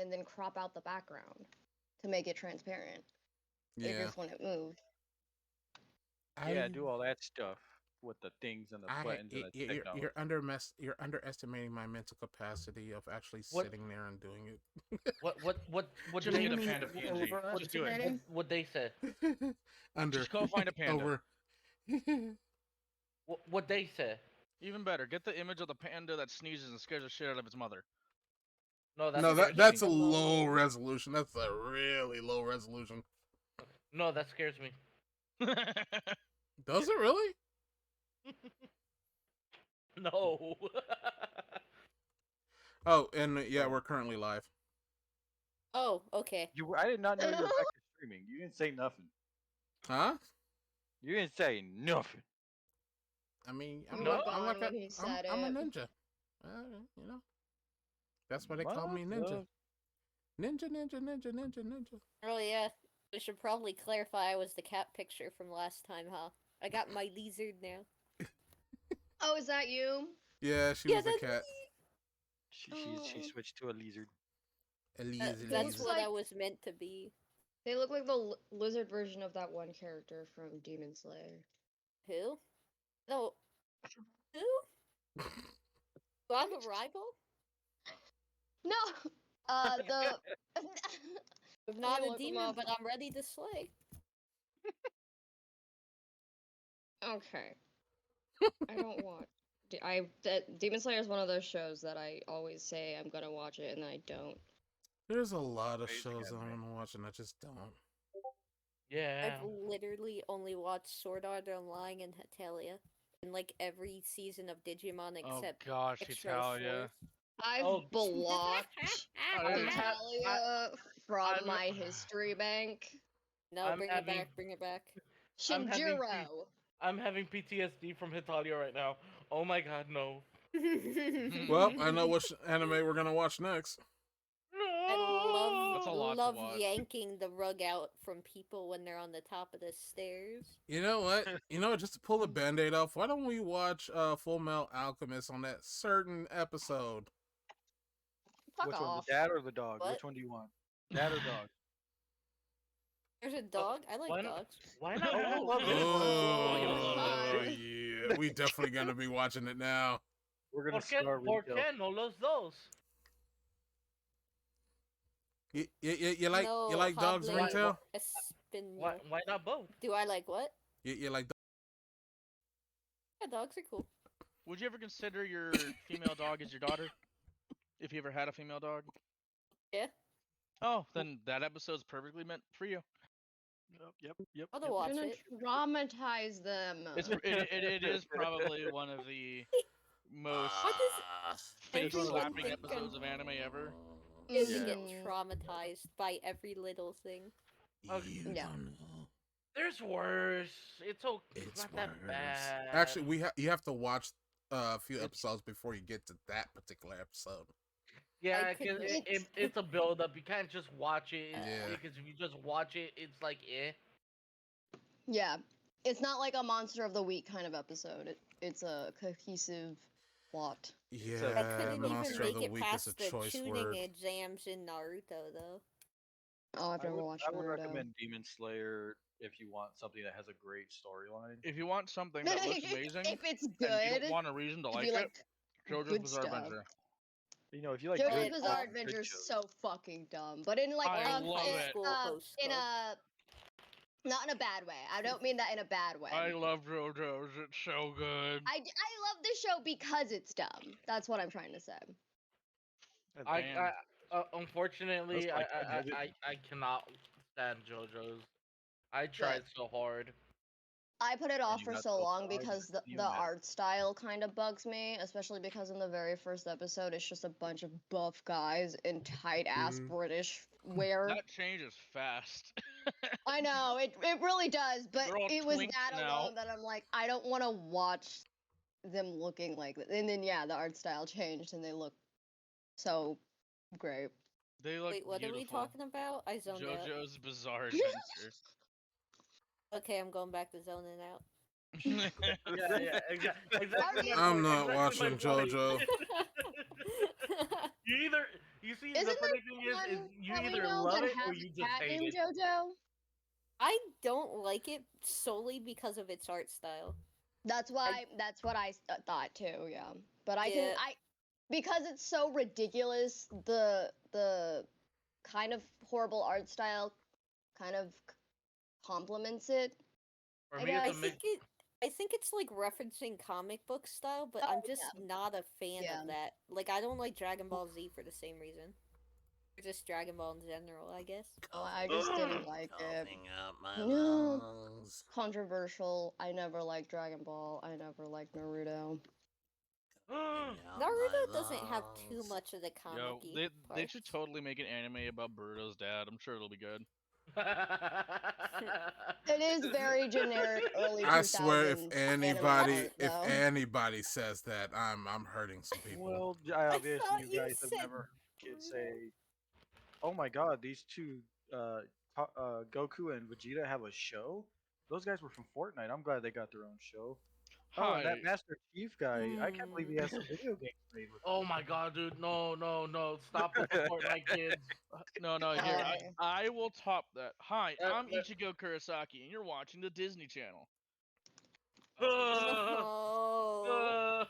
and then crop out the background to make it transparent. Yeah. Just when it moved. Yeah, I do all that stuff with the things and the buttons and the technology. you're underestimating my mental capacity of actually What- sitting there and doing it. What Just they get a mean- panda PNG. what- Just do it. What they said. Under Just go find a panda. over. What they said. Even better, get the image of the panda that sneezes and scares the shit out of its mother. No, No, scares that's me. a low resolution. That's a really low resolution. No, that scares me. Does it really? No. Oh, and yeah, we're currently live. Oh, okay. I did not know you were back to streaming. You didn't say nothing. Huh? You didn't say nothing. I mean, You I'm, were like, gone when he said I'm a it. ninja. You know, that's why they call me ninja. Ninja. Oh yeah. We should probably clarify I was the cat picture from last time, huh? I got my lizard now. Oh, is that you? Yeah, she Yeah, was a that's cat. She Oh. switched to a lizard. Elise. That's what I like- was meant to be. They look like the lizard version of that one character from Demon Slayer. Who? No. Who? Do I have a rival? No, the. I'm not me a look 'em demon, up. but I'm ready to slay. Okay. I don't want. Demon Slayer is one of those shows that I always say I'm gonna watch it and then I don't. There's a lot of Praise shows that God, I man. want to watch and I just don't. Yeah. I've literally only watched Sword Art Online and Hetalia. And like every season of Digimon Oh except gosh, Extra Italia. Force. I've Oh. blocked I'm Italia from I'm- my history bank. No, I'm bring having- it back, bring it back. I'm having Shinjiro. I'm having PTSD from Hitalia right now. Oh my god, no. Well, I know what anime we're gonna watch next. I That's a lot to love watch. yanking the rug out from people when they're on the top of the stairs. You know what? Just to pull the band-aid off, why don't we watch Full Metal Alchemist on that certain episode? Fuck Which off. one, the dad or the dog? What? Which one do you want? Dad or dog? There's a dog. I like why not? dogs. Why not? Oh, yeah. We definitely gonna be watching it now. We're gonna ¿Por start qué no los dos? You like No, dogs, Hable Ringtail? Espino. Why not both? Do I like what? You like Yeah, dogs are cool. Would you ever consider your female dog as your daughter? If you ever had a female dog? Yeah. Oh, then that episode's perfectly meant for you. Yep. I'll yep. watch You're gonna it. traumatize them. It is probably one of the most face everyone slapping think episodes I'm- of anime ever. Is to Yeah. get traumatized by every little thing. Okay. You Yeah. don't know. There's worse. It's okay. It's It's not that worse. bad. Actually, you have to watch a few episodes before you get to that particular episode. Yeah, I could- because it's a build up. You can't just watch it. Yeah. Because if you just watch it, it's like Yeah. It's not like a Monster of the Week kind of episode. It's a cohesive plot. I Yeah, couldn't Monster even of make the it Week is a past the choice tuning word. exams in Naruto, though. Oh, I've never watched I would Naruto. recommend Demon Slayer if you want something that has a great storyline. If you want something that looks amazing If it's and you good, don't want a reason to it'd like be it, like JoJo's good Bizarre stuff. Adventure. You know, if you like JoJo's good, Bizarre good Adventure is shows. so fucking dumb, but in like I in, love in, it. Host in a not in a bad way. I don't mean that in a bad way. I love JoJo's. It's so good. I love the show because it's dumb. That's what I'm trying to say. That's I- unfortunately, That's like I cannot stand JoJo's. I tried so hard. I put it off you for got so those long eyes because that the you met. art style kind of bugs me, especially because in the very first episode it's just a bunch of buff guys in tight ass Mhm. British wear. That changes fast. I know it really does, but They're all it was twinks that now. alone that I'm like, I don't want to watch them looking like that. And then yeah, the art style changed and they look so great. They look Wait, what are we beautiful. talking about? I zoned out. JoJo's Bizarre Adventure. Okay, I'm going back to zoning out. Yeah, exactly. Are you- I'm not exactly watching my point. JoJo. You You see, Isn't the funny there thing is one you that we either know love that it or has you a just cat hate named it. JoJo? I don't like it solely because of its art style. That's why. That's what I thought too. Yeah, but I can. Yeah. Because it's so ridiculous. The kind of horrible art style kind of complements it. For I me, it's guess. a mix. I think it's like referencing comic book style, but Oh, I'm just not a fan Yeah. of that. Like I don't like Dragon Ball Z for the same reason. Or just Dragon Ball in general, I guess. Oh, I just didn't like it. Coughing up my No. lungs. Controversial. I never liked Dragon Ball. I never liked Naruto. Coughing out Naruto my doesn't have too lungs. much of the Yo, comic. they should totally make an anime about Boruto's dad. I'm sure it'll be good. It is very generic early 2000s. I swear, if anime anybody art, though. says that, I'm hurting some people. Well, I I obviously thought you you guys have said never heard kids say, "Oh my God, these two, Goku and Vegeta have a show." Those guys were from Fortnite. I'm glad they got their own show. Oh, and that Hi. Master Chief guy, I can't believe he has some video games made with him. Oh my god, dude! No, no, no! Stop with the Fortnite kids. No, here, Okay. I will top that. Hi, I'm that- Ichigo Kurosaki, and you're watching the Disney Channel. No.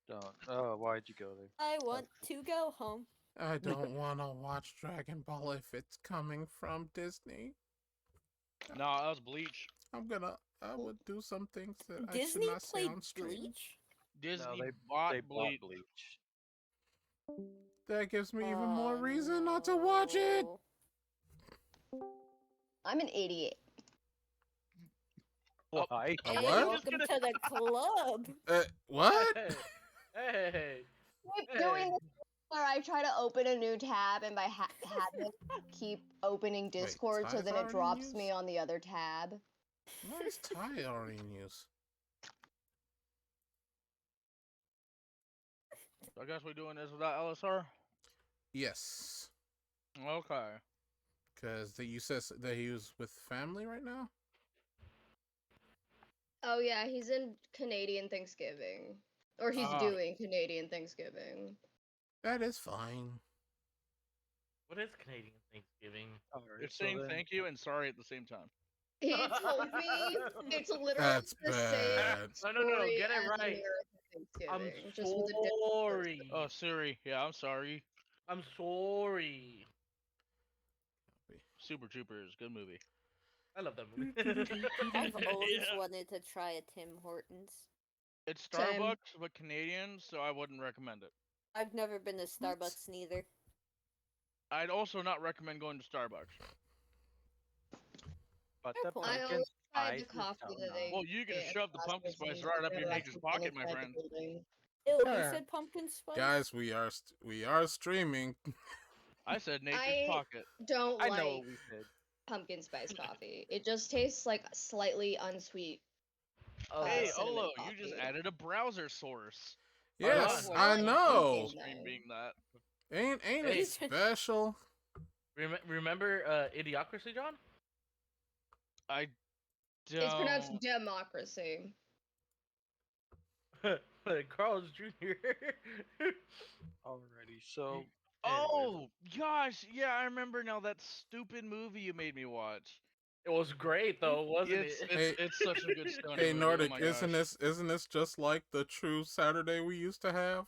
Don't. Oh, why'd you go there? I want to go home. I don't want to watch Dragon Ball if it's coming from Disney. No, that was Bleach. I would do some things that I Disney should not say played on stream. Bleach? Disney they bought They bought Bleach. Bleach. That gives me even more reason not to watch it. no. I'm an 88. Oh. Why? A Hey, what? welcome to the club. What? Hey, Keep doing this where I try to open a new tab and by habit keep opening Discord so Ty's then it already in drops use? me on the other tab. Why is Ty already in use? I guess we're doing this without LSR? Yes. Okay. Because you said that he was with family right now? Oh yeah, he's in Canadian Thanksgiving. Or he's Ah. doing Canadian Thanksgiving. That is fine. what is Canadian Thanksgiving? Alright, It's so saying then- thank you and sorry at the same time. He told me it's literally That's the bad. same. No, story get it as right. American I'm Thanksgiving, just with a different sorry. Oh, Siri. Yeah, I'm sorry. I'm sorry. Super Troopers, good movie. I love that movie. I've always Yeah. wanted to try a Tim Hortons. It's Same. Starbucks, but Canadian, so I wouldn't recommend it. I've never been to Starbucks neither. I'd also not recommend going to Starbucks. But Fair the point. I pumpkin always tried spice the is coffee so that they. Well, you can get at shove the pumpkin Costco, spice so right up I've your never nature's actually been pocket, my inside the friend. building. Ew, you Sure. said pumpkin spice? Guys, we are streaming. I said nature's I- pocket. Don't I like know what we said. pumpkin spice coffee. It just tastes like slightly unsweet. Oh, Hey, cinnamon Olo, you just coffee. added a browser source. Yes, on. I Like know. pumpkin. Stream being that. Ain't Hey. it special? remember Idiocracy, John? I don't. It's pronounced democracy. Carl's Jr. Alrighty, so. Oh gosh, yeah, I remember now that stupid movie you made me watch. It was great though, wasn't It's, it? it's such a good story. Hey Nordic, oh my isn't gosh. this just like the true Saturday we used to have?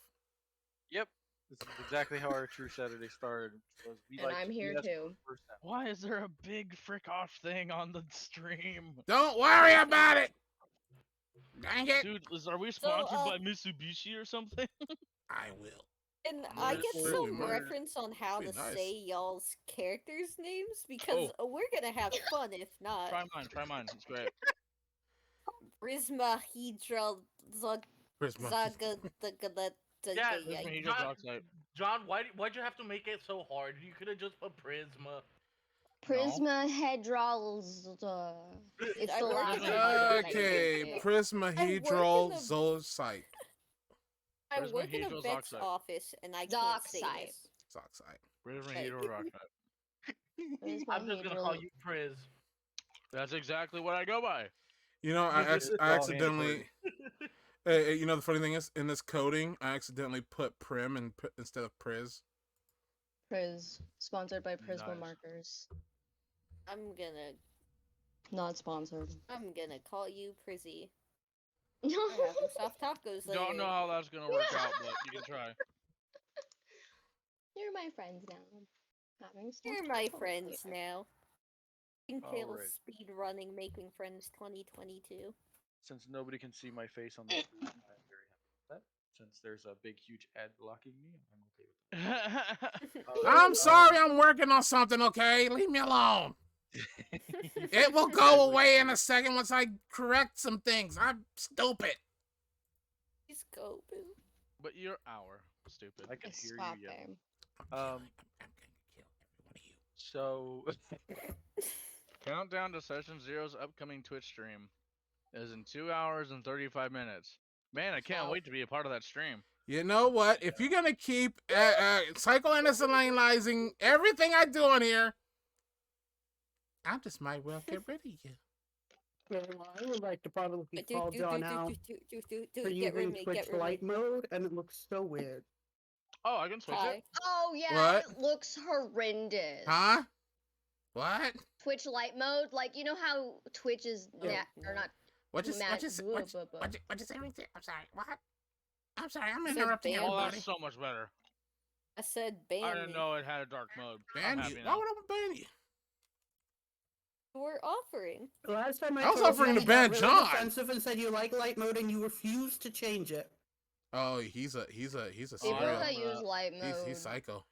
Yep. This is exactly how our True Saturday started. Was we And liked I'm here BS too. first time. Why is there a big frick off thing on the stream? Don't worry about it. Dang it! Dude, are we sponsored uh, by Mitsubishi or something? I will. And I get Really some might. reference on how to Be nice. say y'all's characters' names because we're gonna have fun if not. Try mine. It's great. Prisma Hydra Prisma. Zaga Yeah, Prisma Hydro John- Dockside. John, why'd you have to make it so hard? You could have just put Prisma. Prisma Hedrals. It's I the work last in one. a- Okay, I Prismahedral work in a- Zocyte. I Prisma work in a Hydro vet's Zoxide. office and I can't say Zoxide. this. Zoxite. Prisma Hey. Hydro Dockside. Prisma I'm just gonna call Hedrals. you Priz. That's exactly what I go by. You know, I This is I all accidentally. You know, the funny thing is, in this coding, I accidentally put prim instead of priz. Priz. Sponsored by Prisma Nice. Markers. I'm gonna Not sponsored. call you Prizzy. No. We're having soft tacos later. Don't know how that's gonna work out, but you can try. You're my friends now. Having You're soft my tacos friends later. now. Pintail Alright. speed running, making friends 2022. Since nobody can see my face on the screen, I'm very happy with that. Since there's a big, huge ad blocking me, I'm okay with that. I'm sorry, I'm working on something, okay? Leave me alone. It will go away in a second once I correct some things. I'm stupid. Please go, boo. But you're stupid. I can hear Stop you yelling. him. I'm gonna kill every one of you. So, Countdown to Session Zero's upcoming Twitch stream is in 2 hours and 35 minutes. Man, I can't Stop. wait to be a part of that stream. You know what? If you're gonna keep psychoanalyzing everything I do on here, I just might well get rid of you. Well, I would like to probably Do, call do, John do, do, out do, do, do, do, for get rid of using me, Twitch get rid of me. Lite mode, and it looks so weird. Oh, I can switch Hi. it. Oh yeah, What? it looks horrendous. Huh? What? Twitch light mode, like you know how Twitch is or not. What you Matt, say? What you say? I'm sorry. What? I'm sorry. I'm Said interrupting ban Oh, everybody. that's so much better. I said ban I didn't me. know it had a dark mode. I'm Ban happy you? now. Why would I ban you? We're offering. The last time I was told offering you, to you got ban really John. defensive and said you like light mode, and you refused to change it. Oh, he's a People serial. that use light mode He's psycho.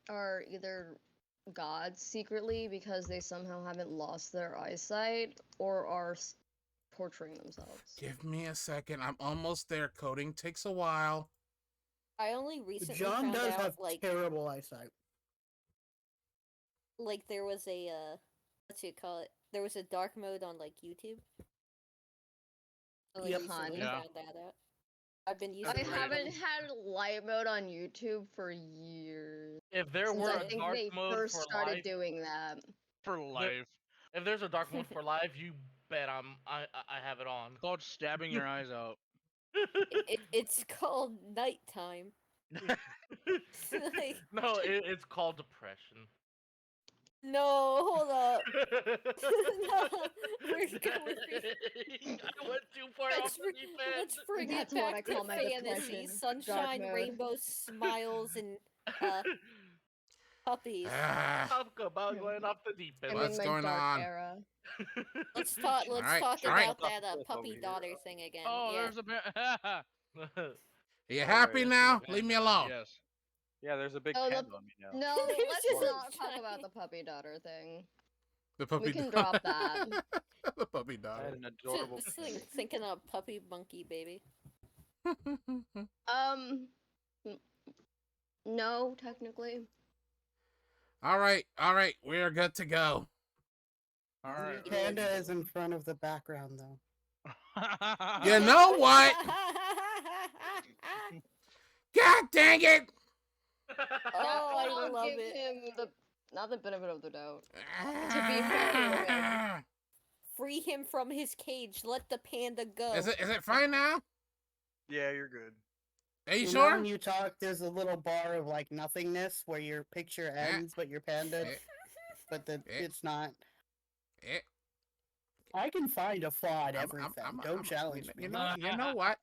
are either gods secretly because they somehow haven't lost their eyesight, or are torturing themselves. Give me a second. I'm almost there. Coding takes a while. I only recently John found does out, have like terrible eyesight. there was a what do you call it? There was a dark mode on like YouTube. I like, Yep. recently Yeah. found that out. I've been using. I That's light haven't mode. had light mode on YouTube for years. If there Since were I a think dark they mode first for started life, doing that. For life. if there's a dark mode for life, you bet I have it on. Called stabbing your eyes out. It's called nighttime. Like, No, it's called depression. no, hold up. No, we're going. I went too far Let's, off the deep let's end. bring That's it what I back call to my fantasy, depression, dark sunshine, mode. rainbows, smiles, and puppies. Ah, Talk about going off the deep end. I'm What's in my going dark on? era. Let's talk. Let's Alright, talk alright. about that Over puppy here. daughter thing again. Oh, yeah. there's a are you happy Alright. now? Leave me alone. Yes. yeah, there's a big Oh, the- hand on me now. No, There's let's just a not talk about giant- the puppy daughter thing. The puppy. We can drop that. The puppy I daughter. had an adorable. Thinking of puppy monkey baby. N- no, technically. All right. We are good to go. All right. Panda is in front of the background, though. You know what? God dang it! Oh, I I'll love give it. him not the benefit of the doubt. To be fair to him. Free him from his cage. Let the panda go. Is it fine now? Yeah, you're good. Are you know sure? when you talk, there's a little bar of like nothingness where your picture ends, but your panda, Eh, but it's not. eh, I can find a flaw in I'm- everything. I'm- Don't I'm- challenge me. You know what?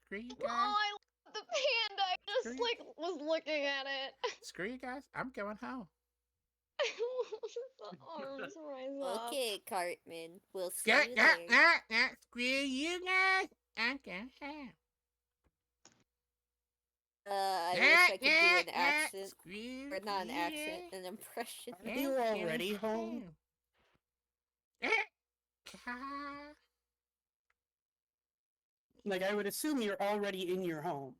Screw you Oh, guys. I love the panda. I just Screw you. like was looking at it. Screw you guys. I'm going home. The arms rise up. Okay, Cartman. We'll see Yeah, you yeah, later. yeah. Screw you guys. I'm going home. I wish I could do an accent. Screw Or not an you accent, guys. an impression. Are you already home? Like, I would assume you're already in your home.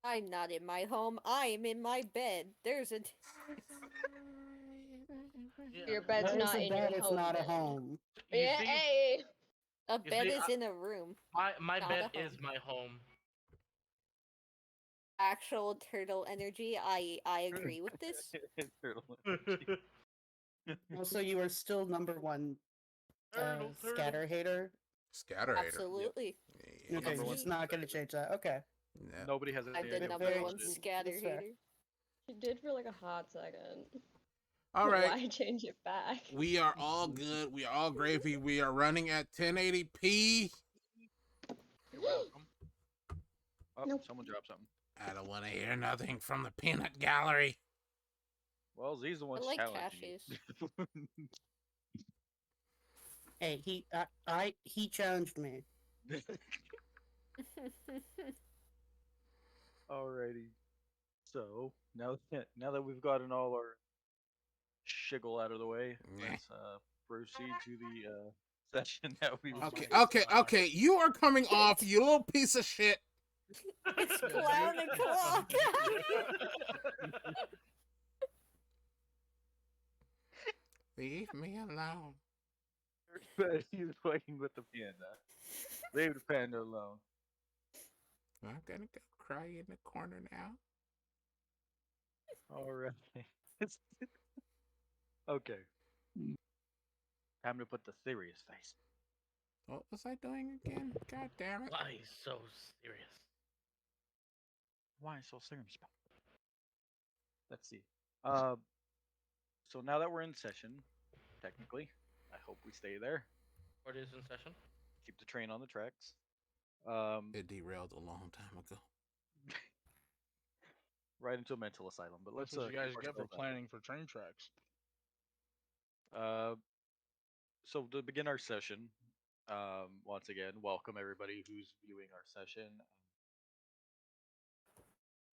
I'm not in my home. I am in my bed. There's a. Your bed's Where's not the in bed? your It's home. not a then. home. You Yeah, see, hey. A You bed see, is in a room. my not bed a is home. my home. Actual turtle energy. I agree with this. Also, you are still number one Turtle, turtle. scatter hater. Scatter hater. Absolutely. Yeah, Okay, number one. it's not gonna change that. Okay. No. Nobody has I'm any the idea what number that one is. scatter That's fair. hater. She did for like a hot second. All But right. Why change it back? We are all good. We are all gravy. We are running at 1080p. You're welcome. Oh, Nope. someone dropped something. I don't want to hear nothing from the peanut gallery. Well, Z's the one I like challenging you. Hey, he challenged me. Alrighty. So now that we've gotten all our shiggle out of the way, Yeah. let's proceed to the session that we. Oh Okay, my okay, gosh. okay. You are coming off, you little piece of shit. It's clown o'clock. Leave me alone. He's playing with the panda. Leave the panda alone. I'm gonna go cry in the corner now. Alright. Okay. Time to put the serious face. What was I doing again? God damn it. Why so serious? Why so serious? Let's see. So now that we're in session, technically, I hope we stay there. What is in session? Keep the train on the tracks. It derailed a long time ago. Right into a mental asylum. But let's That's what you keep guys get for ourselves out. planning for train tracks. So to begin our session, once again, welcome everybody who's viewing our session.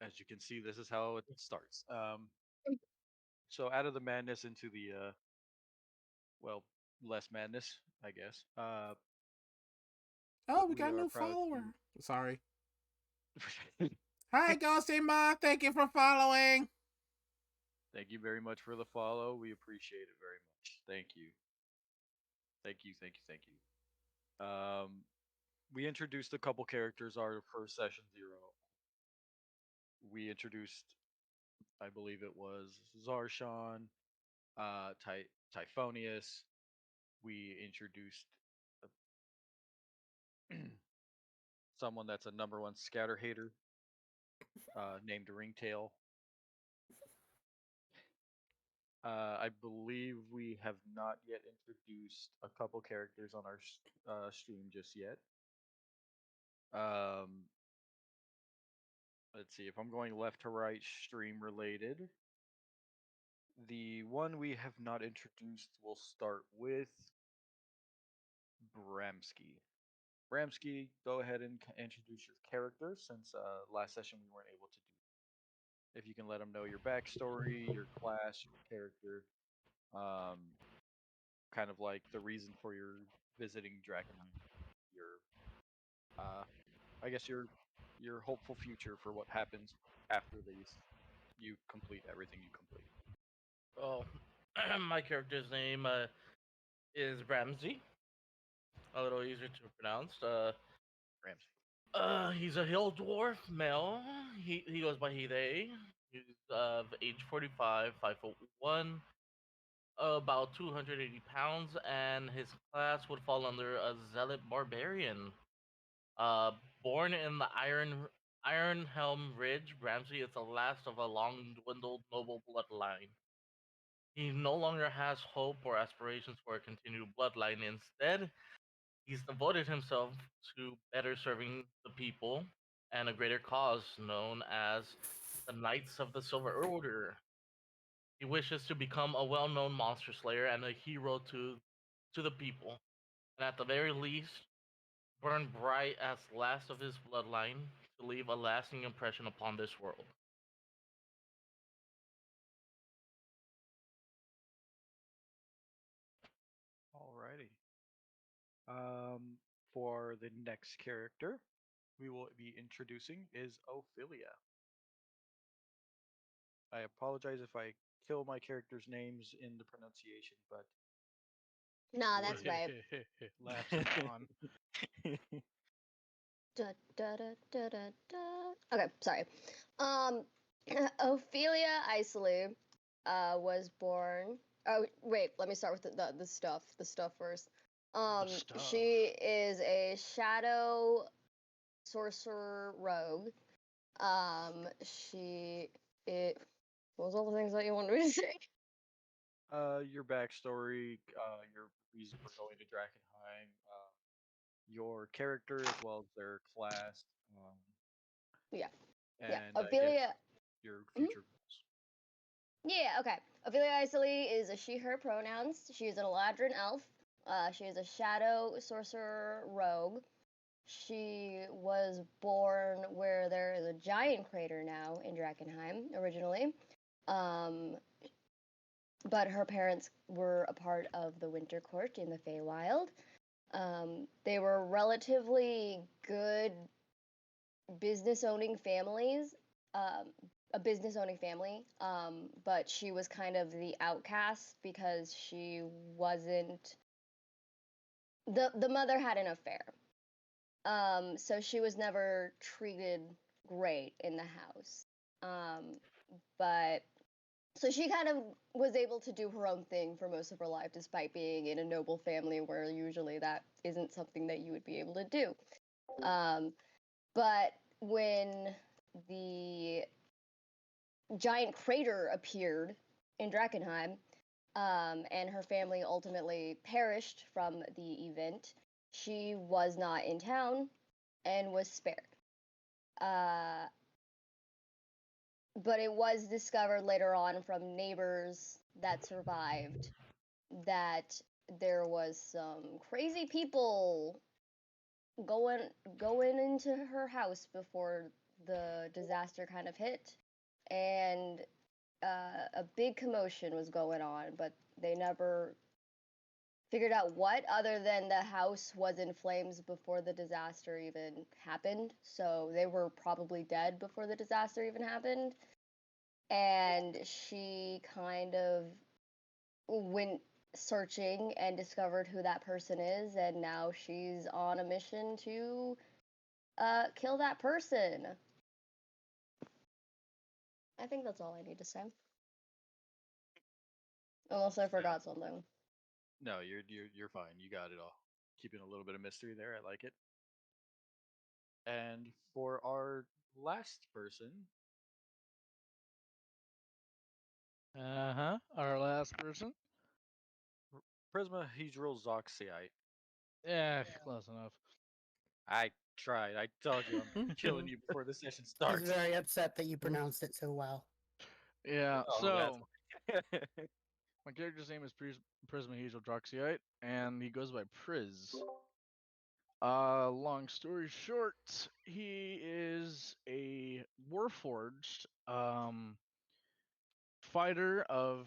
As you can see, this is how it starts. So out of the madness into the well, less madness, I guess. Oh, we We got a are new proud to- follower. Sorry. Hi, Ghosty Ma. Thank you for following. Thank you very much for the follow. We appreciate it very much. Thank you. Thank you, thank you, thank you. We introduced a couple characters our first session 0. We introduced, I believe it was Zarshan, Typhonius. We introduced someone that's a number 1 scatter hater, named Ringtail. I believe we have not yet introduced a couple characters on our stream just yet. Let's see if I'm going left to right stream related. The one we have not introduced will start with Bramsky. Bramsky, go ahead and introduce your character since last session we weren't able to do. If you can let them know your backstory, your class, your character, kind of like the reason for your visiting Dragonheim, your I guess your hopeful future for what happens after these you complete everything you complete. Oh, my character's name is Ramsey. A little easier to pronounce. Ramsey. He's a hill dwarf male. He goes by he they. He's of age 45, 5'1", about 280 pounds, and his class would fall under a zealot barbarian. Born in the Iron Helm Ridge, Ramsey is the last of a long dwindled noble bloodline. He no longer has hope or aspirations for a continued bloodline. Instead, he's devoted himself to better serving the people and a greater cause known as the Knights of the Silver Order. He wishes to become a well-known monster slayer and a hero to the people, and at the very least, burn bright as last of his bloodline to leave a lasting impression upon this world. Alrighty. For the next character we will be introducing is Ophelia. I apologize if I kill my characters' names in the pronunciation, but Nah, that's right. Laughs are on. Da, da, da, da, da, da. Okay, sorry. Ophelia Isley was born. Oh wait, let me start with the stuff. The stuff first. stuff. She is a shadow sorcerer rogue. She it. What was all the things that you wanted me to say? Your backstory, your reason for going to Drakenheim, your character as well as their class, um, Yeah. Yeah. and I guess Ophelia. your Mhm. future goals. Yeah, okay. Ophelia Isley is a she/her pronouns. She is an Eladrin elf. She is a shadow sorcerer rogue. She was born where there is a giant crater now in Drakenheim originally. Um, but her parents were a part of the Winter Court in the Feywild. They were relatively good business owning families, a business owning family, but she was kind of the outcast because she wasn't. The mother had an affair, so she was never treated great in the house. But so she kind of was able to do her own thing for most of her life, despite being in a noble family where usually that isn't something that you would be able to do. But when the giant crater appeared in Drakenheim, and her family ultimately perished from the event, she was not in town and was spared. But it was discovered later on from neighbors that survived that there was some crazy people going going into her house before the disaster kind of hit, and a big commotion was going on, but they never figured out what, other than the house was in flames before the disaster even happened. So they were probably dead before the disaster even happened. And she kind of went searching and discovered who that person is, and now she's on a mission to kill that person. I think that's all I need to say. Unless I forgot something. No, you're fine. You got it all. Keeping a little bit of mystery there. I like it. And for our last person, Our last person. Prisma Hedral Zoxiite. Yeah, close enough. I tried. I told you I'm killing you before the session He's starts. very upset that you pronounced it so well. Yeah. Oh, So that's my character's name is Prisma Droxiite, and he goes by Priz. Long story short, he is a Warforged fighter of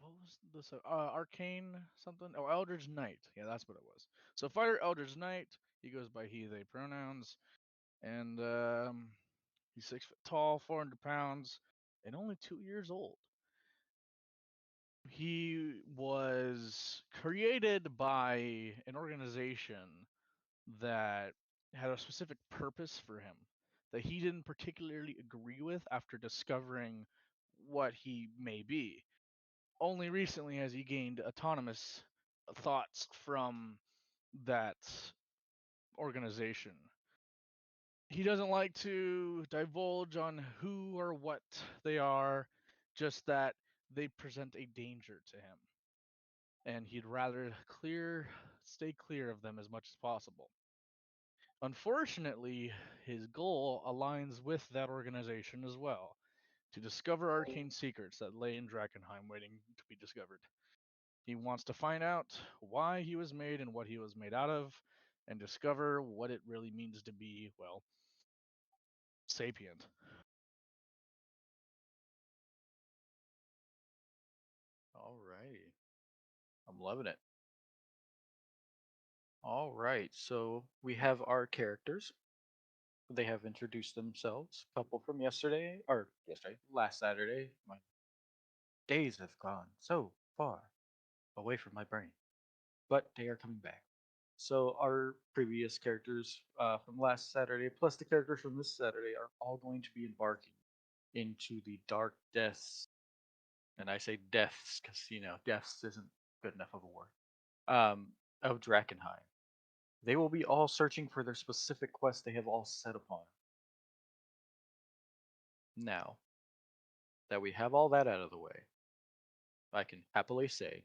what was this? Arcane something? Oh, Eldritch Knight. Yeah, that's what it was. So fighter Eldritch Knight. He goes by he/they pronouns, and he's 6 foot tall, 400 pounds, and only 2 years old. He was created by an organization that had a specific purpose for him that he didn't particularly agree with after discovering what he may be. Only recently has he gained autonomous thoughts from that organization. He doesn't like to divulge on who or what they are, just that they present a danger to him. And he'd rather stay clear of them as much as possible. Unfortunately, his goal aligns with that organization as well, to discover arcane secrets that lay in Drakenheim waiting to be discovered. He wants to find out why he was made and what he was made out of, and discover what it really means to be, well, sapient. all right. I'm loving it. All right. So we have our characters. They have introduced themselves. Couple from last Saturday. My days have gone so far away from my brain, but they are coming back. So our previous characters from last Saturday, plus the characters from this Saturday, are all going to be embarking into the dark depths. And I say deaths because deaths isn't good enough of a word. Of Drakenheim. They will be all searching for their specific quest they have all set upon. Now that we have all that out of the way, I can happily say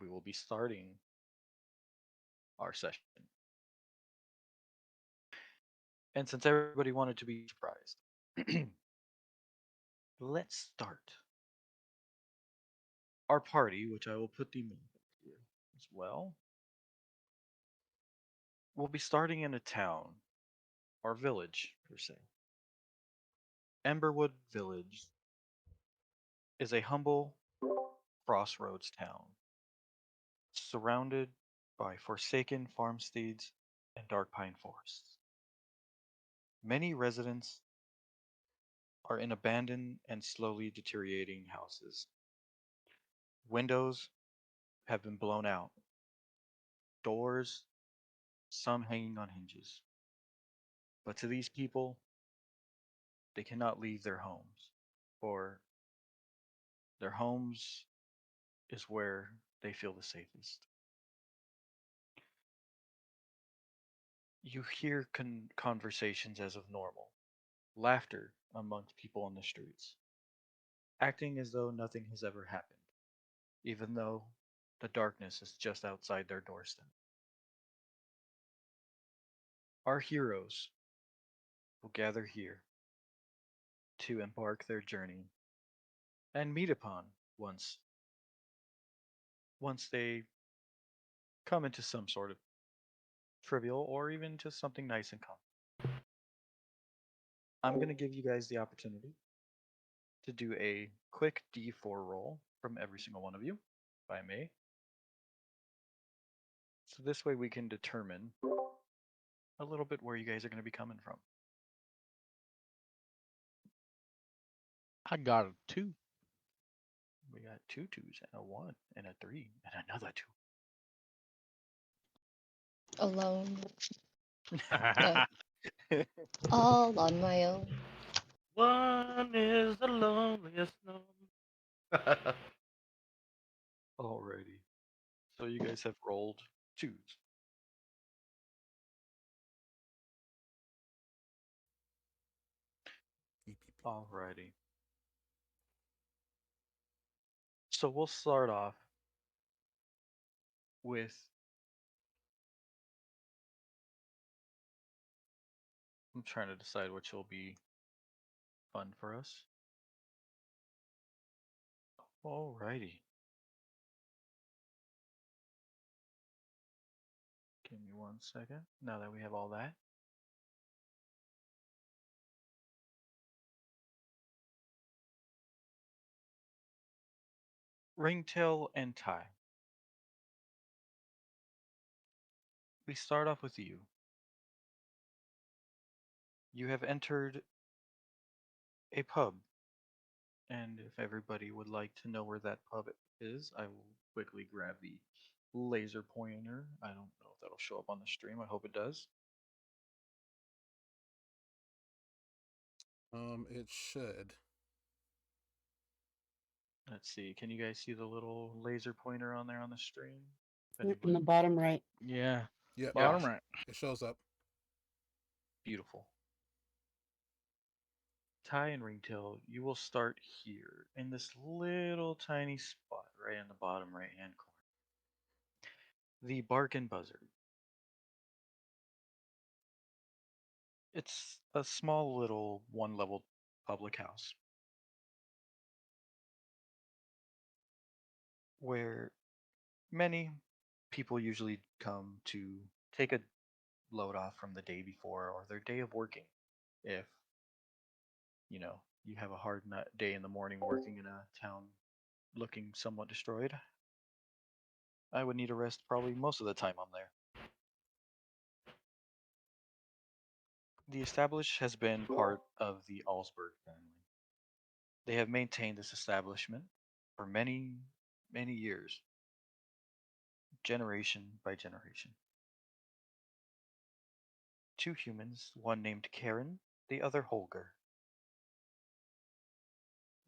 we will be starting our session. And since everybody wanted to be surprised, let's start. Our party, which I will put the map here as well, will be starting in a town, or village per se. Emberwood Village is a humble crossroads town, surrounded by forsaken farmsteads and dark pine forests. Many residents are in abandoned and slowly deteriorating houses. Windows have been blown out, doors, some hanging on hinges. But to these people, they cannot leave their homes, for their homes is where they feel the safest. You hear conversations as of normal, laughter amongst people on the streets, acting as though nothing has ever happened, even though the darkness is just outside their doorstep. Our heroes will gather here to embark their journey and meet upon once they come into some sort of trivial or even just something nice and calm. I'm going to give you guys the opportunity to do a quick D4 roll from every single one of you, if I may. So this way we can determine a little bit where you guys are going to be coming from. I got a 2. We got 2 2s and a 1 and a 3 and another 2. Alone. No, all on my own. One is the loneliest known. Alrighty. So you guys have rolled 2s. Alrighty. So we'll start off with I'm trying to decide which will be fun for us. Alrighty. Give me 1 second. Now that we have all that. Ringtail and Ty. We start off with you. You have entered a pub, and if everybody would like to know where that pub is, I will quickly grab the laser pointer. I don't know if that'll show up on the stream. I hope it does. It should. Let's see. Can you guys see the little laser pointer on there on the stream? In the bottom right. Yeah. Yep. Bottom right. It shows up. Beautiful. Ty and Ringtail, you will start here in this little tiny spot right in the bottom right hand corner. The Bark and Buzzard. It's a small little one level public house where many people usually come to take a load off from the day before or their day of working. If you have a hard day in the morning working in a town looking somewhat destroyed, I would need a rest probably most of the time I'm there. The establishment has been part of the Allsburg family. They have maintained this establishment for many, many years, generation by generation. 2 humans, one named Karen, the other Holger.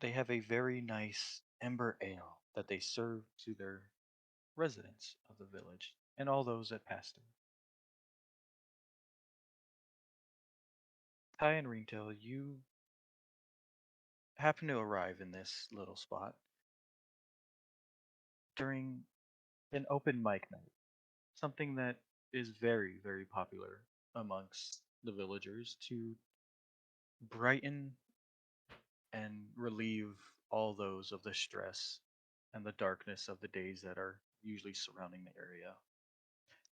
They have a very nice ember ale that they serve to their residents of the village and all those that pass through. Ty and Ringtail, you happened to arrive in this little spot during an open mic night, something that is very, very popular amongst the villagers to brighten and relieve all those of the stress and the darkness of the days that are usually surrounding the area.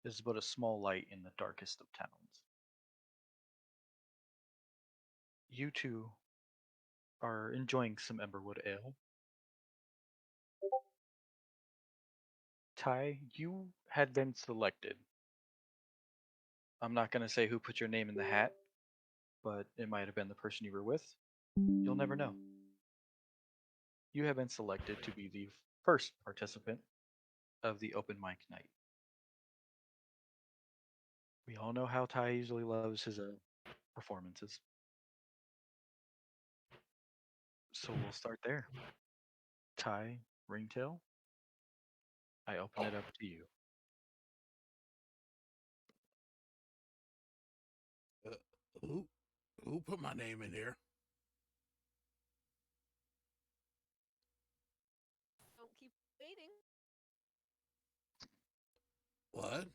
This is but a small light in the darkest of towns. You two are enjoying some Emberwood Ale. Ty, you had been selected. I'm not going to say who put your name in the hat, but it might have been the person you were with. You'll never know. You have been selected to be the first participant of the open mic night. We all know how Ty usually loves his performances. So we'll start there. Ty Ringtail, I open it up to you. Who put my name in here? Don't keep waiting. What?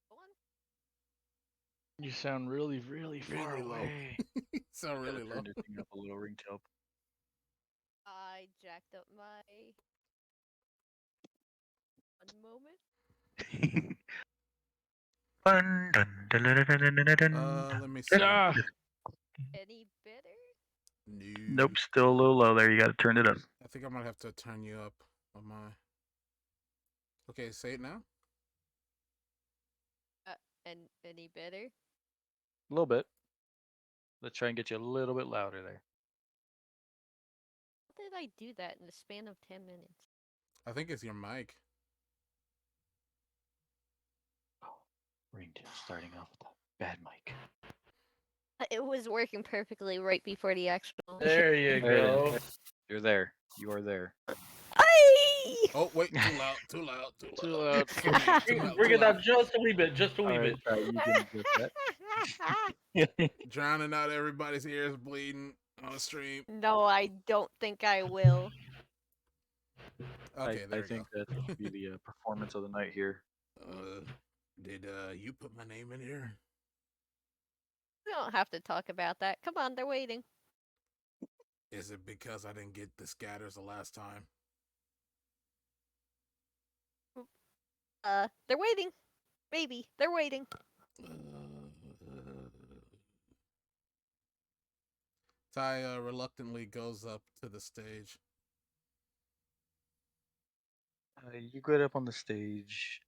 Go on. You sound really, really far Really low. away. Sound Gotta really low. turn your thing up a little, Ringtail. I jacked up my. One moment. Let me see. Ah, Any better? No. Nope, still a little low there. You gotta turn it up. I think I might have to turn you up on my. Okay, say it now. And any better? A little bit. Let's try and get you a little bit louder there. How did I do that in the span of 10 minutes? I think it's your mic. Ringtail starting off with a bad mic. It was working perfectly right before the actual. There you There it go. is. You're there. You are there. Aye! Oh wait, too loud, too loud, too loud. Too loud. Bring it down just a wee bit, just a wee Alright, bit. Ty, you can adjust that. Drowning out everybody's ears bleeding on the stream. No, I don't think I will. Okay, there I we think go. that should be the performance of the night here. Did you put my name in here? We don't have to talk about that. Come on, they're waiting. Is it because I didn't get the scatters the last time? They're waiting. Maybe. They're waiting. Ty reluctantly goes up to the stage. You get up on the stage.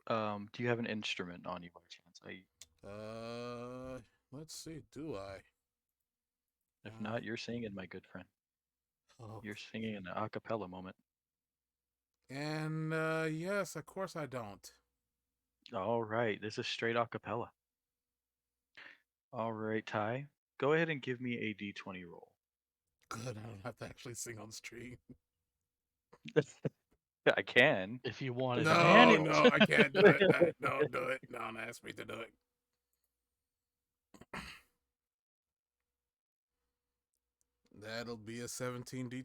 Do you have an instrument on you by chance? Let's see. Do I? If not, you're singing, my good friend. Oh. You're singing in an a cappella moment. And yes, of course I don't. All right, this is straight a cappella. All right, Ty, go ahead and give me a d20 roll. Good, I don't have to actually sing on stream. I can. If you wanted No, manual. no, I can't do it. Don't do it. Don't ask me to do it. That'll be a 17 d20.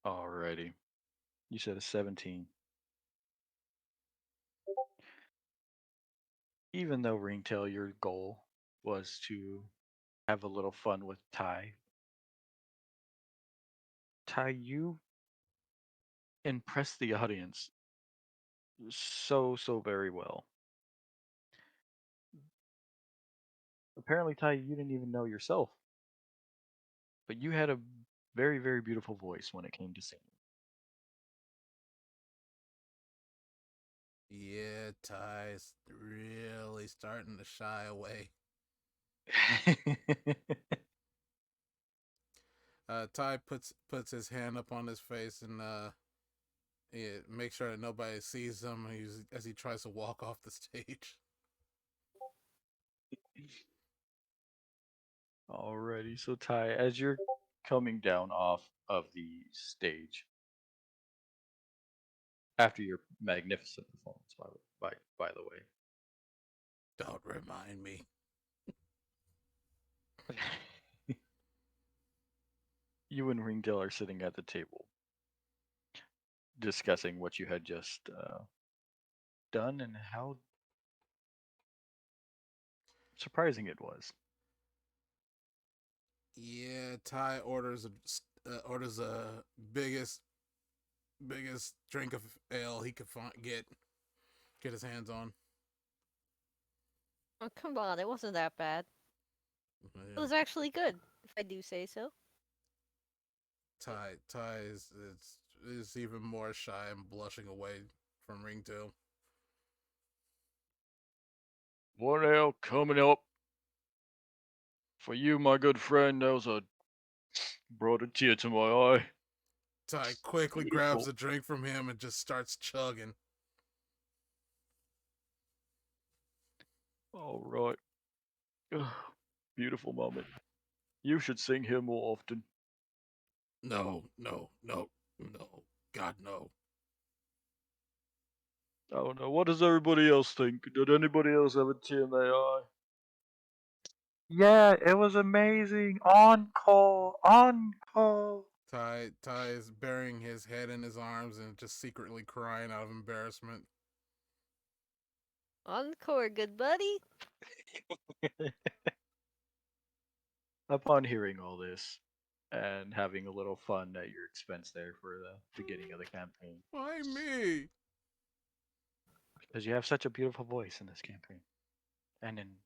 Alrighty. You said a 17. Even though Ringtail, your goal was to have a little fun with Ty, you impressed the audience so very well. Apparently, Ty, you didn't even know yourself, but you had a very, very beautiful voice when it came to singing. Yeah, Ty's really starting to shy away. Ty puts his hand up on his face and make sure that nobody sees him as he tries to walk off the stage. Alrighty, so Ty, as you're coming down off of the stage after your magnificent performance, by the way, Don't remind me. You and Ringtail are sitting at the table discussing what you had just done and how surprising it was. Yeah, Ty orders a biggest drink of ale he could get his hands on. Oh, come on, it wasn't that bad. It Yeah. was actually good, if I do say so. Ty is even more shy and blushing away from Ringtail. One ale coming up for you, my good friend. That was brought a tear to my eye. Ty quickly grabs a drink from him and just starts chugging. All right. Ugh, beautiful moment. You should sing here more often. No. God, no. I don't know. What does everybody else think? Did anybody else have a tear in their eye? Yeah, it was amazing. Encore. Ty is burying his head in his arms and just secretly crying out of embarrassment. Encore, good buddy. Upon hearing all this and having a little fun at your expense there for the beginning of the campaign, Why me? because you have such a beautiful voice in this campaign, and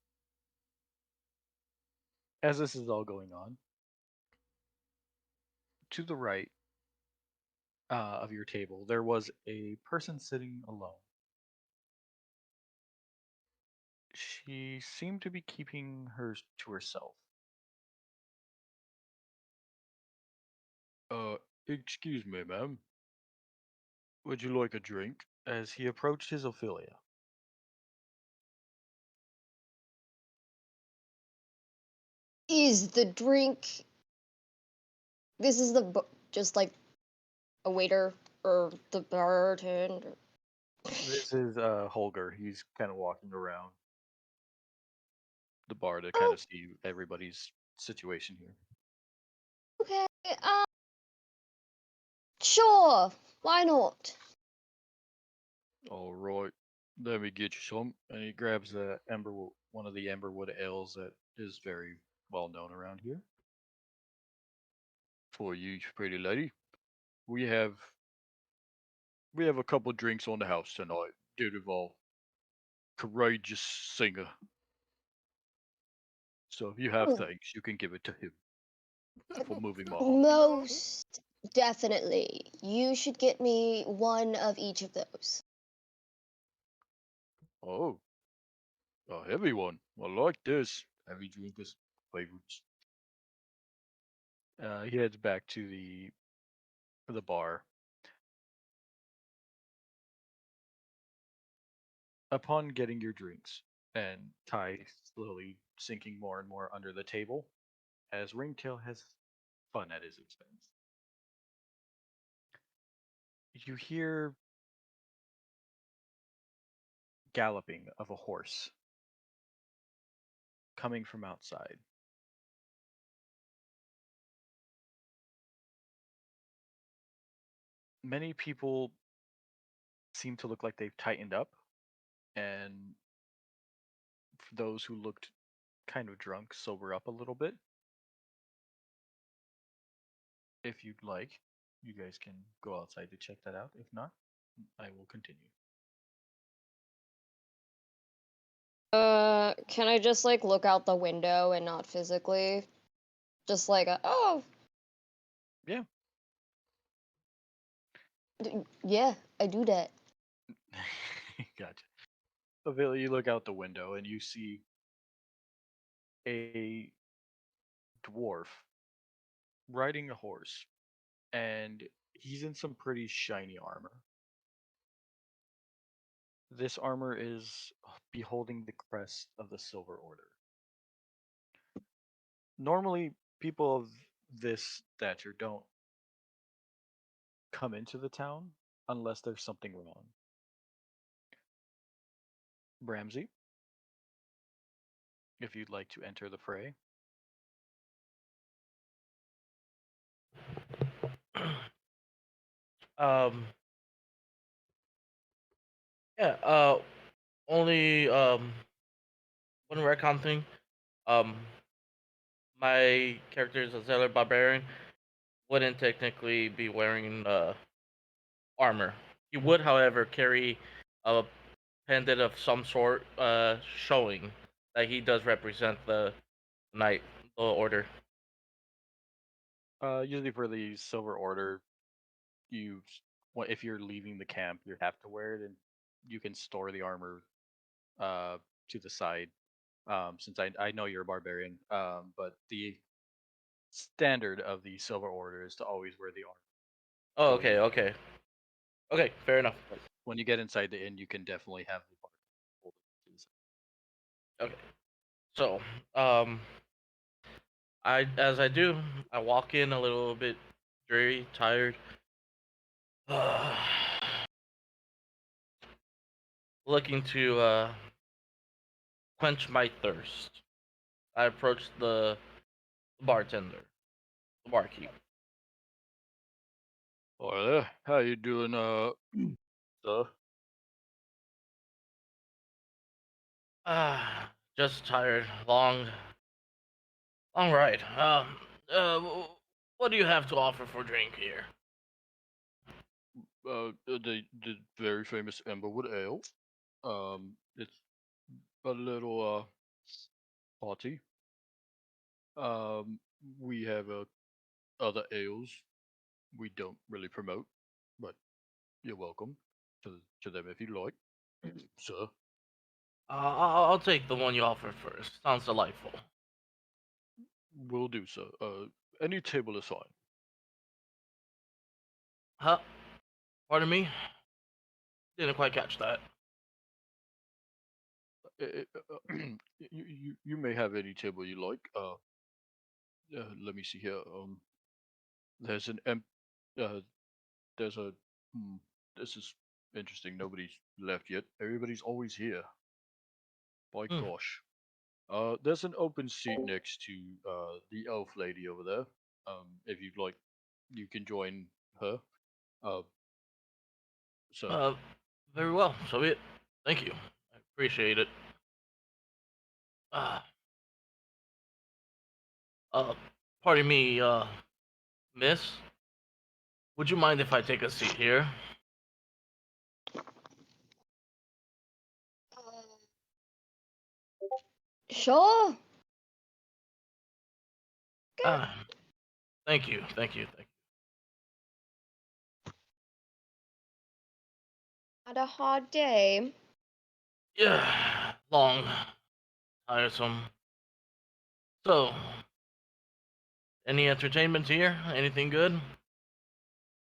as this is all going on, to the right of your table, there was a person sitting alone. She seemed to be keeping hers to herself. Excuse me, ma'am. Would you like a drink? As he approached his Ophelia. Is the drink? This is just like a waiter or the bartender. This is Holger. He's kind of walking around the bar to kind of see everybody's situation here. Okay. Sure. Why not? All right, let me get you some. And he grabs one of the Emberwood ales that is very well known around here. For you, pretty lady, we have a couple drinks on the house tonight due to our courageous singer. So if you have Oh. thanks, you can give it to him for moving my heart. Most definitely. You should get me one of each of those. Oh, a heavy one. I like this. Heavy drinkers favorites. He heads back to the bar. Upon getting your drinks, and Ty slowly sinking more and more under the table, as Ringtail has fun at his expense. You hear galloping of a horse coming from outside. Many people seem to look like they've tightened up, and for those who looked kind of drunk, sober up a little bit. If you'd like, you guys can go outside to check that out. If not, I will continue. Can I just like look out the window and not physically? Just like oh. Yeah. Yeah, I do that. Gotcha. Avila, you look out the window and you see a dwarf riding a horse, and he's in some pretty shiny armor. This armor is beholding the crest of the Silver Order. Normally, people of this stature don't come into the town unless there's something wrong. Bramsey, if you'd like to enter the fray. um. Yeah. Only one retcon thing. Um. My character is a Zealot Barbarian. Wouldn't technically be wearing armor. He would, however, carry a pendant of some sort, showing that he does represent the knight, the order. Usually for the Silver Order, if you're leaving the camp, you have to wear it, and you can store the armor to the side. Since I know you're a barbarian, but the standard of the Silver Order is to always wear the armor. Oh, So okay, okay, okay, fair enough. when you get inside the inn, you can definitely have the bar hold it to the side. Okay, so as I do, I walk in a little bit dreary, tired. Looking to quench my thirst. I approach the bartender, the barkeep. Hi there. How you doing, sir? Just tired. Long ride. What do you have to offer for drink here? The very famous Emberwood Ale. It's a little party. Um, we have other ales we don't really promote, but you're welcome to them if you like, sir. I'll take the one you offer first. Sounds delightful. Will do, sir. Any table is fine. Huh? Pardon me? Didn't quite catch that. You may have any table you like. Let me see here. There's an there's a this is interesting. Nobody's left yet. Everybody's always here. By Hmm. gosh. There's an open seat next to the elf lady over there. If you'd like, you can join her. Uh, so Very well. So be it. Thank you. I appreciate it. Uh, uh, pardon me, miss. Would you mind if I take a seat here? Sure. Ah, thank you, thank you, thank Had a hard day. you. Yeah, long, tiresome. So, any entertainment here? Anything good?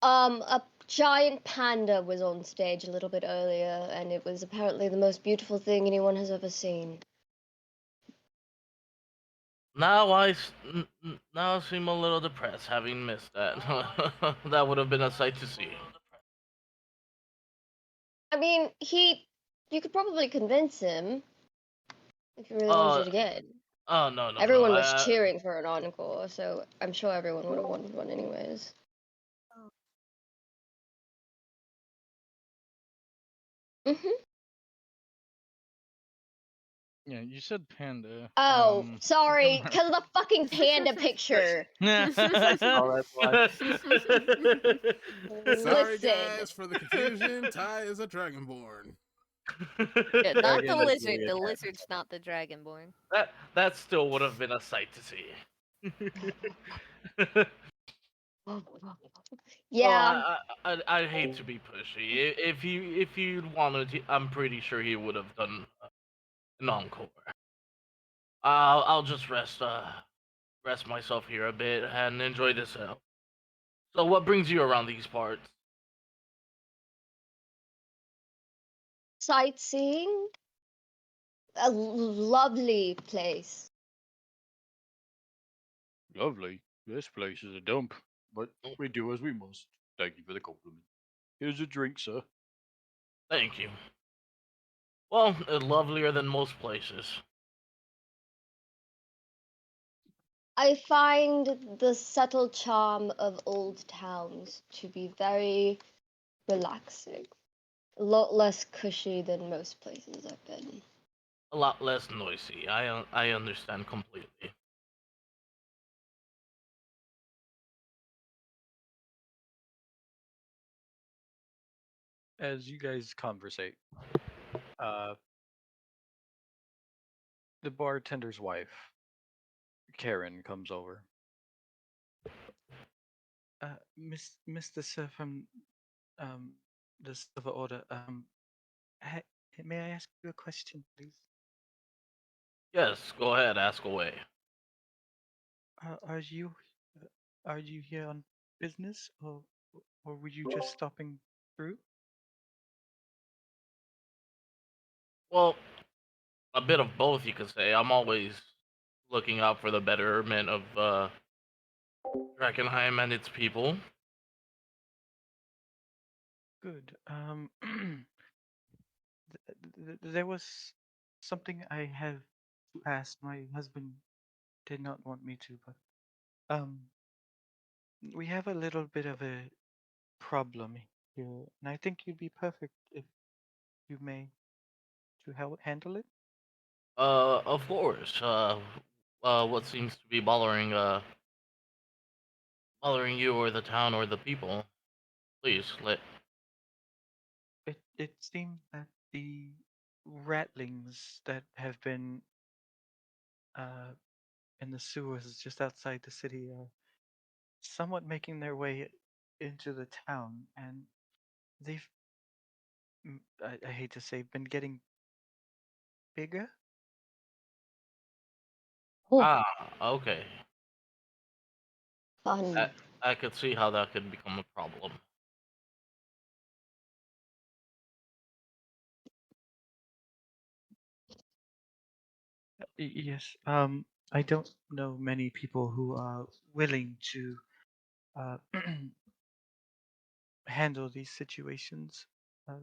A giant panda was on stage a little bit earlier, and it was apparently the most beautiful thing anyone has ever seen. Now now I seem a little depressed having missed that. That would have been a sight to see. I mean, you could probably convince him if you really wanted Uh, it again. oh no. Everyone was cheering for an encore, so I'm sure everyone would have wanted one anyways. Mhm. Yeah, you said panda. Oh, sorry, because of the fucking panda picture. oh, that's why. Sorry, Listen. guys, for the confusion. Ty is a dragonborn. Yeah, not the Dragon is lizard. really The a lizard's not the dragonborn. That still would have been a sight to see. Yeah. Well, I hate to be pushy. If he wanted, I'm pretty sure he would have done an encore. I'll just rest myself here a bit and enjoy this ale. So, what brings you around these parts? Sightseeing. A lovely place. Lovely. This place is a dump, but we do as we must. Thank you for the compliment. Here's a drink, sir. Thank you. Well, lovelier than most places. I find the subtle charm of old towns to be very relaxing. A lot less cushy than most places I've been. A lot less noisy. I understand completely. As you guys conversate, uh, the bartender's wife, Karen, comes over. Mr. Sir from um, the silver order. Ha- may I ask you a question, please? Yes, go ahead, ask away. Are you are you here on business, or were you just stopping through? Well, a bit of both, you could say. I'm always looking out for the betterment of Drakenheim and its people. Good. There was something I have to ask. My husband did not want me to, but um, we have a little bit of a problem here, and I think you'd be perfect if you may to help handle it. Of course. What seems to be bothering you or the town or the people? Please, let. It seems that the ratlings that have been uh in the sewers just outside the city are somewhat making their way into the town, and they've I hate to say been getting bigger. Oh, Ah, okay. fun. I could see how that could become a problem. Yes. I don't know many people who are willing to uh, handle these situations, uh,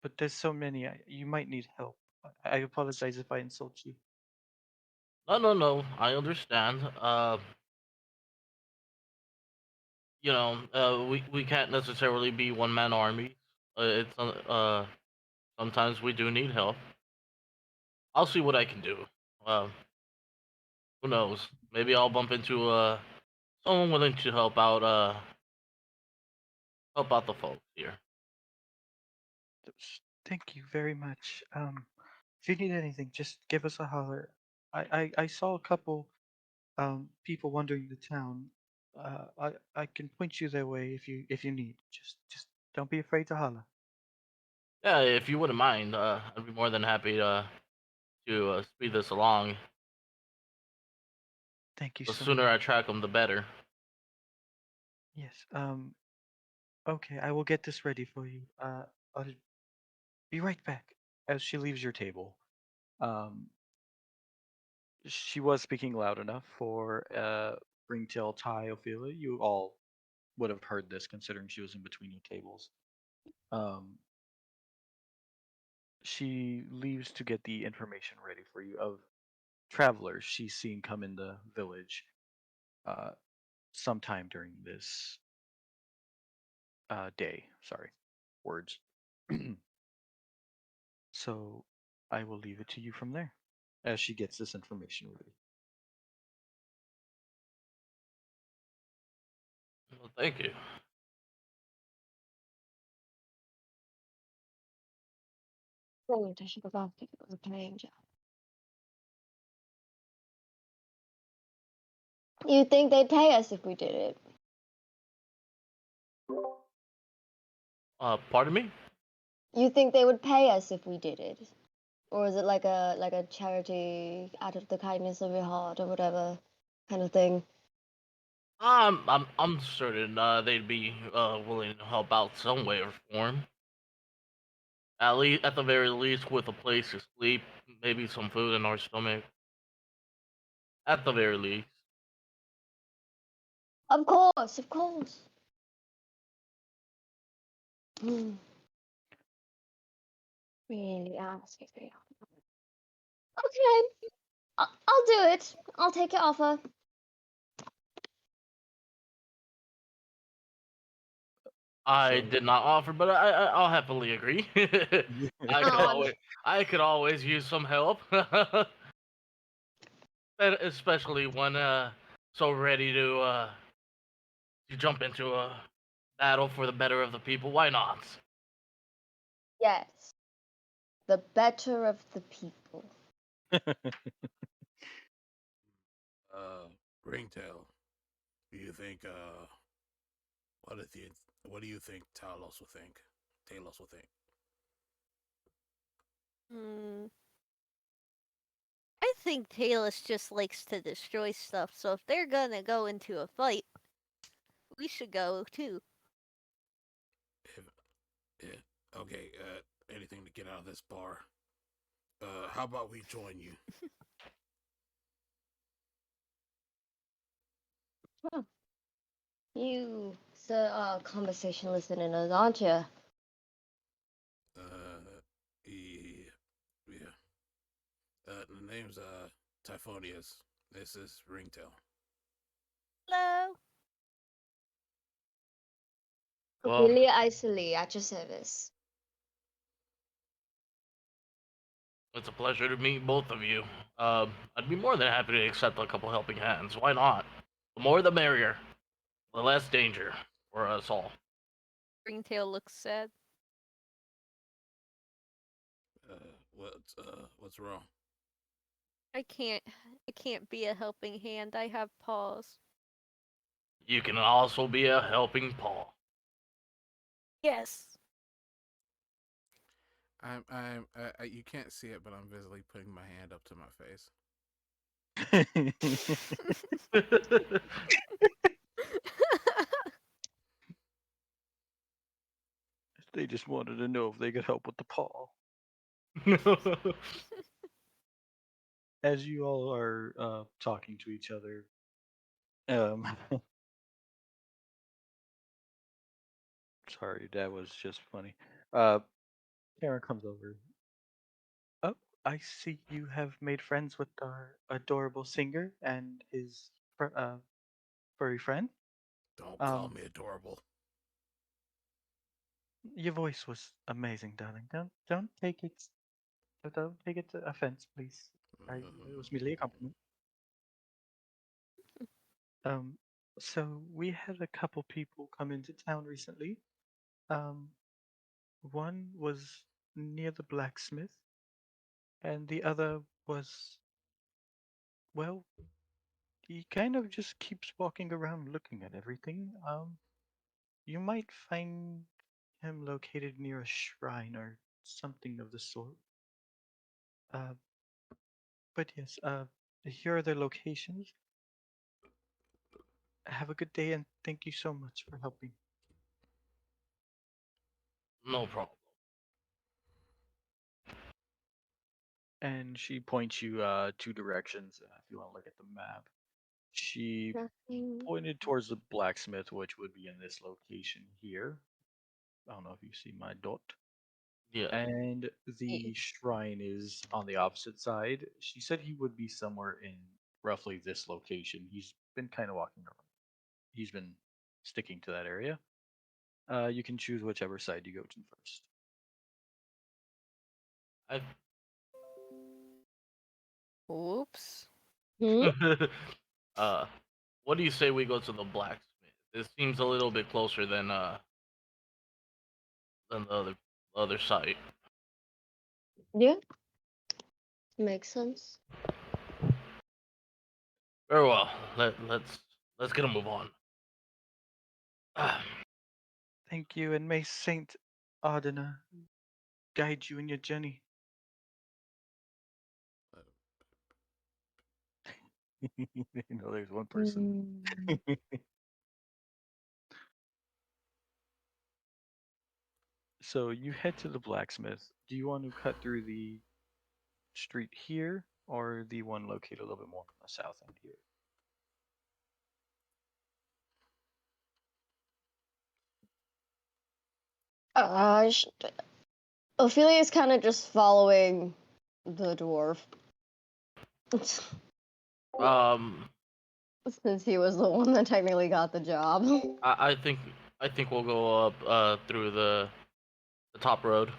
but there's so many. You might need help. I apologize if I insult you. No, no, no. I understand. We can't necessarily be one man army. Sometimes we do need help. I'll see what I can do. Uh, who knows? Maybe I'll bump into someone willing to help out the folks here. Thank you very much. If you need anything, just give us a holler. I saw a couple people wandering the town. I can point you their way if you need. Just don't be afraid to holler. Yeah, if you wouldn't mind, I'd be more than happy to speed this along. Thank you The so sooner much. I track them, the better. Yes. Okay, I will get this ready for you. I'll be right back. As she leaves your table, um, she was speaking loud enough for Ringtail, Ty, Ophelia. You all would have heard this considering she was in between your tables. Um, she leaves to get the information ready for you of travelers she's seen come in the village uh, sometime during this day. Sorry, words. So I will leave it to you from there as she gets this information ready. Well, thank you. Oh, I should have asked if it was a playing job. You think they'd pay us if we did it? Pardon me? You think they would pay us if we did it? Or is it like a charity out of the kindness of your heart or whatever kind of thing? I'm certain they'd be willing to help out some way or form. At the very least, with a place to sleep, maybe some food in our stomach. At the very least. Of course, of course. Hmm. Really ask if they are. Okay, I'll do it. I'll take your offer. I So- did not offer, but I'll happily agree. I'm I could always use some help, and especially when so ready to jump into a battle for the better of the people. Why not? Yes. The better of the people. Ringtail, do you think what do you think Talos will think? Talos will think. Hmm. I think Talus just likes to destroy stuff, so if they're gonna go into a fight, we should go too. Yeah. Okay, anything to get out of this bar. How about we join you? You conversation listening, aren't you? Yeah. Yeah. The name's Typhonius. This is Ringtail. Hello. Well, Ophelia Isley at your service. it's a pleasure to meet both of you. I'd be more than happy to accept a couple helping hands. Why not? The more the merrier. The less danger for us all. Ringtail looks sad. What's wrong? I can't be a helping hand. I have paws. You can also be a helping paw. Yes. You can't see it, but I'm visibly putting my hand up to my face. They just wanted to know if they could help with the paw. As you all are talking to each other, sorry, that was just funny. Karen comes over. Oh, I see you have made friends with our adorable singer and his furry friend. Don't call Um, me adorable. Your voice was amazing, darling. Don't take it. Don't take it to offense, please. It was merely a compliment. Um, so we had a couple people come into town recently. Um, one was near the blacksmith, and the other was, well, he kind of just keeps walking around looking at everything. You might find him located near a shrine or something of the sort. Uh, but yes, here are their locations. Have a good day and thank you so much for helping. No problem. And she points you two directions if you want to look at the map. She Nothing. pointed towards the blacksmith, which would be in this location here. I don't know if you see my dot. Yeah. And the shrine is on the opposite side. She said he would be somewhere in roughly this location. He's been kind of walking around. He's been sticking to that area. You can choose whichever side you go to first. I Whoops. Hmm? what do you say we go to the blacksmith? This seems a little bit closer than the other site. Yeah. Makes sense. Very well. Let's get a move on. Thank you, and may Saint Ardena guide you in your journey. There's one person. So you head to the blacksmith. Do you want to cut through the street here, or the one located a little bit more on the south end here? sh- Ophelia's kind of just following the dwarf. Um, Since he was the one that technically got the job. I think I think we'll go up through the top road.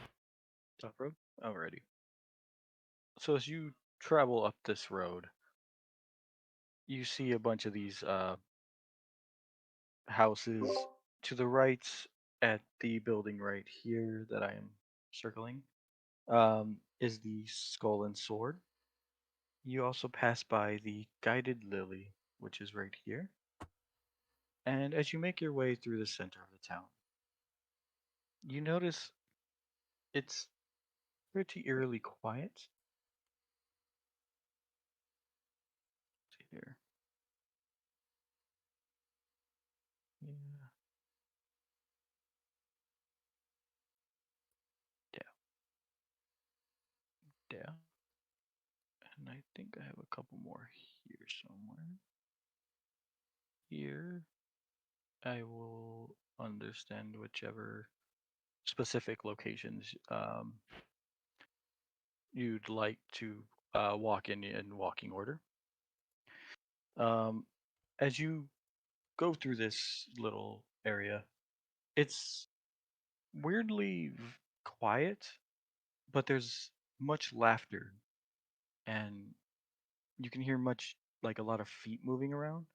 Top road? Alrighty. So as you travel up this road, you see a bunch of these houses to the right at the building right here that I am circling. Is the Skull and Sword. You also pass by the Guided Lily, which is right here. And as you make your way through the center of the town, you notice it's pretty eerily quiet. Let's see here. Yeah. Yeah. And I think I have a couple more here somewhere. Here, I will understand whichever specific locations you'd like to walk in walking order. Um, as you go through this little area, it's weirdly quiet, but there's much laughter, and you can hear much like a lot of feet moving around,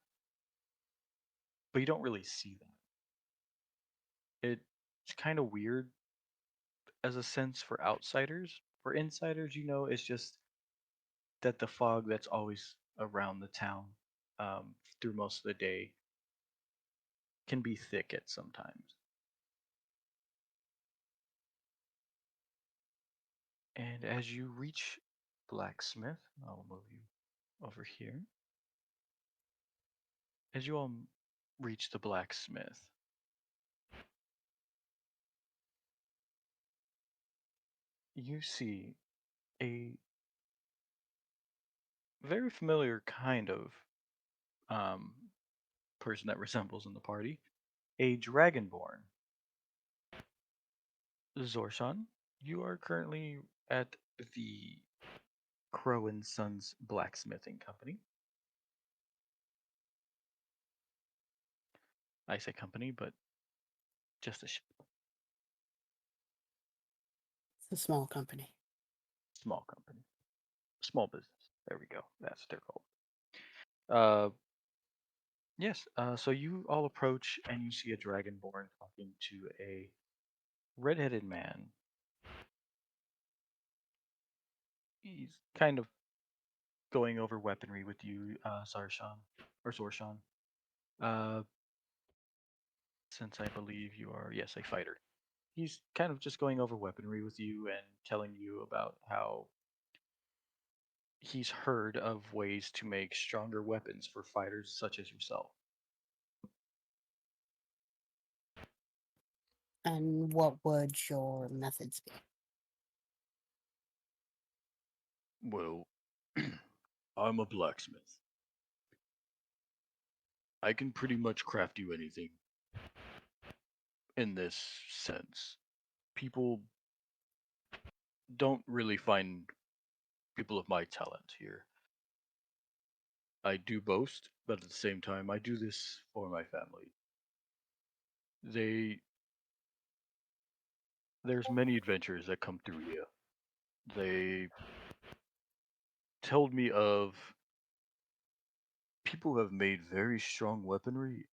but you don't really see that. It's kind of weird as a sense for outsiders. For insiders, it's just that the fog that's always around the town through most of the day can be thick at sometimes. And as you reach Blacksmith, I'll move you over here. As you all reach the Blacksmith, you see a very familiar kind of um, person that resembles in the party, a Dragonborn. Zorshan, you are currently at the Crow and Sons Blacksmithing Company. I say company, but just a It's a small company. small company, small business. There we go. That's what they're called. Yes. So you all approach and you see a Dragonborn talking to a redheaded man. He's kind of going over weaponry with you, Zarshan or Zorshan. Uh, since I believe you are, yes, a fighter. He's kind of just going over weaponry with you and telling you about how he's heard of ways to make stronger weapons for fighters such as yourself. And what would your methods be? Well, I'm a blacksmith. I can pretty much craft you anything in this sense. People don't really find people of my talent here. I do boast, but at the same time, I do this for my family. They There's many adventures that come through here. They told me of people who have made very strong weaponry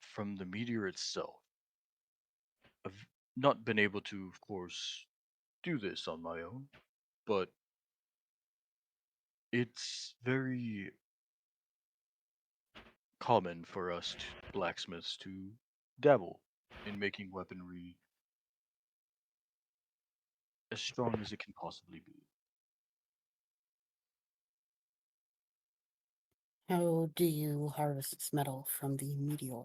from the meteor itself. I've not been able to, of course, do this on my own, but it's very common for us blacksmiths to dabble in making weaponry as strong as it can possibly be. How do you harvest this metal from the meteor?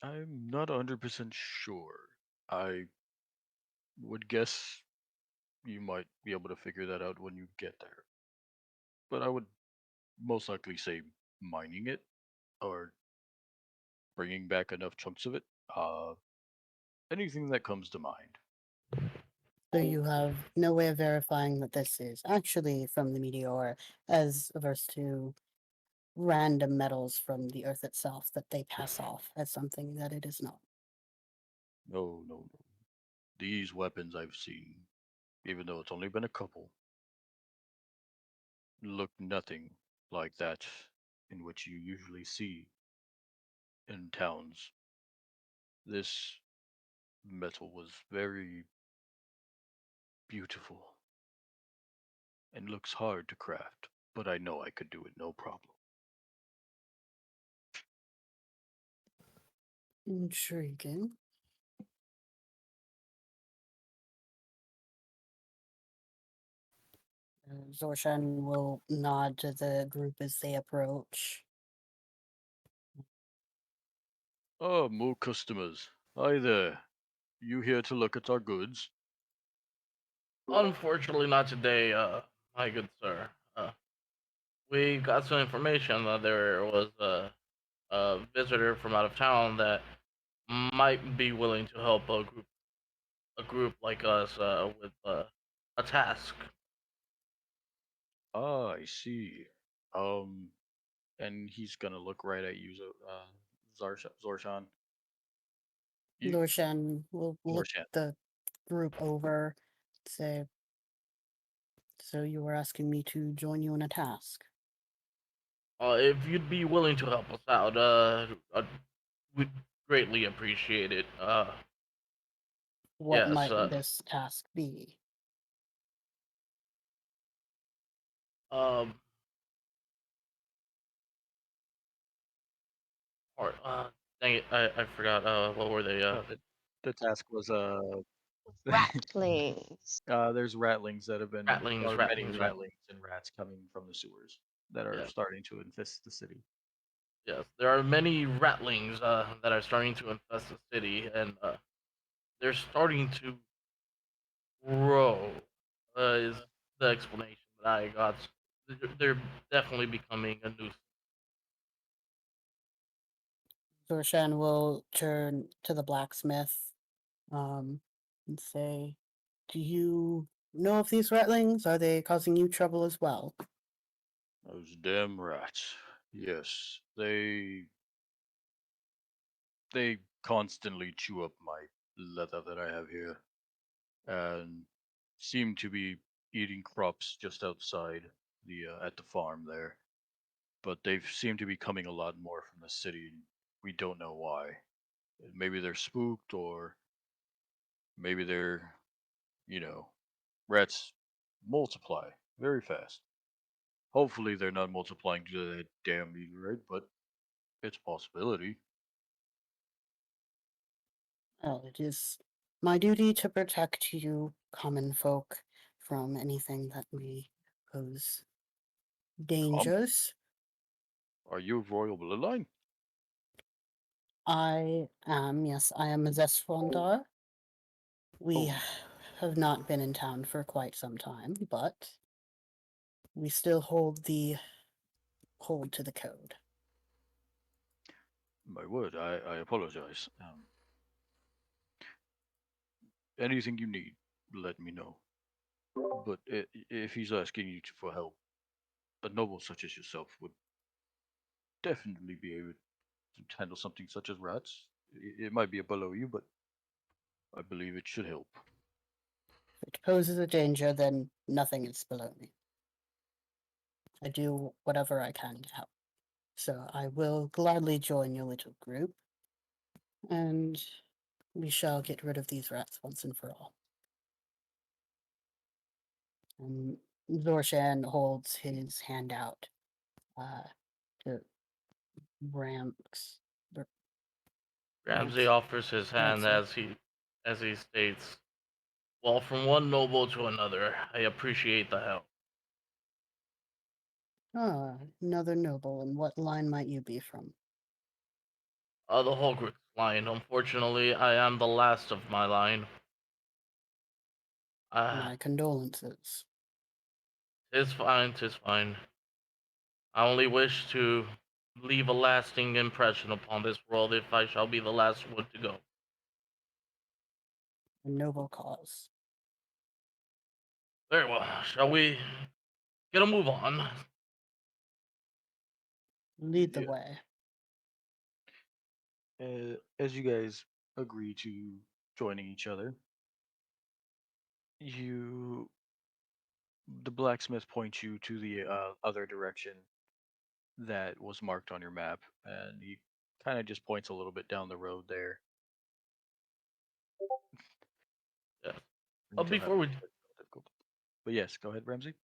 I'm not 100% sure. I would guess you might be able to figure that out when you get there. But I would most likely say mining it or bringing back enough chunks of it. Anything that comes to mind. So you have no way of verifying that this is actually from the meteor, as opposed to random metals from the earth itself that they pass off as something that it is not. No, no, no. These weapons I've seen, even though it's only been a couple, look nothing like that in which you usually see in towns. This metal was very beautiful and looks hard to craft, but I know I could do it no problem. Intriguing. Zorshan will nod to the group as they approach. Ah, more customers. Hi there. You here to look at our goods? Unfortunately, not today, my good sir. We got some information that there was a visitor from out of town that might be willing to help a group like us with a task. Ah, I see. Um, and he's gonna look right at you, Zorshan. You, Zorshan will look Zorshan. the group over, say, so you were asking me to join you in a task. If you'd be willing to help us out, we'd greatly appreciate it. What Yes. might this task be? Um. Or, dang it, I forgot. What were they? The task was Ratlings. there's ratlings that have been Ratlings, or many ratlings, ratlings and rats coming from the sewers that are Yeah. starting to infest the city. Yes, there are many ratlings that are starting to infest the city, and they're starting to grow. Is the explanation that I got? They're definitely becoming a nuisance. Zorshan will turn to the blacksmith and say, do you know of these ratlings? Are they causing you trouble as well? Those damn rats. Yes, they constantly chew up my leather that I have here, and seem to be eating crops just outside the at the farm there. But they seem to be coming a lot more from the city. And we don't know why. Maybe they're spooked, or maybe they're, you know, rats multiply very fast. Hopefully, they're not multiplying due to that damn meteorite, but it's a possibility. Well, it is my duty to protect you, common folk, from anything that may pose dangers. Are you of royal bloodline? I am, yes, I am a Zesfondar. We Oh, have not been in town for quite some time, but we still hold to the code. my word, I apologize. Anything you need, let me know. But if he's asking you for help, a noble such as yourself would definitely be able to handle something such as rats. It might be below you, but I believe it should help. If it poses a danger, then nothing is below me. I do whatever I can to help. So I will gladly join your little group, and we shall get rid of these rats once and for all. And Zorshan holds his hand out to Ramps. Ramsey offers his hand as he states, "Well, from one noble to another, I appreciate the help." Ah, another noble. And what line might you be from? The Holgrich line. Unfortunately, I am the last of my line. My condolences. Tis fine, tis fine. I only wish to leave a lasting impression upon this world if I shall be the last one to go. A noble cause. Very well. Shall we get a move on? Lead the Yeah. way. As you guys agree to joining each other, you the blacksmith points you to the other direction that was marked on your map, and he kind of just points a little bit down the road there. Yeah. Until Before having we difficulty. But yes, go ahead, Ramsey.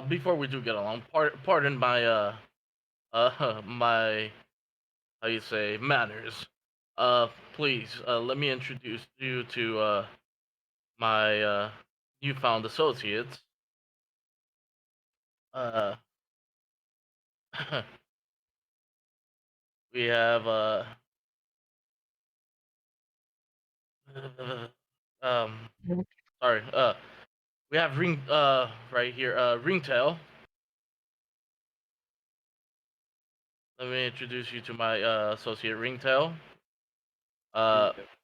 before we do get along, pardon my my how you say manners. Please let me introduce you to my newfound associates. Uh, we have um sorry we have ring right here ringtail. Let me introduce you to my associate ringtail.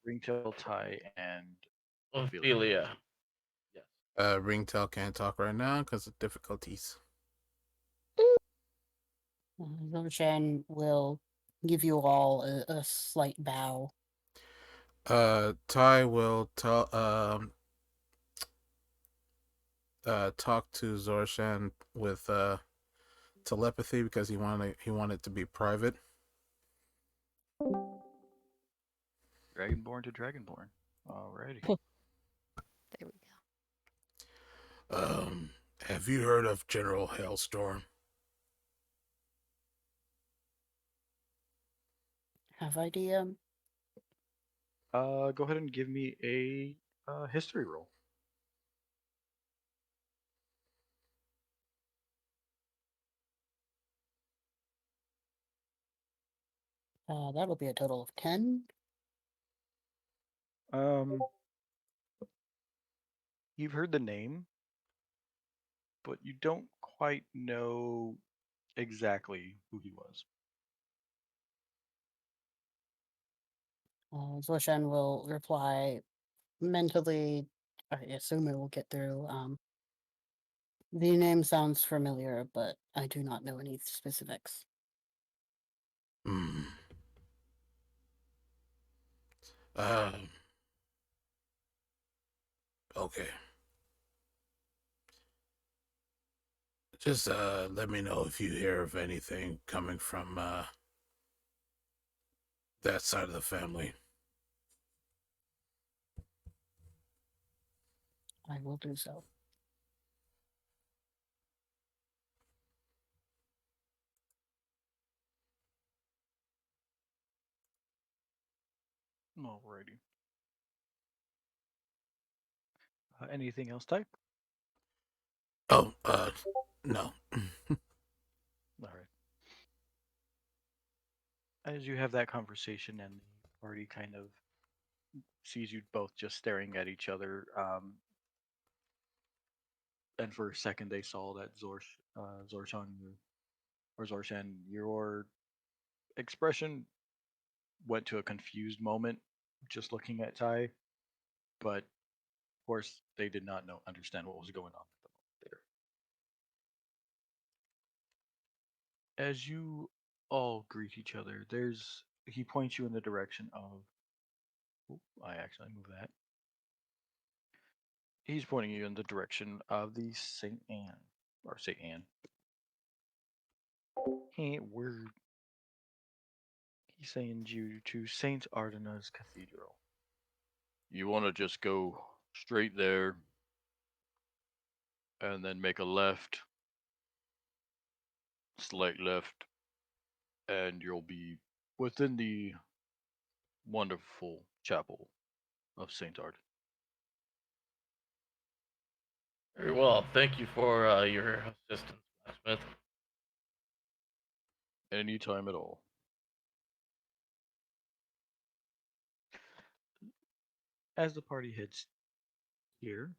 Ringtail, Ty, and Ophelia. Yes. Ringtail can't talk right now because of difficulties. Zorshan will give you all a slight bow. Ty will talk to Zorshan with telepathy because he wanted to be private. Dragonborn to Dragonborn. Alrighty. There we go. Have you heard of General Hailstorm? Have I, DM? Go ahead and give me a history roll. That'll be a total of 10. You've heard the name, but you don't quite know exactly who he was. Zorshan will reply mentally. I assume it will get through. The name sounds familiar, but I do not know any specifics. Hmm. Okay. Just let me know if you hear of anything coming from that side of the family. I will do so. Alrighty. Anything else, Ty? Oh, no. Alright. As you have that conversation and the party kind of sees you both just staring at each other, and for a second they saw that Zorshan, or Zorshan, your expression went to a confused moment just looking at Ty, but of course they did not understand what was going on at the moment there. As you all greet each other, he points you in the direction of. I actually move that. He's pointing you in the direction of the St. Anne, or St. Anne. He's saying you to St. Ardena's Cathedral. You want to just go straight there and then make a left, slight left, and you'll be within the wonderful chapel of St. Arden. Very well. Thank you for your assistance, Blacksmith. Anytime at all. As the party heads here,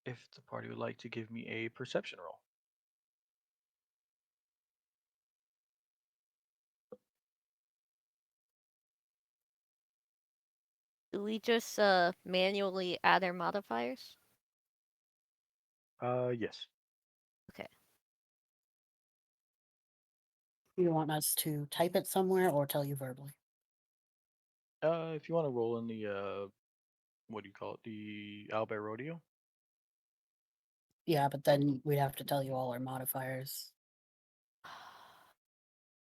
if the party would like to give me a perception roll. Do we just manually add our modifiers? Yes. Okay. You want us to type it somewhere or tell you verbally? If you want to roll in the what do you call it? The Albert Rodeo. Yeah, but then we'd have to tell you all our modifiers.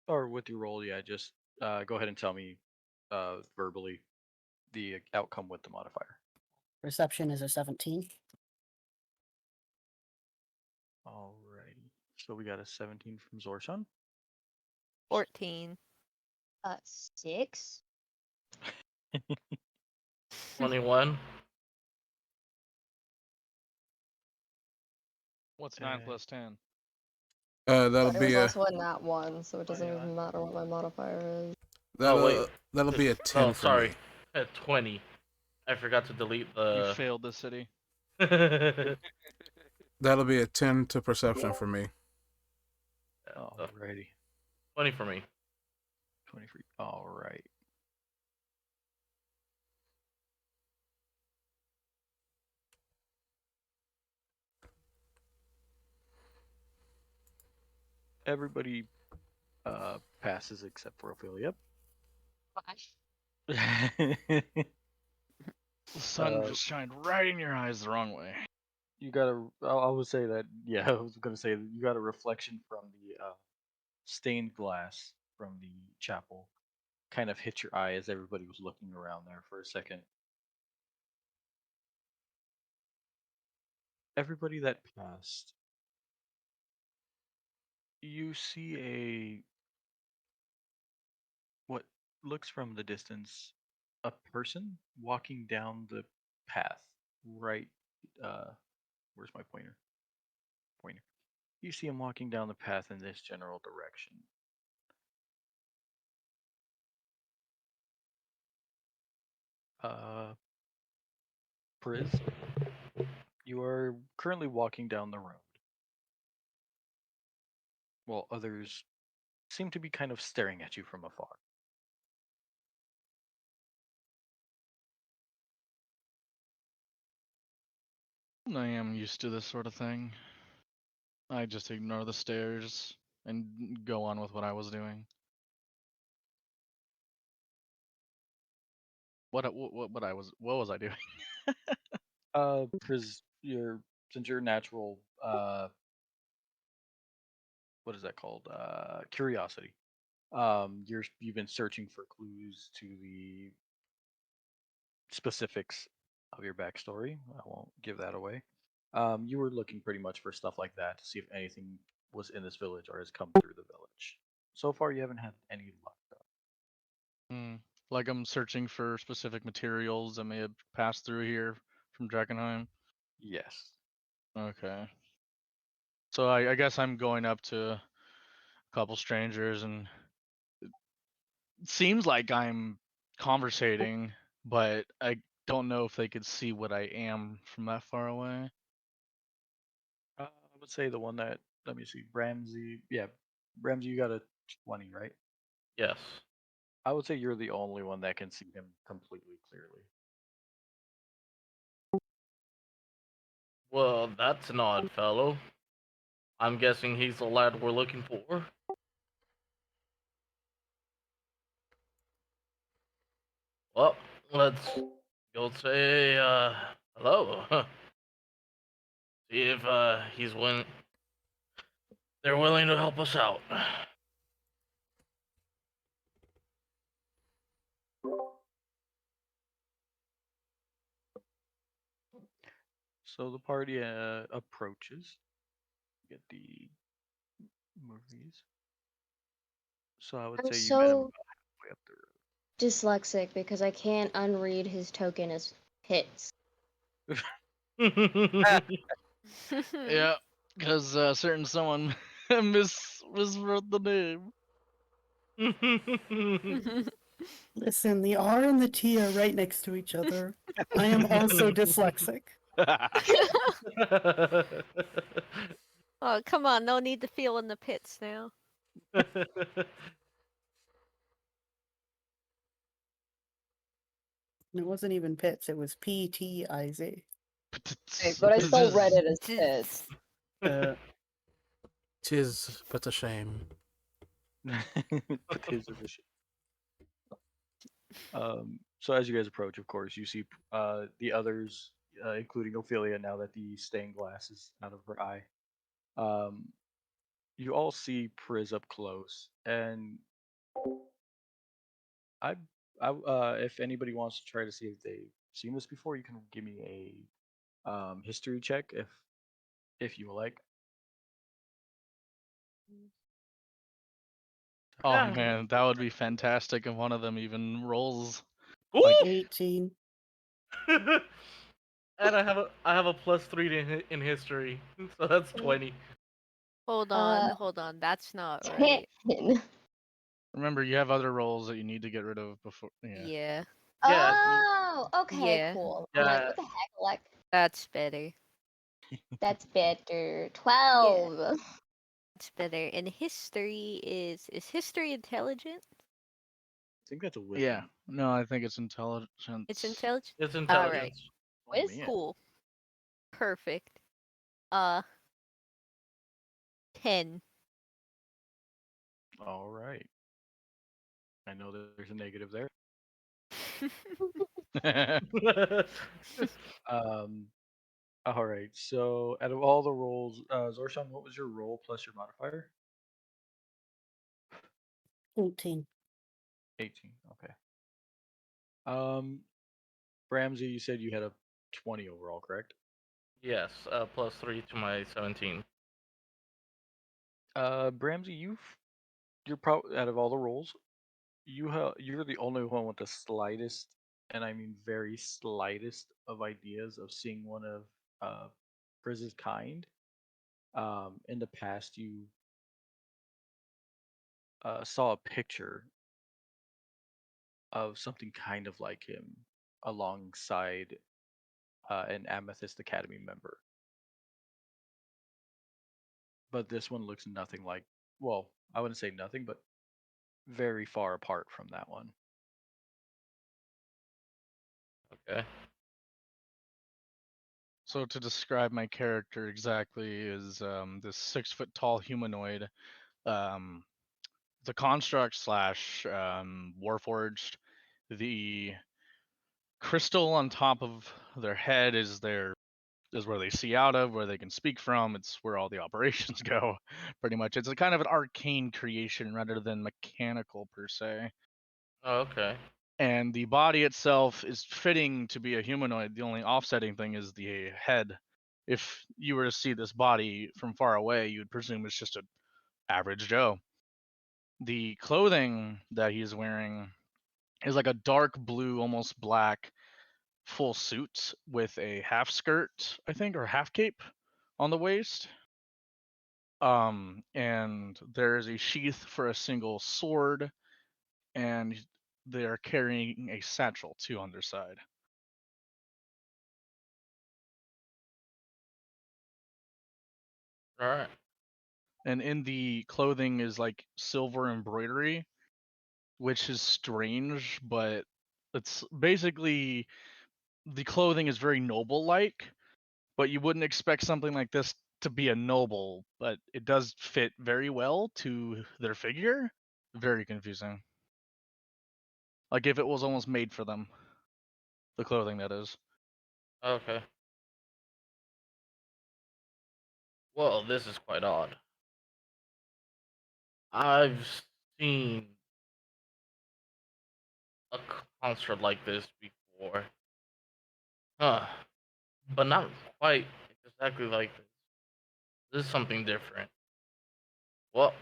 Or with your roll, yeah, just go ahead and tell me verbally the outcome with the modifier. Perception is a 17. Alrighty. So we got a 17 from Zorshan. 14. 6. 21. What's 9 Uh, plus 10? That'll It was be a also a nat 1, so it doesn't yeah. even matter what my modifier is. that'll wait. be a 10 Oh, for sorry. me. At 20. I forgot to delete You the. failed this city. That'll be a 10 to perception for me. Alrighty. 20 for me. 23. Alright. Everybody passes except for Ophelia. The sun just shined right in your eyes the wrong way. You got a. I would say that. Yeah, I was gonna say that you got a reflection from the stained glass from the chapel, kind of hit your eye as everybody was looking around there for a second. Everybody that passed, you see what looks from the distance a person walking down the path right where's my pointer. You see him walking down the path in this general direction. Priz, you are currently walking down the road, while others seem to be kind of staring at you from afar. I am used to this sort of thing. I just ignore the stares and go on with what I was doing. What was I doing? Priz, since you're natural, what is that called? Curiosity. You've been searching for clues to the specifics of your backstory. I won't give that away. You were looking pretty much for stuff like that to see if anything was in this village or has come through the village. So far, you haven't had any luck, though. Like I'm searching for specific materials that may have passed through here from Drakenheim. Yes. Okay. So I guess I'm going up to a couple strangers, and it seems like I'm conversating, but I don't know if they could see what I am from that far away. I would say the one that, let me see, Ramsey. Yeah, Ramsey, you got a 20, right? Yes. I would say you're the only one that can see him completely clearly. Well, that's an odd fellow. I'm guessing he's the lad we're looking for. Well, let's go say hello. See if they're willing to help us out. So the party approaches. Get the movies. So I would I'm say you met him so about halfway up the road. dyslexic because I can't unread his token as pits. Yeah, because certain someone miswrote the name. Listen, the R and the T are right next to each other. I am also dyslexic. Oh, come on. No need to feel in the pits now. It wasn't even Pitts, it was PTIZ. But I still read it as pits. Tis but a shame. With his edition. So as you guys approach, of course, you see the others, including Ophelia, now that the stained glass is out of her eye. Um, you all see Priz up close, and I, if anybody wants to try to see if they've seen this before, you can give me a history check if you like. Oh Yeah. man, that would be fantastic if one of them even rolls Ooh! like 18. And I have a +3 in history, so that's 20. Hold on. That's not 10. right. remember you have other rolls that you need to get rid of before Yeah. Yeah, Oh, okay, Yeah. cool. I'm like, yeah. what the heck? Like, That's better. that's better. 12. That's better. And history is history intelligent? I think that's a wisdom. Yeah. No, I think it's intelligence. It's intelligent? It's Alright. intelligence. Oh, Whiz? man. Cool. Perfect. 10. All right. I know that there's a negative there. All right. So out of all the rolls, Zorshan, what was your roll plus your modifier? 18. 18. Okay. Ramsey, you said you had a 20 overall, correct? Yes, +3 to my 17. Bramsey, you're out of all the rolls, you're the only one with the slightest, and I mean very slightest, of ideas of seeing one of Priz's kind. In the past, you saw a picture of something kind of like him alongside an Amethyst Academy member. But this one looks nothing like, well, I wouldn't say nothing, but very far apart from that one. Okay. So to describe my character exactly is this 6 foot tall humanoid, the construct slash warforged. The crystal on top of their head is where they see out of, where they can speak from. It's where all the operations go, pretty much. It's a kind of an arcane creation rather than mechanical per se. Oh, okay. And the body itself is fitting to be a humanoid. The only offsetting thing is the head. If you were to see this body from far away, you'd presume it's just an average Joe. The clothing that he's wearing is like a dark blue, almost black full suit with a half skirt, I think, or half cape on the waist. And there is a sheath for a single sword, and they are carrying a satchel too on their side. All right. And in the clothing is like silver embroidery, which is strange, but it's basically the clothing is very noble like, but you wouldn't expect something like this to be a noble, but it does fit very well to their figure. Very confusing. Like if it was almost made for them. The clothing, that is. Okay. Well, this is quite odd. I've seen a concert like this before. Huh. But not quite exactly like this. This is something different. Well,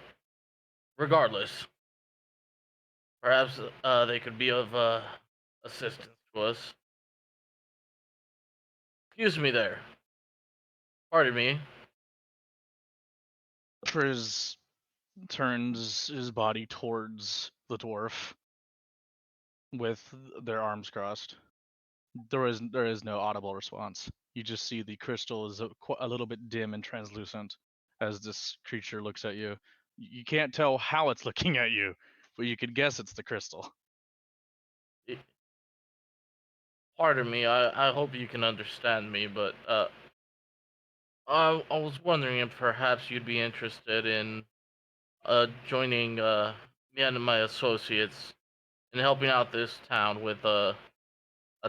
regardless, perhaps they could be of assistance to us. Excuse me there. Pardon me. Triz turns his body towards the dwarf with their arms crossed. There is no audible response. You just see the crystal is a little bit dim and translucent as this creature looks at you. You can't tell how it's looking at you, but you could guess it's the crystal. Pardon me. I hope you can understand me, but I was wondering if perhaps you'd be interested in joining me and my associates in helping out this town with a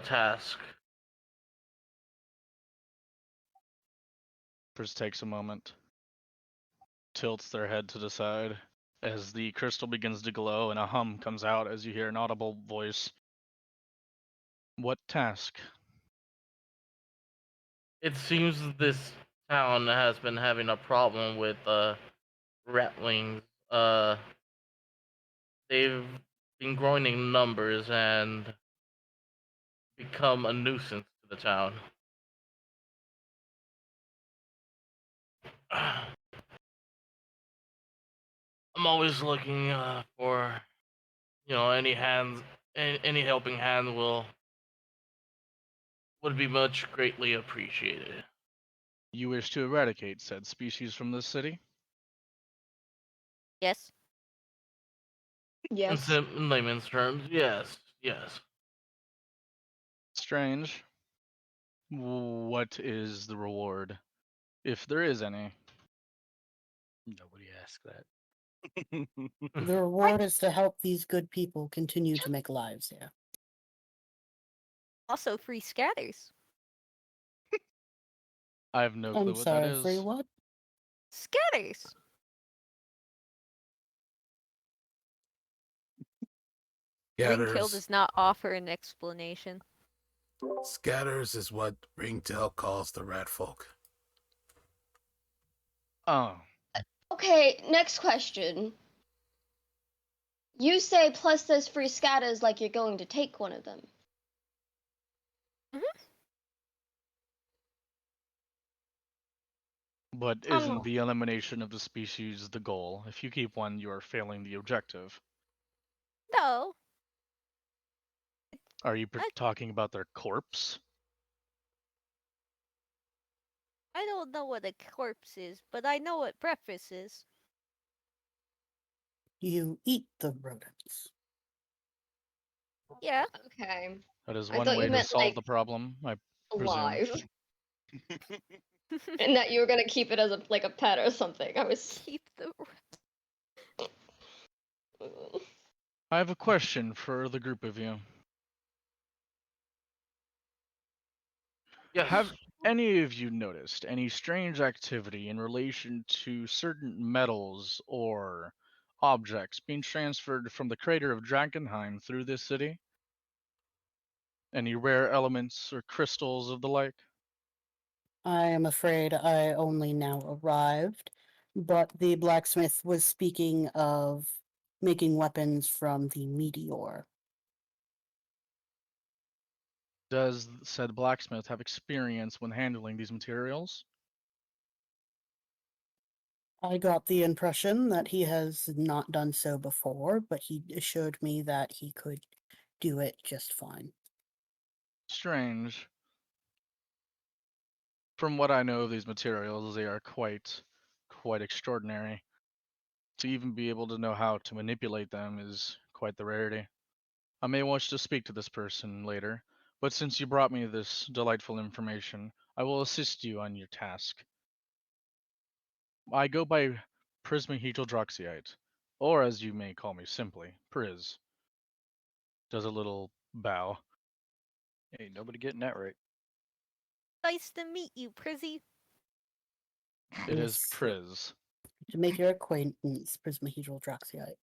task. Priz takes a moment, tilts their head to the side as the crystal begins to glow and a hum comes out as you hear an audible voice. What task? It seems this town has been having a problem with ratlings. They've been growing in numbers and become a nuisance to the town. I'm always looking for, any hands, any helping hand would be much greatly appreciated. You wish to eradicate said species from this city? Yes. Yes. In layman's terms, yes. Strange. What is the reward, if there is any? Nobody asked that. The reward is to help these good people continue to make lives here. Also, free scatters. I have no clue I'm what that sorry, is. free what? Scatters. Ringtail Scatters. does not offer an explanation. Scatters is what Ringtail calls the rat folk. Oh, Okay, next question. You say plus there's free scatters like you're going to take one of them. but Oh. isn't the elimination of the species the goal? If you keep one, you are failing the objective. No. Are you talking about their corpse? I don't know what a corpse is, but I know what breakfast is. You eat the rodents. Yeah. Okay. That is I one thought way you to meant, solve like, the problem, I presume. alive. And that you were gonna keep it as a pet or something. I was. Keep the. I have a question for the group of you. Yes. Have any of you noticed any strange activity in relation to certain metals or objects being transferred from the crater of Drakenheim through this city? Any rare elements or crystals of the like? I am afraid I only now arrived, but the blacksmith was speaking of making weapons from the meteor. Does said blacksmith have experience when handling these materials? I got the impression that he has not done so before, but he assured me that he could do it just fine. Strange. From what I know of these materials, they are quite extraordinary. To even be able to know how to manipulate them is quite the rarity. I may wish to speak to this person later, but since you brought me this delightful information, I will assist you on your task. I go by Prismahedroxyite, or as you may call me simply, Priz. Does a little bow. Hey, nobody getting that right. Nice to meet you, Prizzy. It is Yes. Priz. To make your acquaintance, Prismahedroxyite.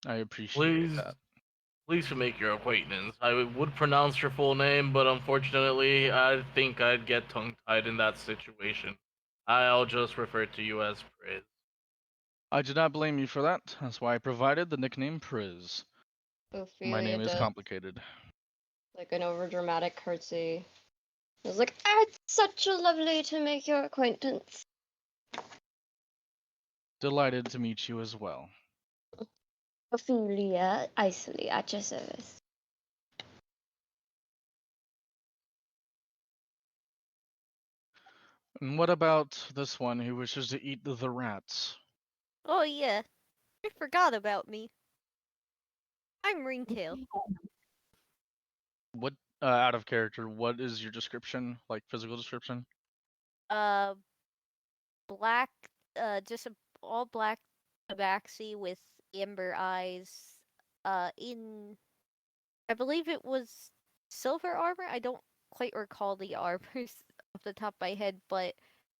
I appreciate that. Please to make your acquaintance. I would pronounce your full name, but unfortunately, I think I'd get tongue-tied in that situation. I'll just refer to you as Priz. I do not blame you for that. That's why I provided the nickname Priz. My name is Ophelia complicated. like an overdramatic curtsy. I was like, ah, it's such a lovely to make your acquaintance. Delighted to meet you as well. Ophelia Isley at your service. And what about this one who wishes to eat the rats? Oh yeah. I forgot about me. I'm Ringtail. What, out of character, what is your description, like physical description? Black, just all black tabaxi with amber eyes. In I believe it was silver armor. I don't quite recall the armors off the top of my head, but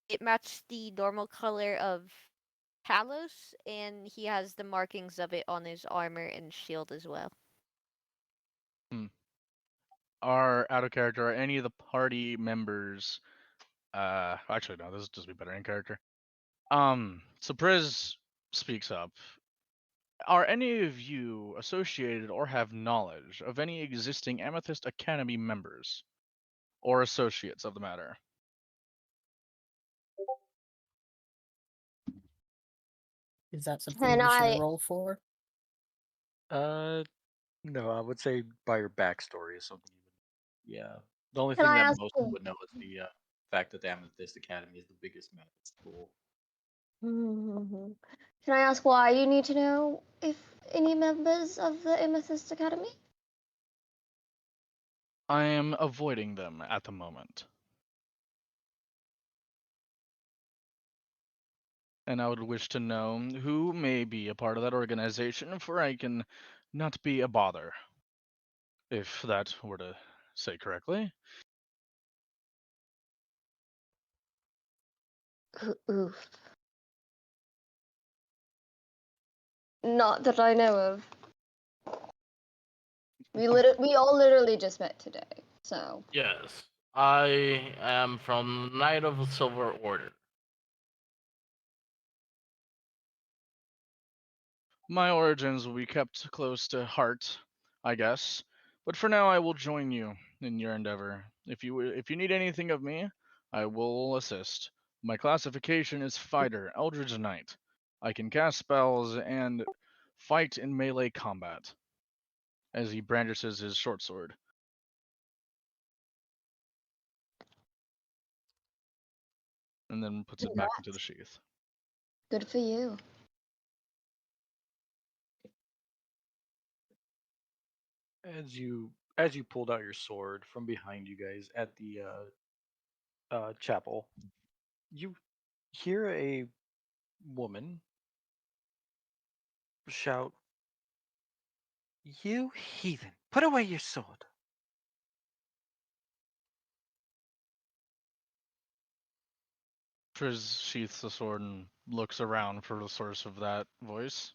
it matched the normal color of Talos, and he has the markings of it on his armor and shield as well. Are out of character. Are any of the party members? Actually, no. This will just be better in character. So Priz speaks up. Are any of you associated or have knowledge of any existing Amethyst Academy members or associates of the matter? Is that something Can we should I? roll for? No, I would say by your backstory is something you would. Yeah. The only Can thing I that ask? most people would know is the fact that the Amethyst Academy is the biggest magic school. Can I ask why you need to know if any members of the Amethyst Academy? I am avoiding them at the moment. And I would wish to know who may be a part of that organization, for I can not be a bother. If that were to say correctly. Oof. Not that I know of. We all literally just met today, so. Yes, I am from Knight of the Silver Order. My origins will be kept close to heart, I guess. But for now, I will join you in your endeavor. If you need anything of me, I will assist. My classification is Fighter, Eldritch Knight. I can cast spells and fight in melee combat. As he brandishes his short sword. And then puts it back into the sheath. Good for you. As you pulled out your sword from behind you guys at the chapel, you hear a woman shout, "You heathen, put away your sword." Triz sheaths the sword and looks around for the source of that voice.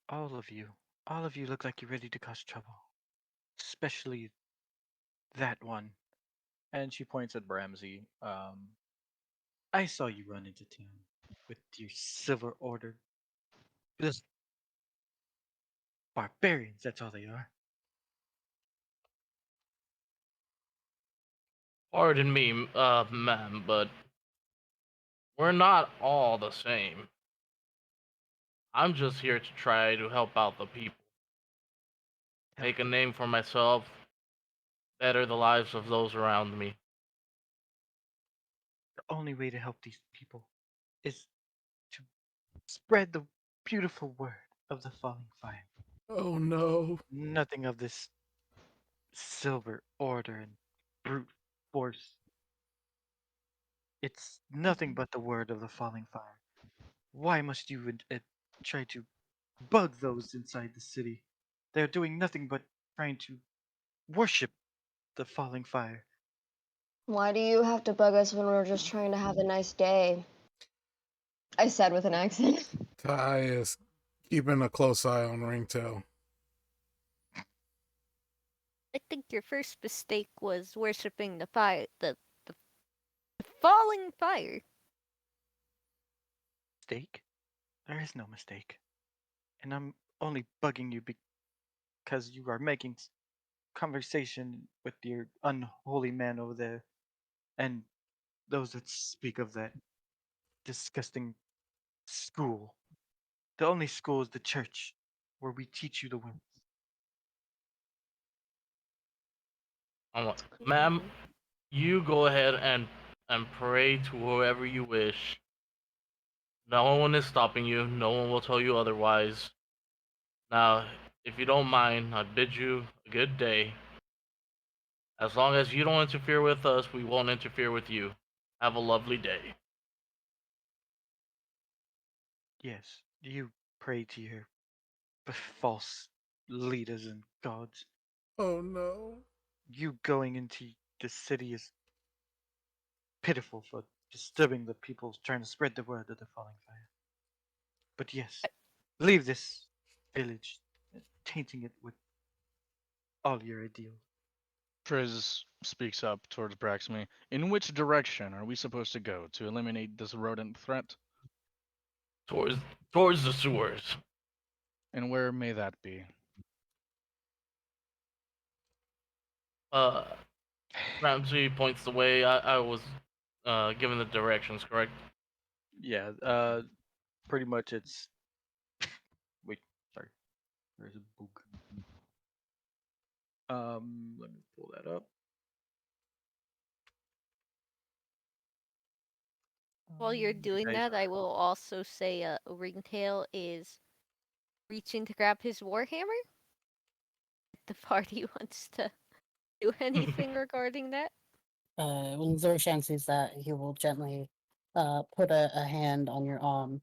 All of you look like you're ready to cause trouble. Especially that one. And she points at Bramsey. I saw you run into town with your Silver Order. Just barbarians, that's all they are. Pardon me, ma'am, but we're not all the same. I'm just here to try to help out the people. Make a name for myself, better the lives of those around me. The only way to help these people is to spread the beautiful word of the falling fire. Oh no. Nothing of this Silver Order and brute force. It's nothing but the word of the falling fire. Why must you try to bug those inside the city? They're doing nothing but trying to worship the falling fire. Why do you have to bug us when we're just trying to have a nice day? I said with an accent. Ty is keeping a close eye on Ringtail. I think your first mistake was worshipping the fire, the falling fire. Mistake? There is no mistake. And I'm only bugging you because you are making conversation with your unholy man over there and those that speak of that disgusting school. The only school is the church where we teach you the words. Ma'am, you go ahead and pray to whoever you wish. No one is stopping you. No one will tell you otherwise. Now, if you don't mind, I bid you a good day. As long as you don't interfere with us, we won't interfere with you. Have a lovely day. Yes, you pray to your false leaders and gods. Oh no. You going into the city is pitiful for disturbing the people trying to spread the word of the falling fire. But yes, leave this village, tainting it with all your ideals. Triz speaks up towards Braxmy. In which direction are we supposed to go to eliminate this rodent threat? Towards towards the sewers. And where may that be? Uh, Ramsey points the way. I was given the directions, correct? Yeah, pretty much it's. Wait, sorry. There's a book. Let me pull that up. While you're doing Guys, that, I will also say Ringtail is reaching to grab his warhammer. If the party wants to do anything regarding that. When Zorshan sees that, he will gently put a hand on your arm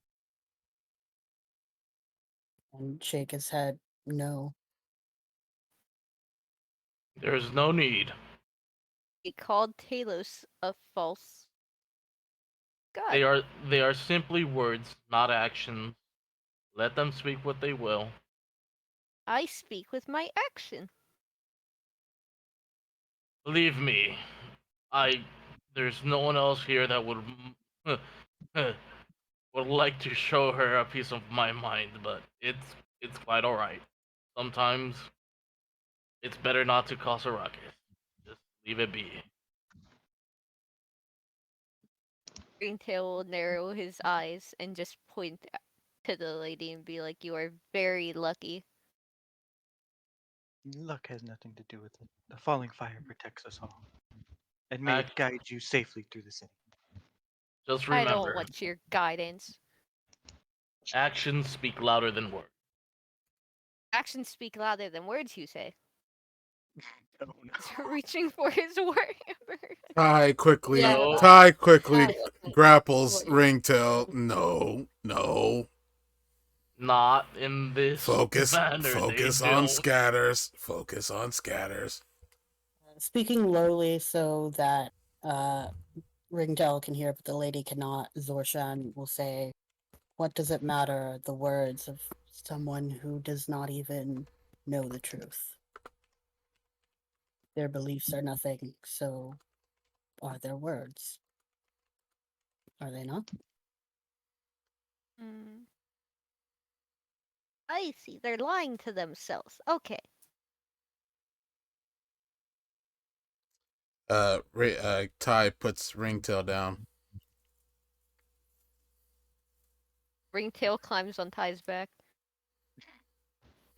and shake his head. No. There's no need. He called Talos a false god. They are simply words, not actions. Let them speak what they will. I speak with my action. Believe me, there's no one else here that would would like to show her a piece of my mind, but it's quite all right. Sometimes it's better not to cause a ruckus. Just leave it be. Ringtail will narrow his eyes and just point to the lady and be like, "You are very lucky." luck has nothing to do with it. The falling fire protects us all. And may it guide you safely through the city. Just I remember, don't want your guidance. actions speak louder than words. Actions speak louder than words, you say. Oh no. He's reaching for his warhammer. Ty quickly, Yeah. Ty quickly Ty, grapples what- Ringtail. No, no. Not in this Focus, manner. focus they on don't. scatters. Focus on scatters. Speaking lowly so that Ringtail can hear, but the lady cannot, Zorshan will say, "What does it matter, the words of someone who does not even know the truth? Their beliefs are nothing, so are their words. Are they not?" Hmm. I see. They're lying to themselves. Okay. Ty puts Ringtail down. Ringtail climbs on Ty's back.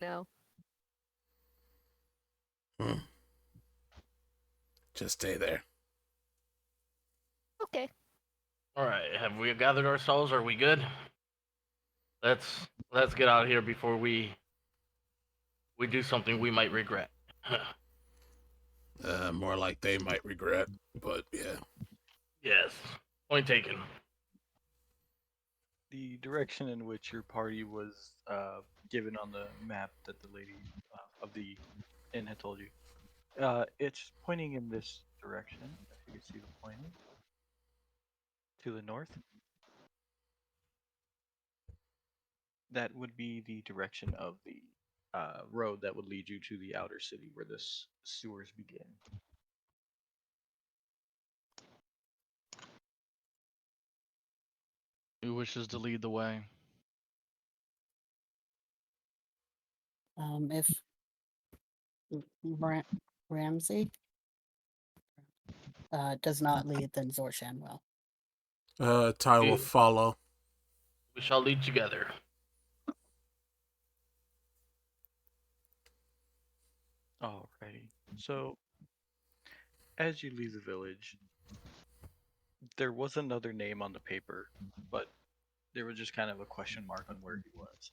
No. Just stay there. Okay. All right, have we gathered ourselves? Are we good? Let's get out of here before we do something we might regret. More like they might regret, but yeah. Yes. Point taken. The direction in which your party was given on the map that the lady of the inn had told you, it's pointing in this direction. If you can see the pointing to the north, that would be the direction of the road that would lead you to the outer city where the sewers begin. Who wishes to lead the way? If Ramsey does not lead, then Zorshan will. Ty will follow. We shall lead together. Alrighty. So, as you leave the village, there was another name on the paper, but there was just kind of a question mark on where he was.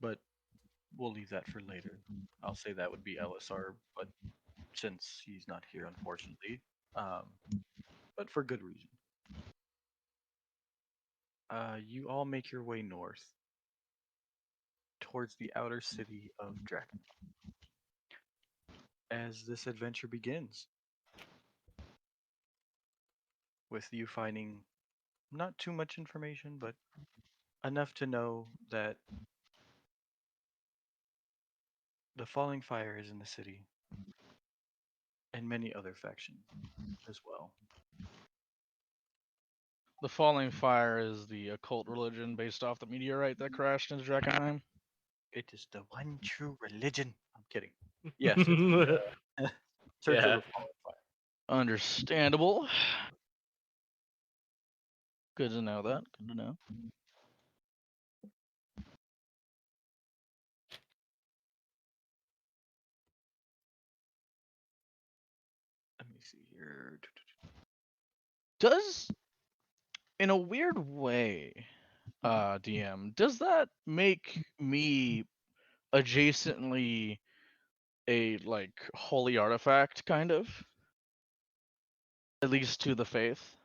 But we'll leave that for later. I'll say that would be LSR, but since he's not here, unfortunately. But but for good reason. You all make your way north towards the outer city of Draken. As this adventure begins, with you finding not too much information, but enough to know that the Falling Fire is in the city, and many other factions as well. The Falling Fire is the occult religion based off the meteorite that crashed into Drakenheim. It is the one true religion. I'm kidding. Yes, it's the Church Yeah. of the Falling Fire. Understandable. Good to know that. Good to know. Let me see here. Does, in a weird way, DM, does that make me adjacently a like holy artifact, kind of? At least to the faith?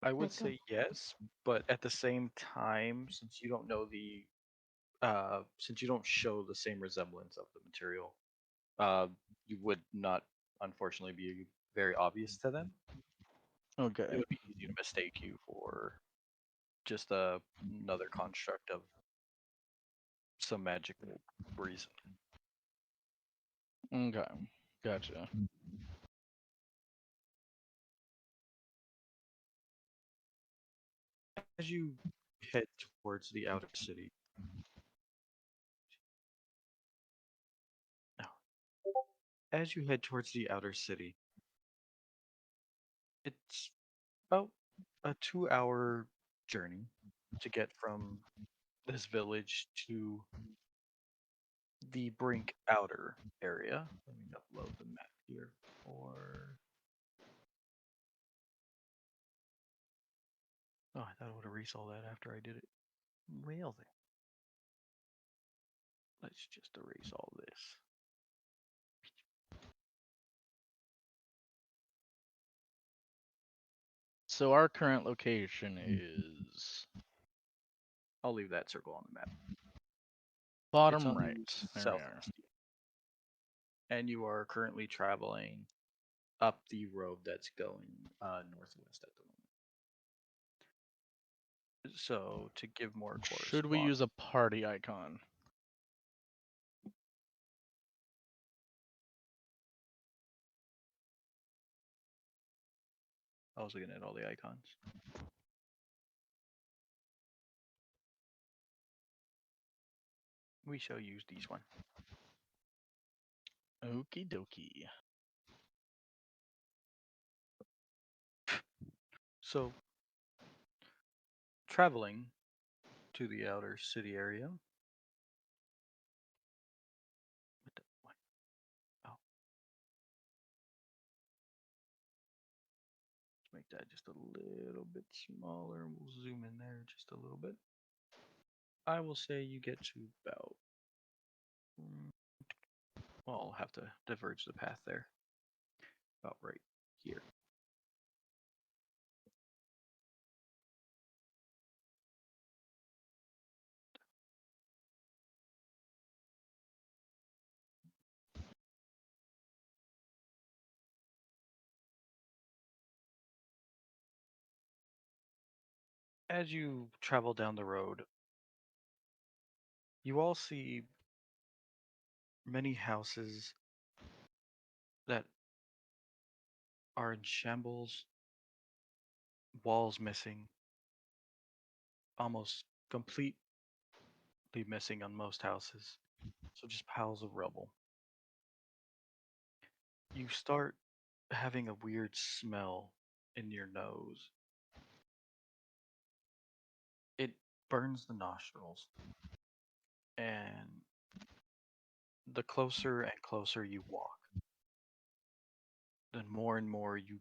I would say yes, but at the same time, since you don't know the, since you don't show the same resemblance of the material, you would not, unfortunately, be very obvious to them. It Okay. would be easy to mistake you for just another construct of some magical reason. Okay. Gotcha. As you head towards the outer city, as you head towards the outer city, it's about a 2-hour journey to get from this village to the Brink Outer area. Let me upload the map here for. Oh, I thought I would erase all that after I did it. Well then. Let's just erase all this. So our current location is I'll leave that circle on the map. It's bottom on the right. There we are. southwest. And you are currently traveling up the road that's going northwest at the moment. So to give more Should we use a party icon? I was looking at all the icons. We shall use these one. Okie dokie. So, traveling to the outer city area. Oh. Let's make that just a little bit smaller. We'll zoom in there just a little bit. I will say you get to about. Well, I'll have to diverge the path there. About right here. As you travel down the road, you all see many houses that are in shambles, walls missing, almost completely missing on most houses. So just piles of rubble. You start having a weird smell in your nose. It burns the nostrils. And the closer and closer you walk, then more and more you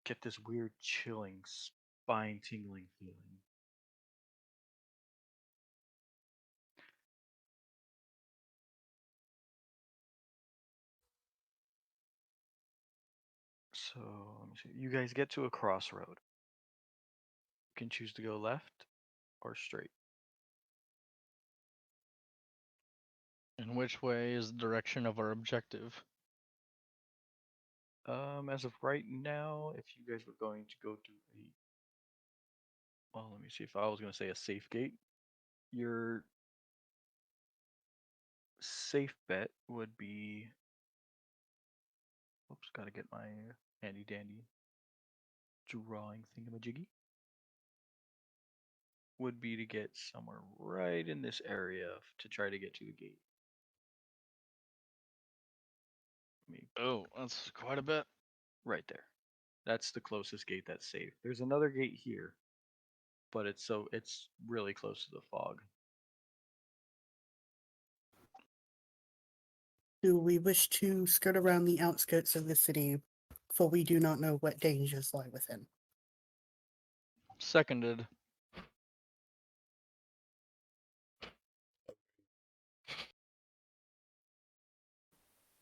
get this weird chilling, spine tingling feeling. So let me see. You guys get to a crossroad. You can choose to go left or straight. In which way is the direction of our objective? As of right now, if you guys were going to go to a, well, let me see if I was going to say a safe gate. Your safe bet would be, oops, gotta get my handy dandy drawing thingamajiggy. Would be to get somewhere right in this area to try to get to the gate. Oh, that's quite a bit. Right there. That's the closest gate that's safe. There's another gate here, but it's really close to the fog. Do we wish to skirt around the outskirts of the city, for we do not know what dangers lie within? Seconded.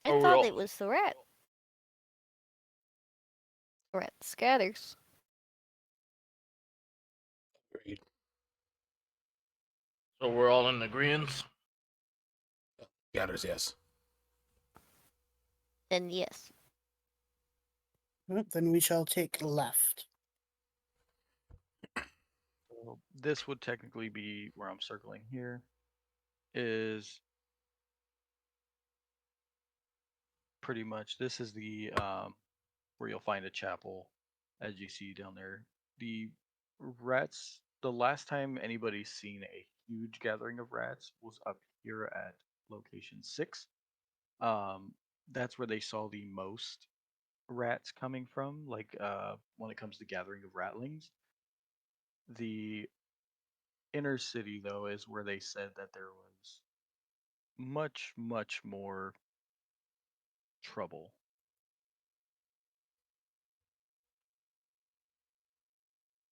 I Oh, thought well. it was the rat. Rat scatters. Agreed. So we're all in agreement. Gathers, yes. Then yes. Well, then we shall take left. So this would technically be where I'm circling here. Is pretty much this is the where you'll find a chapel, as you see down there. The rats. The last time anybody's seen a huge gathering of rats was up here at location 6. That's where they saw the most rats coming from. Like when it comes to gathering of ratlings. The inner city though is where they said that there was much more trouble.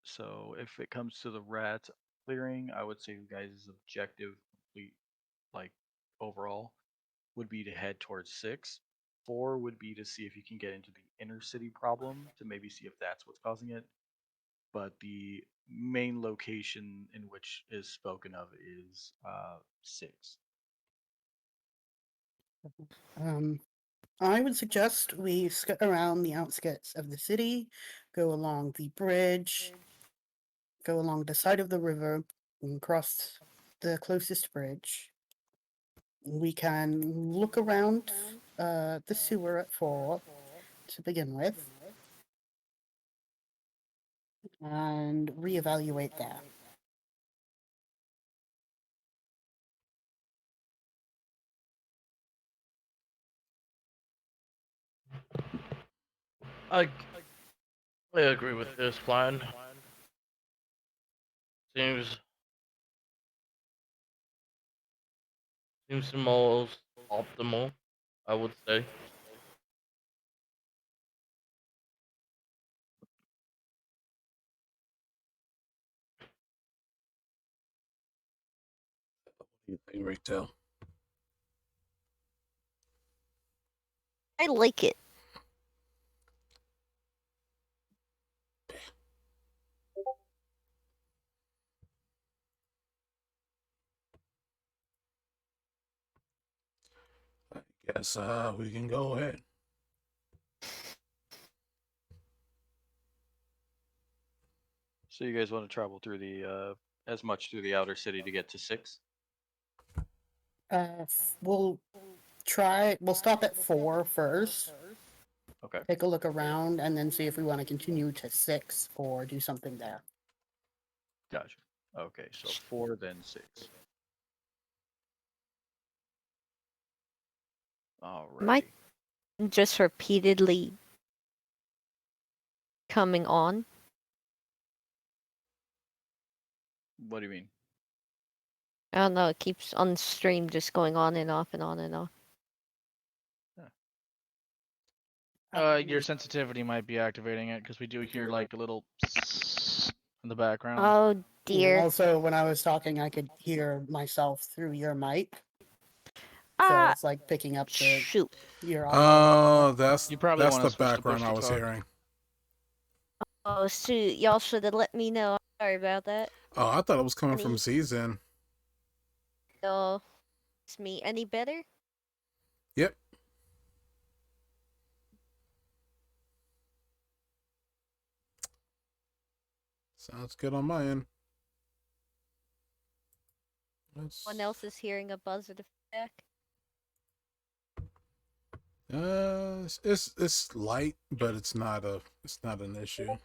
So if it comes to the rat clearing, I would say you guys' objective complete, like overall, would be to head towards 6. 4 would be to see if you can get into the inner city problem to maybe see if that's what's causing it. But the main location in which is spoken of is 6. I would suggest we skirt around the outskirts of the city, go along the bridge, go along the side of the river, and cross the closest bridge. We can look around the sewer at 4 to begin with, and reevaluate there. I agree with this plan. Seems the most optimal, I would say. What do you think, Rachel? I like it. I guess we can go ahead. So you guys want to travel through the as much through the outer city to get to 6? We'll stop at 4 first. Okay. Take a look around and then see if we want to continue to 6 or do something there. Gotcha. Okay, so 4 then 6. All right. Might just repeatedly coming on. What do you mean? I don't know, it keeps on stream just going on and off and on and off. Your sensitivity might be activating it because we do hear like a little in the background. Oh dear. Also, when I was talking, I could hear myself through your mic. So it's like picking up the shoot. your Oh, that's You probably that's wanna the switch to background push I to was talk. hearing. Oh shoot, y'all should have let me know. Sorry about that. Oh, I thought it was coming from Any- season. So, it's me any better? Yep. Sounds good on my end. One else is hearing a positive feedback. It's light, but it's not an issue.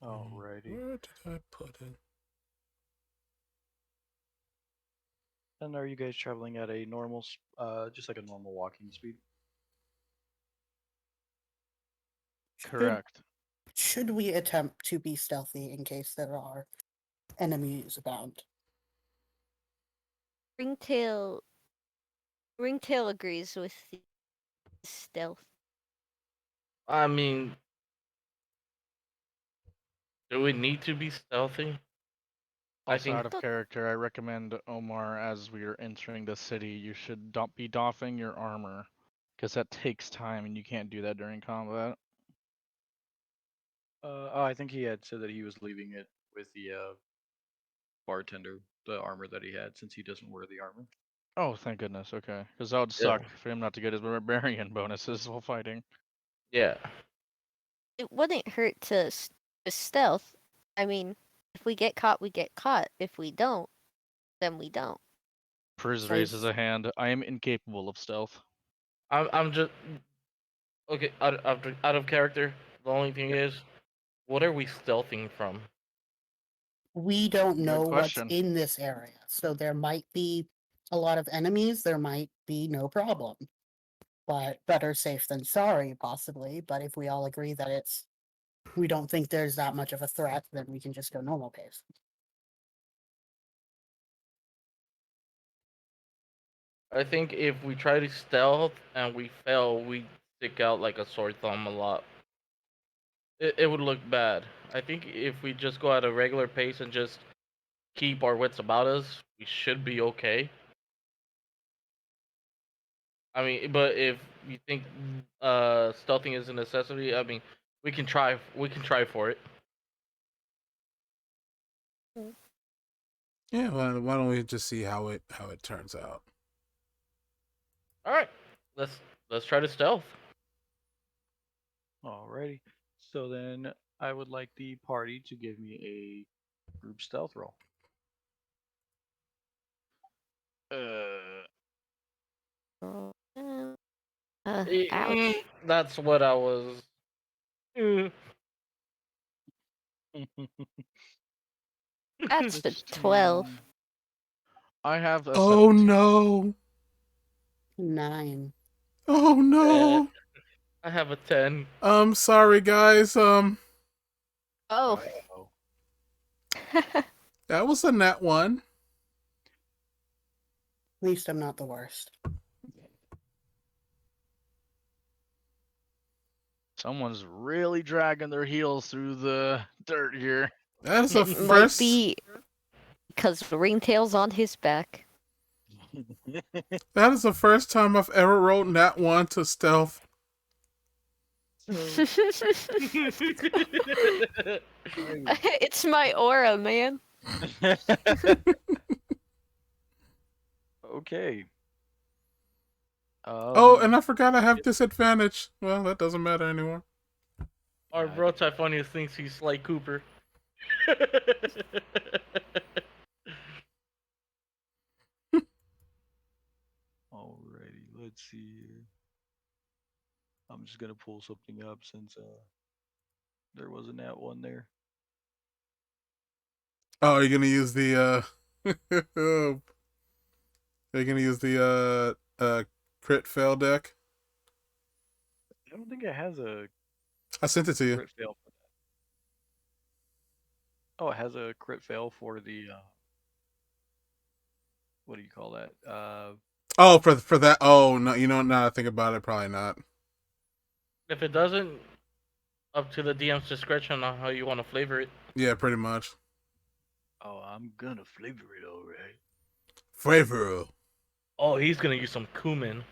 Alrighty. Where did I put it? And are you guys traveling at a normal, just like a normal walking speed? Correct. Should we attempt to be stealthy in case there are enemies abound? Ringtail agrees with the stealth. I mean, do we need to be stealthy? I Also, think out of character, I recommend Omar, as we are entering the city, you should be doffing your armor, because that takes time, and you can't do that during combat. I think he had said that he was leaving it with the bartender, the armor that he had, since he doesn't wear the armor. Oh, thank goodness. Okay, because that would suck for him not to get his barbarian bonuses while fighting. Yeah. It wouldn't hurt to stealth. I mean, if we get caught, we get caught. If we don't, then we don't. Priz So raises a hand. I am incapable of stealth. I'm just okay. Out of character. The only thing is, what are we stealthing from? We don't know what's question. in this area, so there might be a lot of enemies. There might be no problem, but better safe than sorry, possibly. But if we all agree that we don't think there's that much of a threat, then we can just go normal pace. I think if we try to stealth and we fail, we stick out like a sore thumb a lot. It would look bad. I think if we just go at a regular pace and just keep our wits about us, we should be okay. I mean, but if you think stealthing is a necessity, I mean, we can try for it. Yeah, well, why don't we just see how it turns out? All right, let's try to stealth. Alrighty. So then I would like the party to give me a group stealth roll. Ouch. That's what I was. That's the 12. I have a Oh 17. no! 9. Oh no! I have a 10. Sorry guys. Oh. That was a nat 1. At least I'm not the worst. Someone's really dragging their heels through the dirt here. That is the It might first. be because Ringtail's on his back. That is the first time I've ever rolled nat 1 to stealth. It's my aura, man. Okay. Oh, and I forgot I have disadvantage. Well, that doesn't matter anymore. Our bro Typhonius thinks he's Sly Cooper. Alrighty, let's see here. I'm just gonna pull something up since there was a nat 1 there. Oh, you're gonna use the Are you gonna use the crit fail deck? I don't think it has a I sent it to you. crit fail for that. Oh, it has a crit fail for the what do you call that? Oh, for that. Oh no, you know, now I think about it, probably not. If it doesn't, Up to the DM's discretion on how you want to flavor it. Yeah, pretty much. Oh, I'm gonna flavor it, alright. Flavor. Oh, he's gonna use some cumin.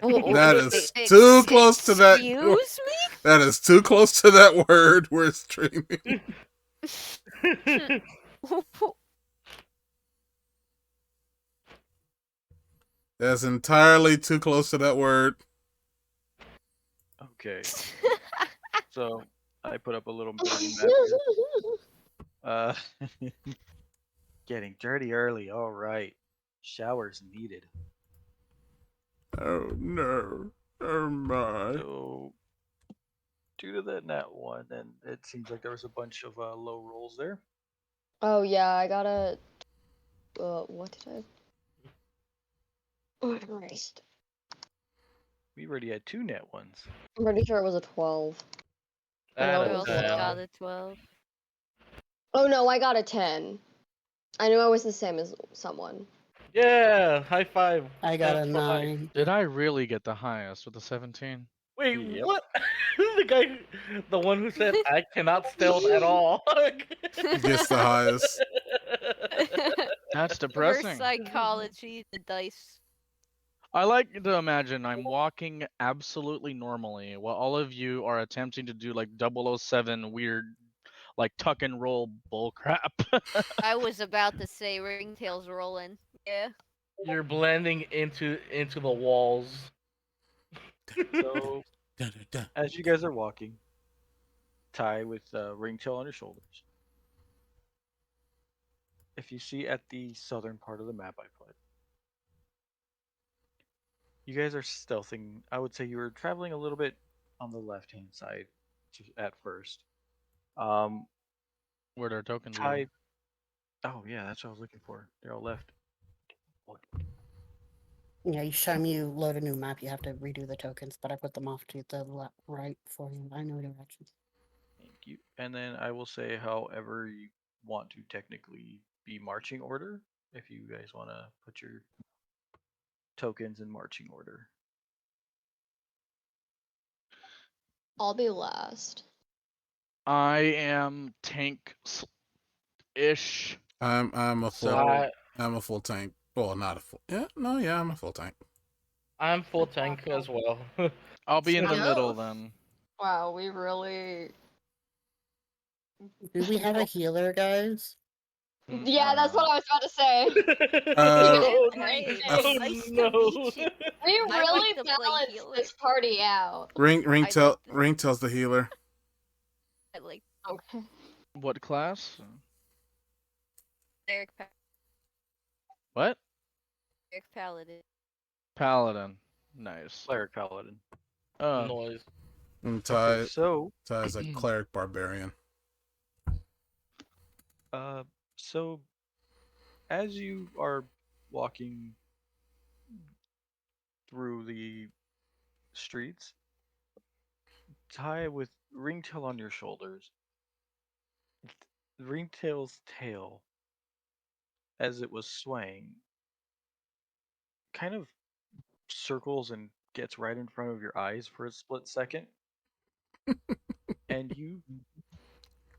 That is too close to that. Excuse me? That is too close to that word we're streaming. That's entirely too close to that word. Okay. So I put up a little bit of a map here. Getting dirty early. All right. Showers needed. Oh no. Oh my. So due to that nat one, and it seems like there was a bunch of low rolls there. Oh yeah, I got a. What did I? Oh Christ! We already had 2 net ones. I'm pretty sure it was a 12. That know I it is was also low. got a 12. Oh no, I got a 10. I knew I was the same as someone. Yeah, high five. I got a That's for high. 9. Did I really get the highest with a 17? Wait, Yep. what? The guy, the one who said I cannot stealth at all. Gets the highest. That's Reverse depressing. psychology, the dice. I like to imagine I'm walking absolutely normally while all of you are attempting to do like 007 weird, like tuck and roll bullcrap. I was about to say ringtails rolling. Yeah. You're blending into the walls. So as you guys are walking, Ty with ringtail on your shoulders. If you see at the southern part of the map I put, you guys are stealthing. I would say you were traveling a little bit on the left-hand side at first. Where'd our tokens go? Ty. Oh yeah, that's what I was looking for. They're all left. Yeah, each time you load a new map, you have to redo the tokens, but I put them off to the right for you. I know directions. Thank you. And then I will say, however you want to technically be marching order, if you guys want to put your tokens in marching order. I'll be last. I am tank-ish. I'm a full So I'm a full tank. Well, not a full. Yeah, I'm a full tank. I'm full tank as well. I'll be in the Same. middle then. Wow, we really. Do we have a healer, guys? Yeah, that's what I was about to say. Oh, Nice. Nice to no. meet you. We I like really to play balanced healer. this party out. Ringtail's the healer. I like Okay. What class? Derek What? Paladin. Paladin. Nice. Cleric paladin. Noise. And Okay, so Ty's a cleric barbarian. so as you are walking through the streets, Ty with Ringtail on your shoulders, Ringtail's tail, as it was swaying, kind of circles and gets right in front of your eyes for a split second, and you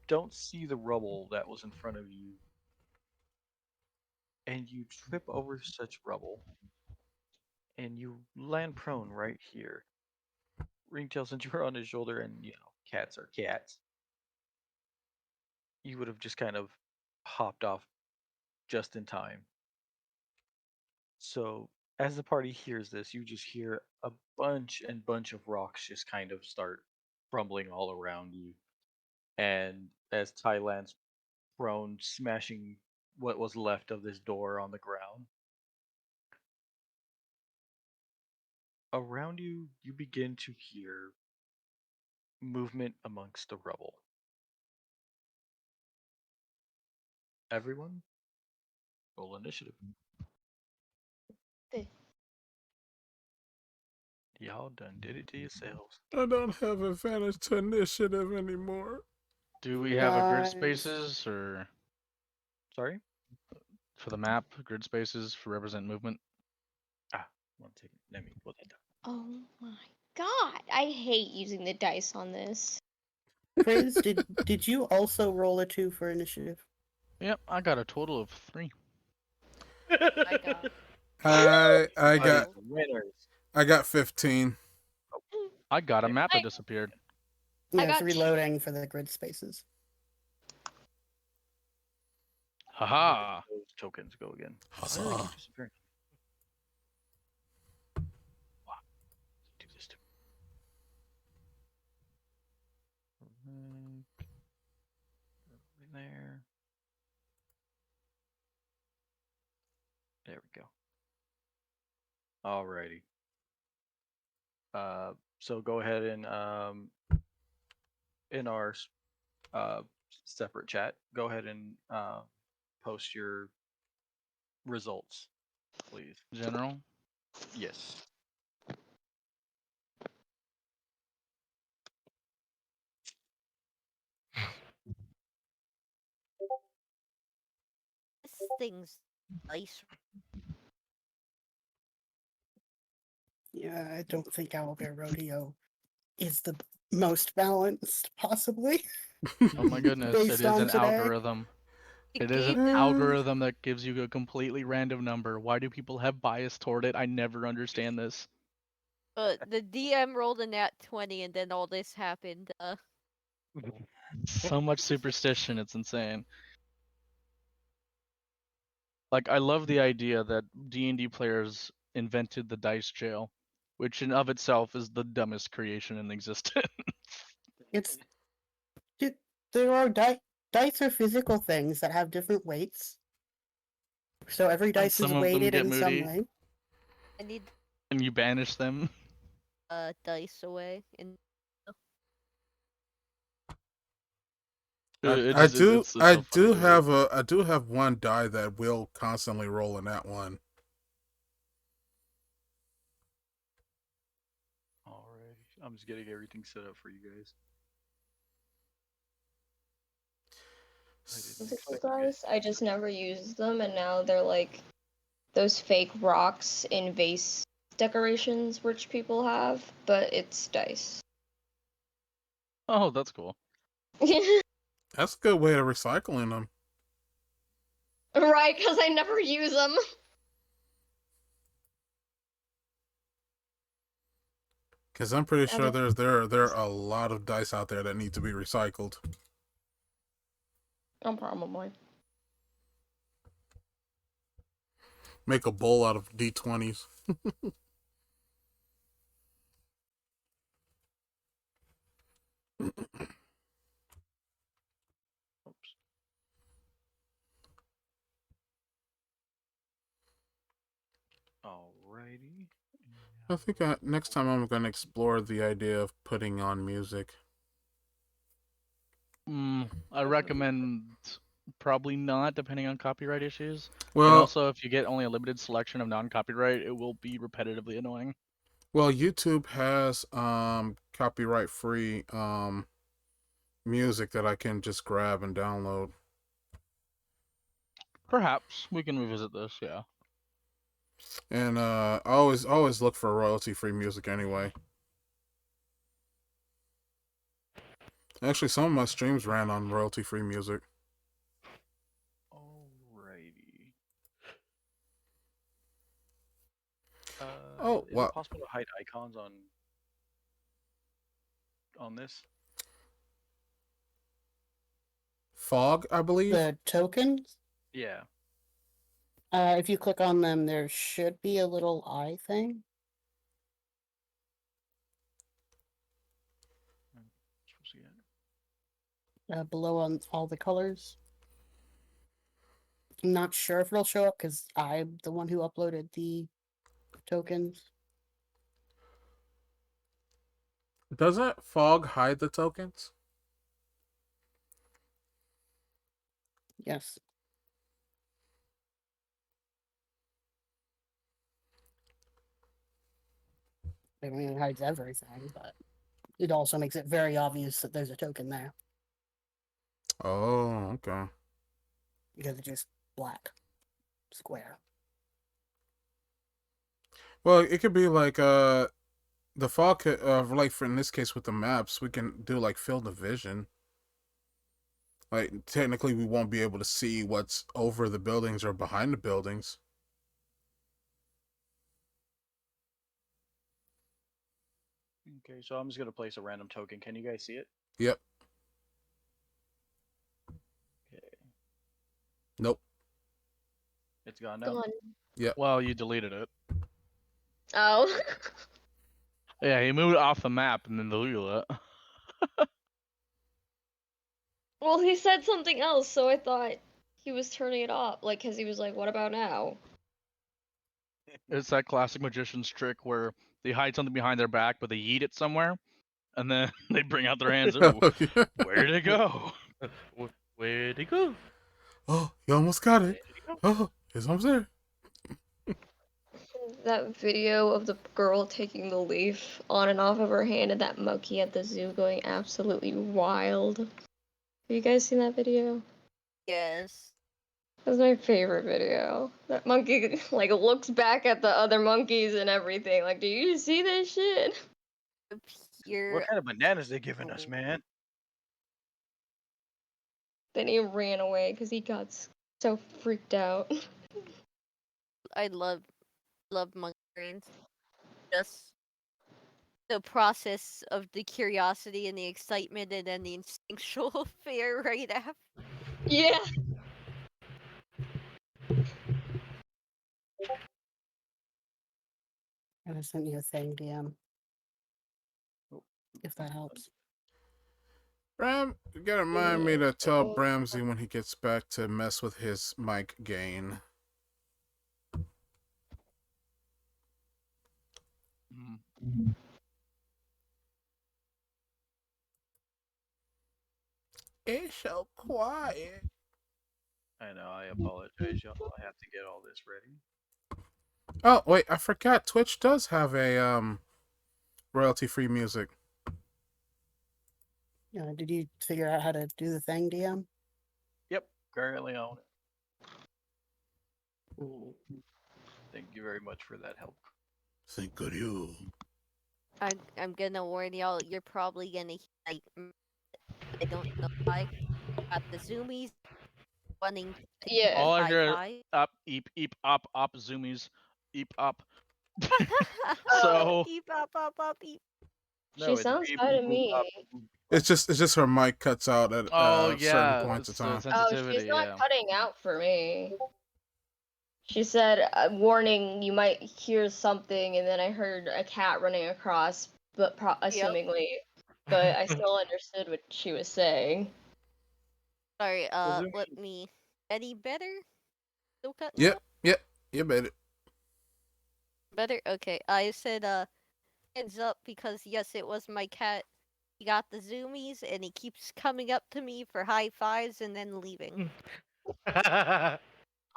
don't see the rubble that was in front of you, and you trip over such rubble, and you land prone right here. Ringtail, since you were on his shoulder, and cats are cats, you would have just kind of hopped off just in time. So as the party hears this, you just hear a bunch of rocks just kind of start crumbling all around you. And as Ty lands prone, smashing what was left of this door on the ground. Around you, you begin to hear movement amongst the rubble. Everyone, roll initiative. Y'all done did it to yourselves. I don't have advantage to initiative anymore. Do we have a grid Guys. spaces or Sorry? for the map? Grid spaces for represent movement? One second. Let me pull that down. Oh my god, I hate using the dice on this. Praise, did you also roll a 2 for initiative? Yep, I got a total of 3. I got I Buddies, got winners. I got 15. I got a Yeah. map that disappeared. Yeah, I it's got reloading for the grid spaces. Haha. Those tokens go again. Huzzah. Why do they keep disappearing? Wow. Do this to me. There. There we go. Alrighty. So go ahead and in our separate chat, go ahead and post your results, please. General. Yes. this thing's nice. Yeah, I don't think Owlbear Rodeo is the most balanced, possibly. Oh my goodness, it Based is on an today. algorithm. It is an algorithm that gives you a completely random number. Why do people have bias toward it? I never understand this. The DM rolled a nat 20 and then all this happened. So much superstition, it's insane. Like, I love the idea that D&D players invented the dice jail, which in of itself is the dumbest creation in existence. It's there are dice are physical things that have different weights. So every dice is Some of them weighted get in some moody. way. I need And you banish them. dice away and I do have one die that will constantly roll in that one. Alright. I'm just getting everything set up for you guys. Physical dice. I just never used them, and now they're like those fake rocks in vase decorations rich people have, but it's dice. Oh, that's cool. That's a good way of recycling them. Right, because I never use them. Because I'm pretty sure Okay. there are a lot of dice out there that need to be recycled. Probably. Make a bowl out of D20s. Oops. Alrighty. I think next time I'm going to explore the idea of putting on music. I recommend probably not, depending on copyright issues. Well, and also, if you get only a limited selection of non-copyright, it will be repetitively annoying. Well, YouTube has copyright-free music that I can just grab and download. Perhaps we can revisit this, yeah. And I always look for royalty-free music anyway. Actually, some of my streams ran on royalty-free music. Alrighty. Oh, is wow. it possible to hide icons on this? Fog, I believe. The tokens, Yeah. if you click on them, there should be a little eye thing. Supposed to get Below on all the colors. I'm not sure if it'll show up because I'm the one who uploaded the tokens. Doesn't Fog hide the tokens? Yes. I mean, it hides everything, but it also makes it very obvious that there's a token there Oh, okay. because it's just black square. Well, it could be like the fog, like for in this case with the maps, we can do like field of vision. Like technically, we won't be able to see what's over the buildings or behind the buildings. Okay, so I'm just gonna place a random token. Can you guys see it? Yep. Okay. Nope. It's gone now. Gone. Yep. Well, you deleted it. Oh. Yeah, he moved it off the map and then deleted it. Well, he said something else, so I thought he was turning it off. Like, because he was like, what about now? It's that classic magician's trick where they hide something behind their back, but they yeet it somewhere, and then they bring out their hands. Oh, Ooh, yeah. where'd it go? Where'd it go? Oh, you almost got it. Oh, it's almost there. That video of the girl taking the leaf on and off of her hand and that monkey at the zoo going absolutely wild. Have you guys seen that video? Yes. That's my favorite video. That monkey like looks back at the other monkeys and everything. Like, do you see this shit? Pure. What kind of bananas they giving us, man? Then he ran away because he got so freaked out. I love monkey brains. Just the process of the curiosity and the excitement and then the instinctual fear right after. Yeah. I sent you a thing, DM. If that helps. Bram, you gotta remind me to tell Bramsy when he gets back to mess with his mic gain. It's so quiet. I know, I apologize, y'all. I have to get all this ready. Oh, wait, I forgot. Twitch does have a royalty-free music. Did you figure out how to do the thing, DM? Yep, currently on it. Mm. Thank you very much for that help. Think of you. I'm gonna warn y'all. You're probably gonna like. I don't know why. Got the zoomies running. Yeah. All I hear high up, eep, up, zoomies, eep, up. So. So Eep up, eep. She sounds fine to me. It's just her mic cuts out at certain yeah, points of it's the time. Oh, sensitivity. she's not Yeah. cutting out for me. She said, warning, you might hear something, and then I heard a cat running across, but assumingly, but I still understood what she was saying. Sorry. Let me. Any better? Still cutting Yep, out? yep, you bet it. Better? Okay. I said, heads up because, yes, it was my cat. He got the zoomies and he keeps coming up to me for high fives and then leaving.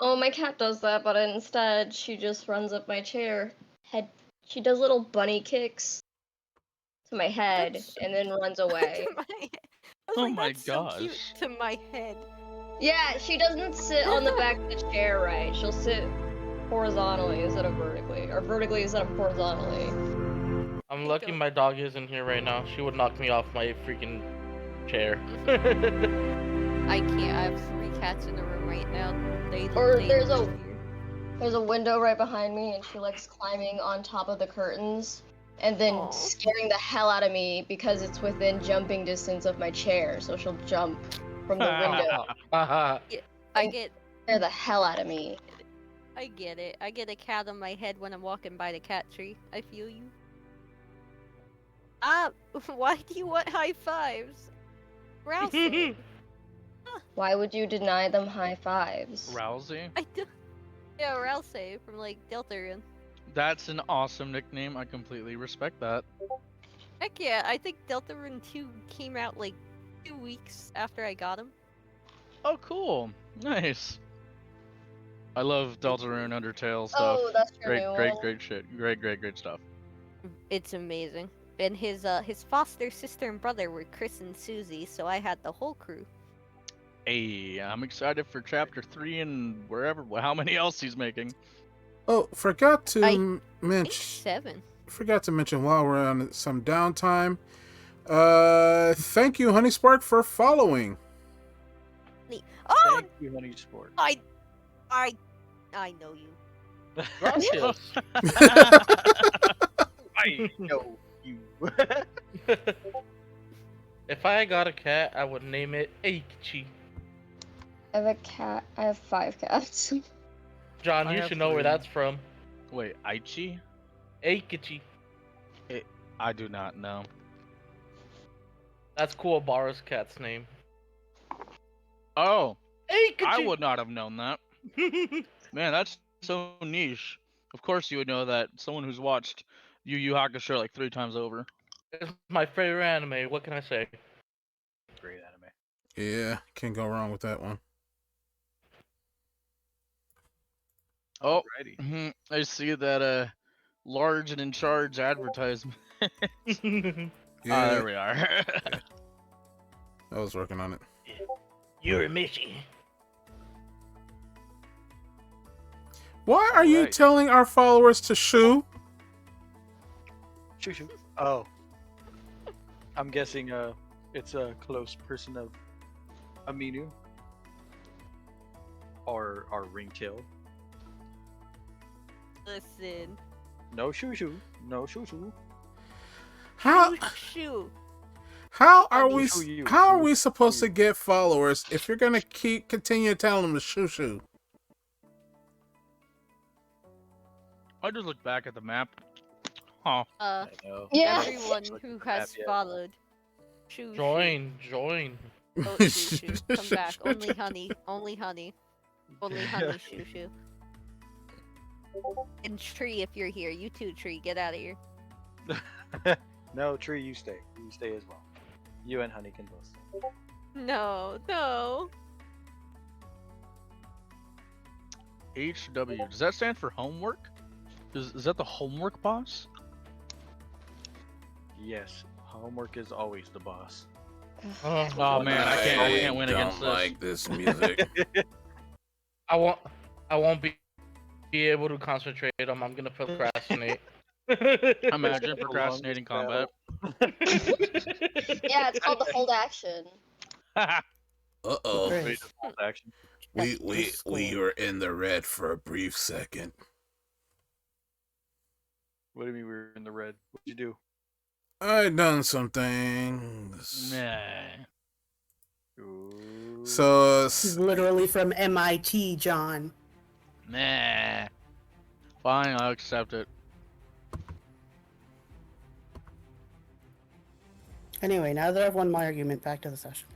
Oh, my cat does that, but instead she just runs up my chair. She does little bunny kicks to my head That's- and then runs away. To my head. I was Oh like, my that's so cute gosh. to my head. Yeah, she doesn't sit on the back of the chair right. She'll sit horizontally instead of vertically, or vertically instead of horizontally. I'm lucky my dog isn't here right now. She would knock me off my freaking chair. I can't. I have 3 cats in the room right now. Or They there's live here. There's a window right behind me, and she likes climbing on top of the curtains and then Aw. scaring the hell out of me because it's within jumping distance of my chair. So she'll jump from the window, I get scare the hell out of me. I get it. I get a cat on my head when I'm walking by the cat tree. I feel you. Why do you want high fives? Rousey. Why would you deny them high fives? Rousey? I do. Yeah, Rousey from like Deltarune. That's an awesome nickname. I completely respect that. Heck yeah, I think Deltarune 2 came out like 2 weeks after I got him. Oh, cool. Nice. I love Deltarune Undertale stuff. Oh, that's your new one. Great shit. Great stuff. It's amazing. And his foster sister and brother were Chris and Susie, so I had the whole crew. Hey, I'm excited for chapter 3 and wherever, how many else he's making. Oh, forgot to I think mention. 7. forgot to mention while we're on some downtime. Thank you, Honey Spark, for following. Oh, Thank you, Honey Sport. I know you. Gracias. I know you. If I got a cat, I would name it Aikichi. I have a cat. I have 5 cats. John, I you have should know where 3. that's from. Wait, Aichi? Aikichi. I do not know. That's Kuwabara's cat's name. Oh, Aikichi. I would not have known that. Man, that's so niche. Of course you would know that. Someone who's watched Yu Yu Hakusho like 3 times over. It's my favorite anime. What can I say? Great anime. Yeah, can't go wrong with that one. Oh, Alrighty. I see that large and in charge advertisement. Yeah, There we are. I was working on it. You're a Michi. Why are you Alright. telling our followers to shoo? Shoo shoo. Oh. I'm guessing it's a close person of Aminu. Or ringtail. Listen. No shoo shoo. No shoo shoo. How Shoo. how are Shoo we shoo you, how are shoo we supposed you. to get followers if you're gonna continue telling them to shoo shoo? I just looked back at the map. Huh. I know. Yeah. Everyone who has Yeah. followed. Shoo. Join. Oh, shoo, shoo. Come back. Only honey. Only honey. Only honey, shoo, shoo. And Tree, if you're here. You too, Tree. Get out of here. No, Tree, you stay. You stay as well. You and Honey can both stay. No, no. HW. Does that stand for homework? Is that the homework boss? Yes, homework is always the boss. Oh man, I can't win against this this. music. I won't be able to concentrate. I'm gonna procrastinate. Imagine procrastinating combat. Yeah, it's called the hold action. Uh-oh. Chris, Action. We check the we score. were in the red for a brief second. What do you mean we were in the red? What'd you do? I done some things. Nah. Ooh. So This is literally from MIT, John. Nah. Fine, I'll accept it. Anyway, now that I've won my argument, back to the session.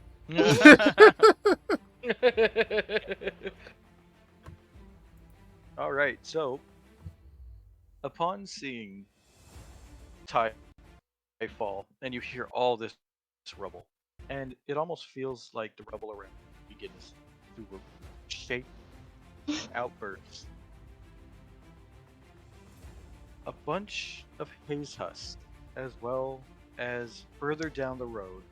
All right, so upon seeing Tai fall, and you hear all this rubble, and it almost feels like the rubble around begins to shake and outburst. A bunch of haze husks, as well as further down the road.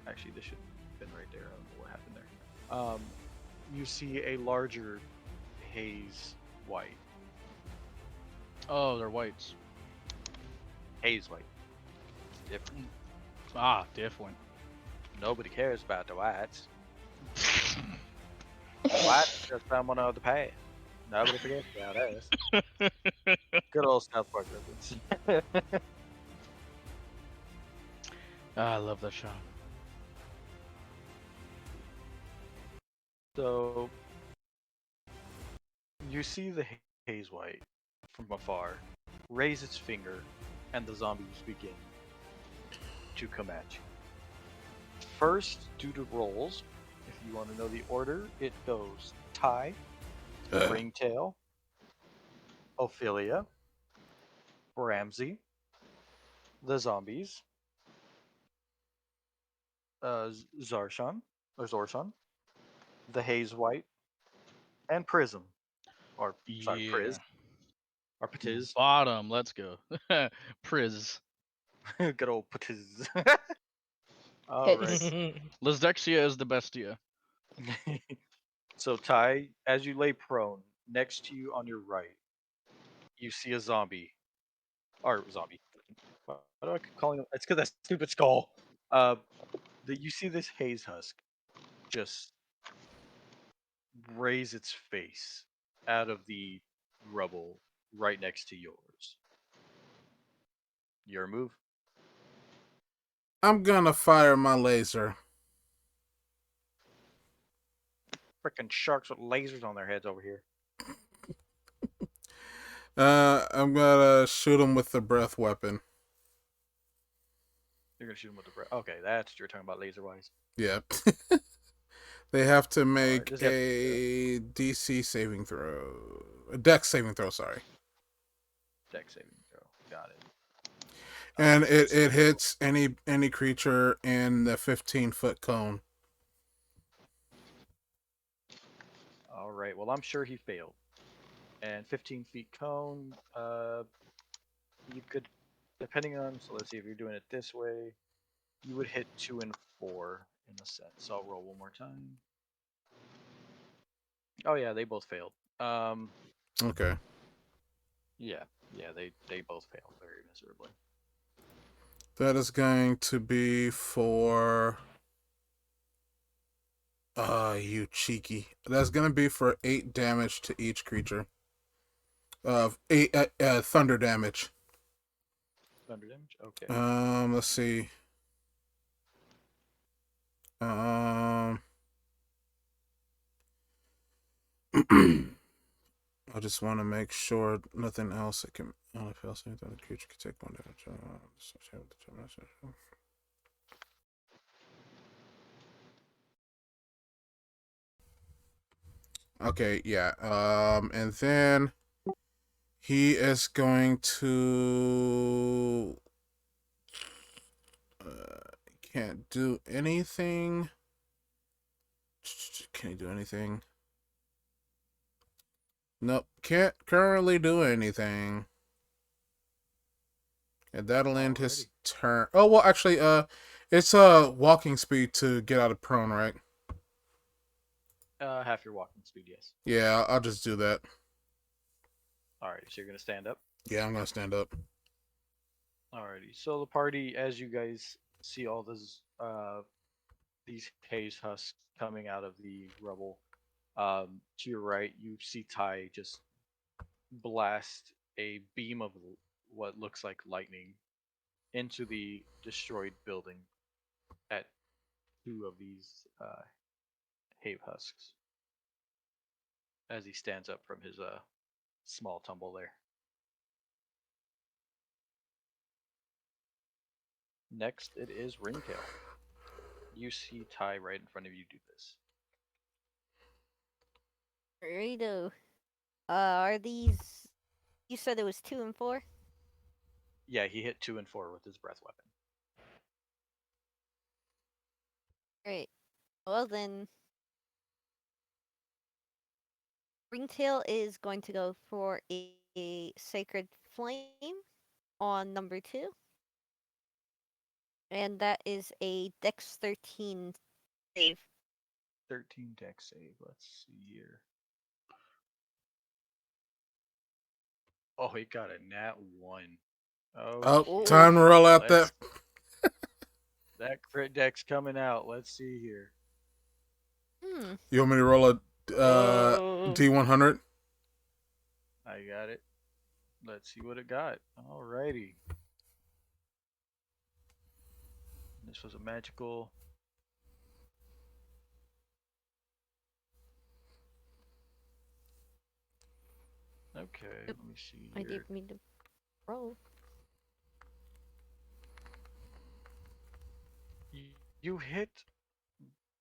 Actually, this should have been right there. I don't know what happened there. You see a larger haze white. Oh, they're whites. Haze white. Different. Ah, different. Nobody cares about the whites. The whites just someone of the past. Nobody forgets about us. Good old South Park reference. Ah, I love that show. So you see the haze white from afar raise its finger, and the zombies begin to come at you. First, due to rolls, if you want to know the order, it goes Tai, Ringtail, Ophelia, Ramsey, the zombies, Zorshan, the Haze White, and Prism, or sorry, Priz, or Patiz. Bottom, let's go. Priz. Good old Patiz. Alright. Lizdexia is the bestia. So Tai, as you lay prone, next to you on your right, you see a zombie or zombie. Why do I keep calling him? It's because that stupid skull. You see this haze husk just raise its face out of the rubble right next to yours. Your move. I'm gonna fire my laser. Freaking sharks with lasers on their heads over here. I'm gonna shoot him with the breath weapon. You're gonna shoot him with the breath. Okay, that's what you're talking about laser wise. Yep. They have to make does he have to a DC saving throw. A dex saving throw, sorry. Dex saving throw. Got it. And it hits any creature in the 15-foot cone. All right. Well, I'm sure he failed. And 15 feet cone. You could, depending on. So let's see if you're doing it this way. You would hit 2 and 4 in the set. So I'll roll one more time. Oh yeah, they both failed. Okay. Yeah, they both failed very miserably. That is going to be for you cheeky. That's gonna be for 8 damage to each creature. Of 8 thunder damage. Thunder damage? Okay. Let's see. I just want to make sure nothing else I can. Only fail anything the creature can take 1 damage. Okay, yeah. And then he is going to. Can't do anything. Can he do anything? Nope, can't currently do anything. And that'll end his turn. Oh, well, actually, it's walking speed to get out of prone, right? Half your walking speed, yes. Yeah, I'll just do that. Alrighty, so you're gonna stand up? Yeah, I'm gonna stand up. Alrighty, so the party, as you guys see all this, these haze husks coming out of the rubble, to your right, you see Ty just blast a beam of what looks like lightning into the destroyed building at 2 of these haze husks as he stands up from his small tumble there. Next, it is Ringtail. You see Ty right in front of you do this. Righto. Are these? You said it was 2 and 4. Yeah, he hit 2 and 4 with his breath weapon. Great. Well then, Ringtail is going to go for a Sacred Flame on number 2. And that is a Dex 13 save. 13 dex save. Let's see here. Oh, he got a nat 1. Oh, time to roll out that. That crit dex coming out. Let's see here. You want me to roll a D100? I got it. Let's see what it got. Alrighty. This was a magical. Okay, let me see I here. didn't mean to roll. You hit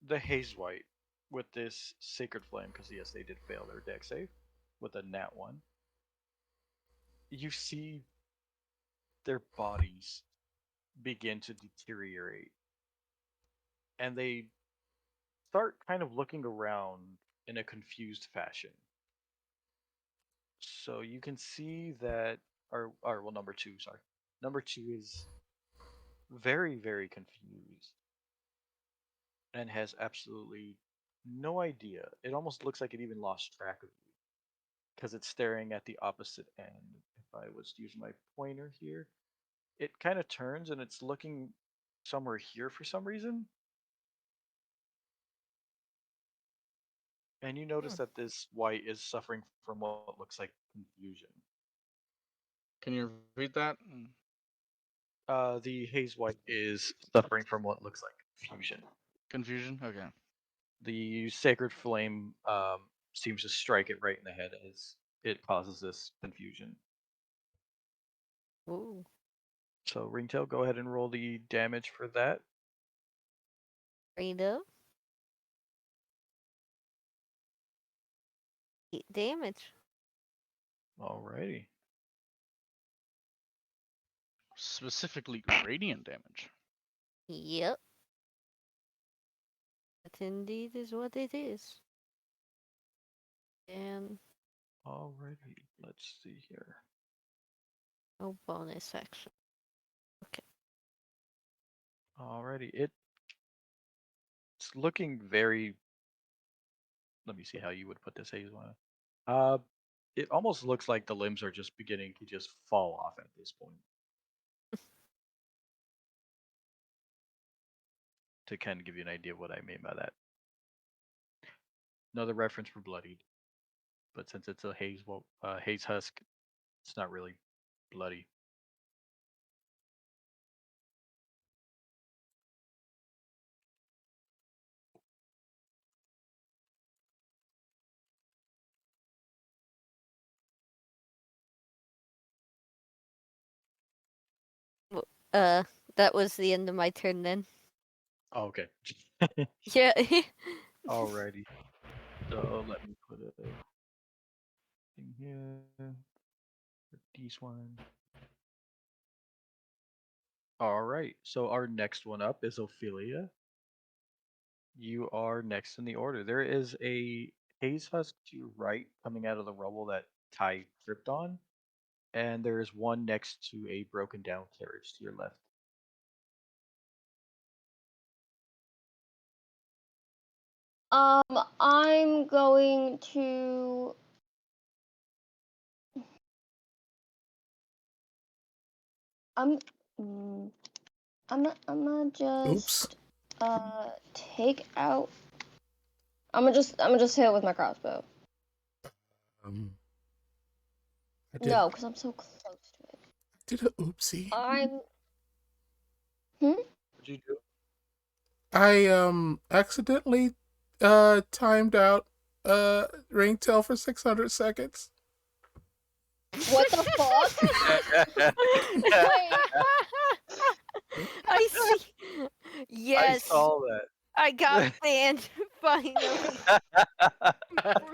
the haze white with this sacred flame because yes, they did fail their dex save with a nat 1. You see their bodies begin to deteriorate, and they start kind of looking around in a confused fashion. So you can see that, or well, number 2, sorry. Number 2 is very, very confused and has absolutely no idea. It almost looks like it even lost track of you. because it's staring at the opposite end. If I was to use my pointer here, it kind of turns and it's looking somewhere here for some reason. And you notice that this white is suffering from what looks like confusion. Can you repeat that? The haze white is suffering from what looks like confusion. Confusion? Okay. The sacred flame seems to strike it right in the head as it causes this confusion. Ooh. So Ringtail, go ahead and roll the damage for that. Right up. 8 damage. Alrighty. Specifically radiant damage. Yep. That indeed is what it is. And Alrighty. Let's see here. no bonus action. Okay. Alrighty. It's looking very. Let me see how you would put this, Hazelwana. It almost looks like the limbs are just beginning to just fall off at this point. To kind of give you an idea of what I mean by that. Another reference for bloodied, but since it's a haze husk, it's not really bloody. That was the end of my turn then. Oh, okay. Yeah. Alrighty. So let me put a thing here. This one. Alright. So our next one up is Ophelia. You are next in the order. There is a haze husk to your right coming out of the rubble that Ty tripped on. And there is one next to a broken down carriage to your left. I'm going to. I'm gonna just take out. I'm gonna just hit it with my crossbow. I No, because I'm so close to it. did a oopsie. What'd you do? I accidentally timed out Ringtail for 600 seconds. What the fuck? I see. Yes. I saw that. I got banned finally.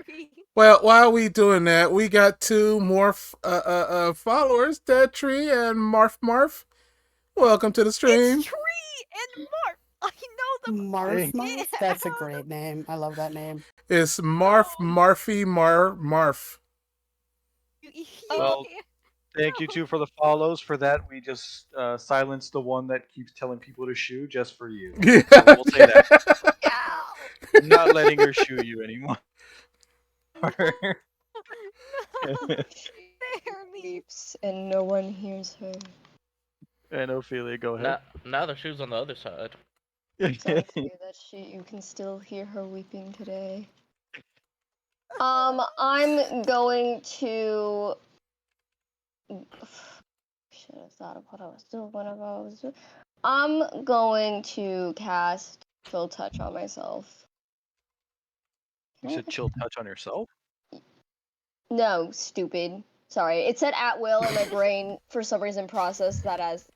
Free. Well, while we doing that, we got two more followers, Dead Tree and Marf. Welcome to the stream. It's Tree and Marf. I know them. Marf? That's a great name. I love that name. It's Marfy Marf. Well, thank you two for the follows. For that, we just silenced the one that keeps telling people to shoo just for you. Yeah. So we'll say that. I'm not letting her shoo you anymore. Leaps and no one hears her. And Ophelia, go ahead. Now the shoe's on the other side. Don't fear that you can still hear her weeping today. I'm going to. Should have thought of what I was doing whenever I was doing. I'm going to cast Chill Touch on myself. You said chill touch on yourself? No, stupid. Sorry, it said at will, and my brain for some reason processed that as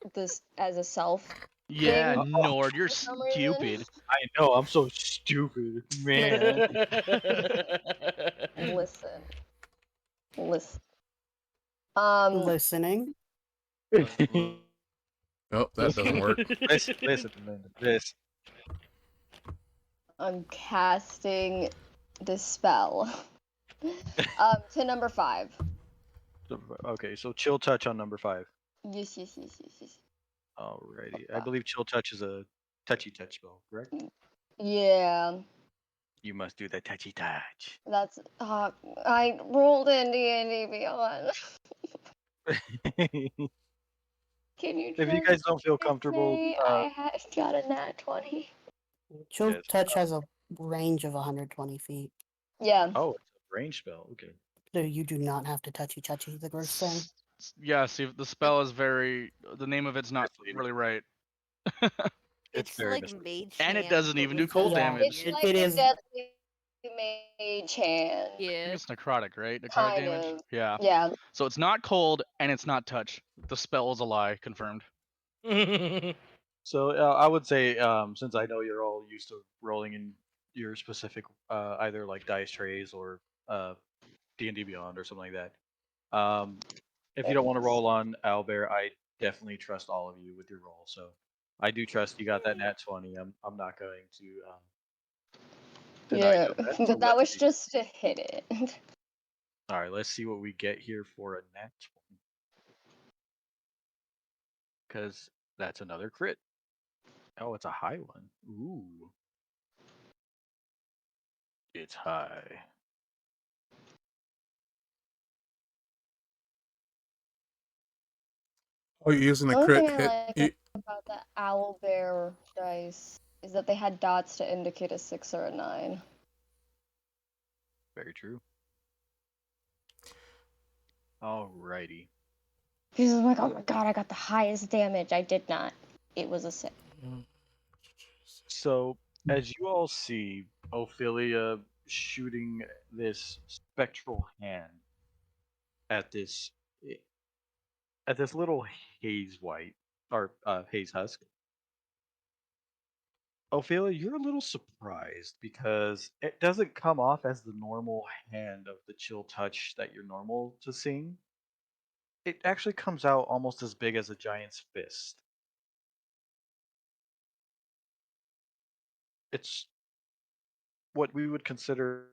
a self. Yeah, thing. Nord, you're For some stupid. I know, I'm so stupid, man. Listen. Listening. Nope, that doesn't work. Listen, Amanda. Listen. I'm casting Dispel. To number 5. Okay, so chill touch on number 5. Yes. Alrighty. I believe chill touch is a touchy touch spell, correct? Yeah. You must do the touchy touch. That's I rolled in D&D Beyond. Can you If you guys don't feel trust comfortable, me? I got a nat 20. Chill yes. Touch has a range of 120 feet, Yeah. Oh, it's a range spell. Okay. so you do not have to touchy the gross thing. Yeah, see, the spell is very. The name of it's not Misleading. really right. It's It's very like misleading. mage And it hand, doesn't but even do with cold Yeah, damage. It's It- like it a is- deadly mage hand. I think Yeah. it's necrotic, right? Necrotic Kind damage? of. Yeah. Yeah. So it's not cold and it's not touch. The spell is a lie, confirmed. So I would say, since I know you're all used to rolling in your specific, either like dice trays or D&D Beyond or something like that. If you don't want to roll on Owlbear, I definitely trust all of you with your roll. So I do trust you got that nat 20. I'm not going to deny Yeah. you of that. So But that let's was see. just to hit it. All right. Let's see what we get here for a nat 20. Because that's another crit. Oh, it's a high one. Ooh. It's high. Oh, you're using The a only crit thing hit. I like about the owl bear dice is that they had dots to indicate a 6 or a 9. Very true. Alrighty. Because I'm like, oh my god, I got the highest damage. I did not. It was a 6. So, as you all see, Ophelia shooting this spectral hand at this little haze white or haze husk. Ophelia, you're a little surprised because it doesn't come off as the normal hand of the chill touch that you're normal to seeing. It actually comes out almost as big as a giant's fist. It's what we would consider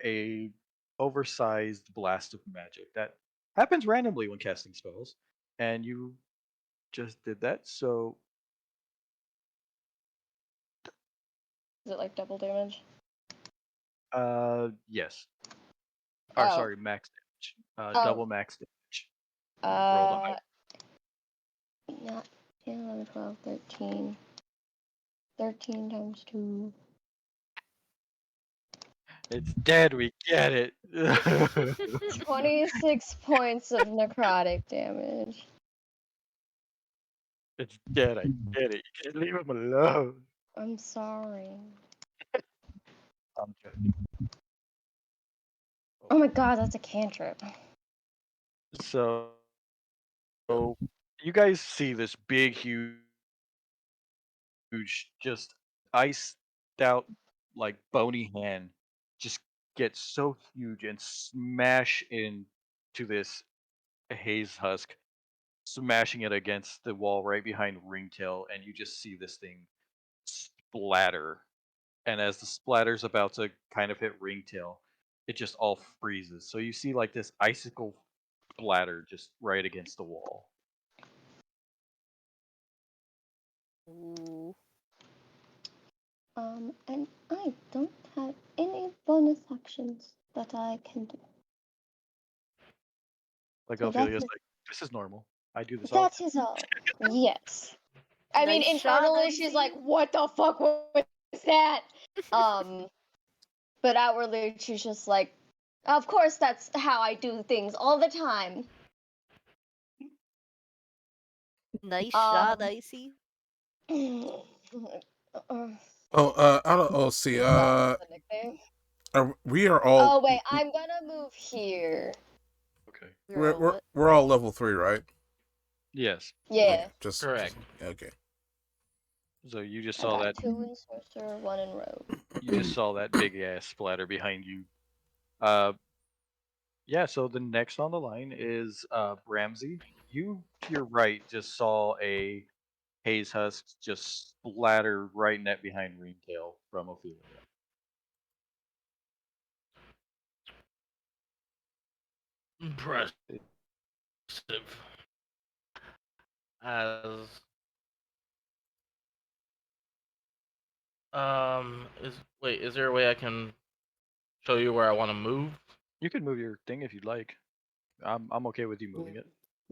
a oversized blast of magic that happens randomly when casting spells, and you just did that. So Is it like double damage? yes. Or Oh. sorry, max damage. Oh. Double max damage. Roll the high. Not 10, 11, 12, 13. 13 times 2. It's dead. We get it. 26 points of necrotic damage. It's dead. I get it. You can't leave him alone. I'm sorry. I'm joking. Oh my god, that's a cantrip. So you guys see this big, huge, just iced out, like bony hand just get so huge and smash into this haze husk, smashing it against the wall right behind Ringtail, and you just see this thing splatter. And as the splatter's about to kind of hit Ringtail, it just all freezes. So you see like this icicle splatter just right against the wall. Ooh. And I don't have any bonus actions that I can do. Like So Ophelia's that's like, this is normal. I do this all. That is all. Yes. I mean, Nice shot, internally, I she's see. like, "What the fuck was that?" But outwardly, she's just like, "Of course, that's how I do things all the time." Nice shot, I see. See, That's the nickname. we are all. Oh wait, I'm gonna move here. Okay. We're all level 3, right? Yes. Yeah. Correct. Okay. So you just I saw got that. 2 in sorcerer, 1 in rogue. You just saw that big ass splatter behind you. Yeah. So the next on the line is Ramsey. You to your right just saw a haze husk just splatter right net behind Ringtail from Ophelia. Impressive. As Is there a way I can show you where I want to move? You can move your thing if you'd like. I'm okay with you moving it.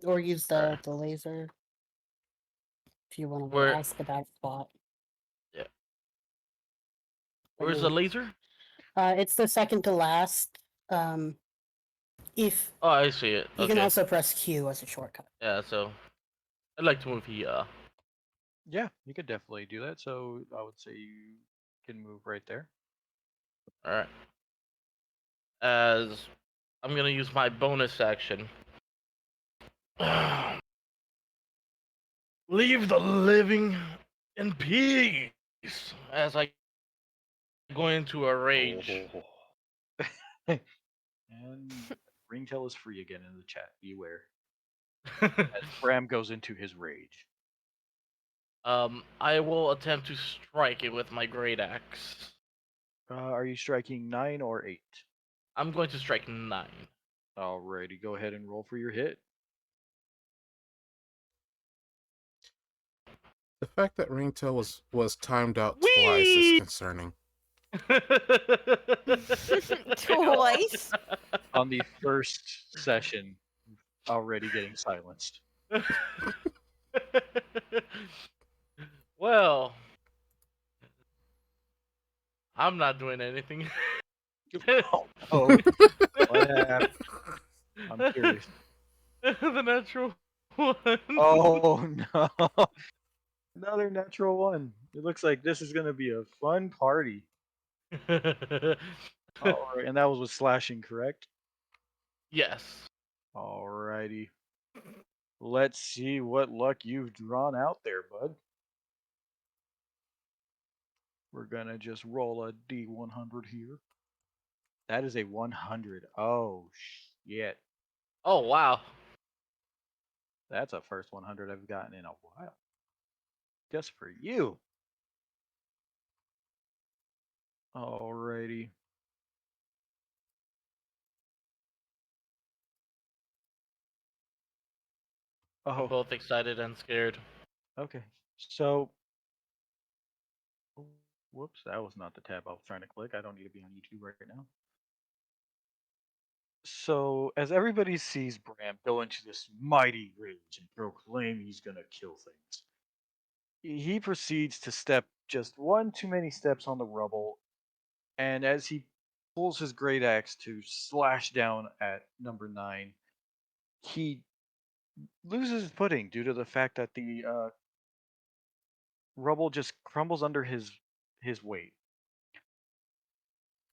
Or use Alright. the laser if you want to Where? ask about spot. Yeah. But Where's yeah. the laser? It's the second to last. If Oh, I see it. you Okay. can also press Q as a shortcut. Yeah. So I'd like to move here. Yeah, you could definitely do that. So I would say you can move right there. All right. As I'm gonna use my bonus action. Leave the living in peace. As I go into a rage. And Ringtail is free again in the chat. Beware. As Bram goes into his rage. I will attempt to strike it with my great axe. Are you striking 9 or 8? I'm going to strike 9. Alrighty, go ahead and roll for your hit. The fact that Ringtail was timed out twice is concerning. Twice. On the first session, already getting silenced. Well, I'm not doing anything. Oh, what happened? I'm curious. The natural one. Oh no! Another natural one. It looks like this is gonna be a fun party. Alright, and that was with slashing, correct? Yes. Alrighty. Let's see what luck you've drawn out there, bud. We're gonna just roll a D100 here. That is a 100. Oh shit. Oh wow. That's a first 100 I've gotten in a while. Just for you. Alrighty. I'm Oh, both excited and scared. okay. So, whoops, that was not the tab I was trying to click. I don't need to be on YouTube right now. So, as everybody sees Bram go into this mighty rage and proclaim he's gonna kill things, he proceeds to step just one too many steps on the rubble, and as he pulls his great axe to slash down at number 9, he loses his footing due to the fact that the rubble just crumbles under his weight.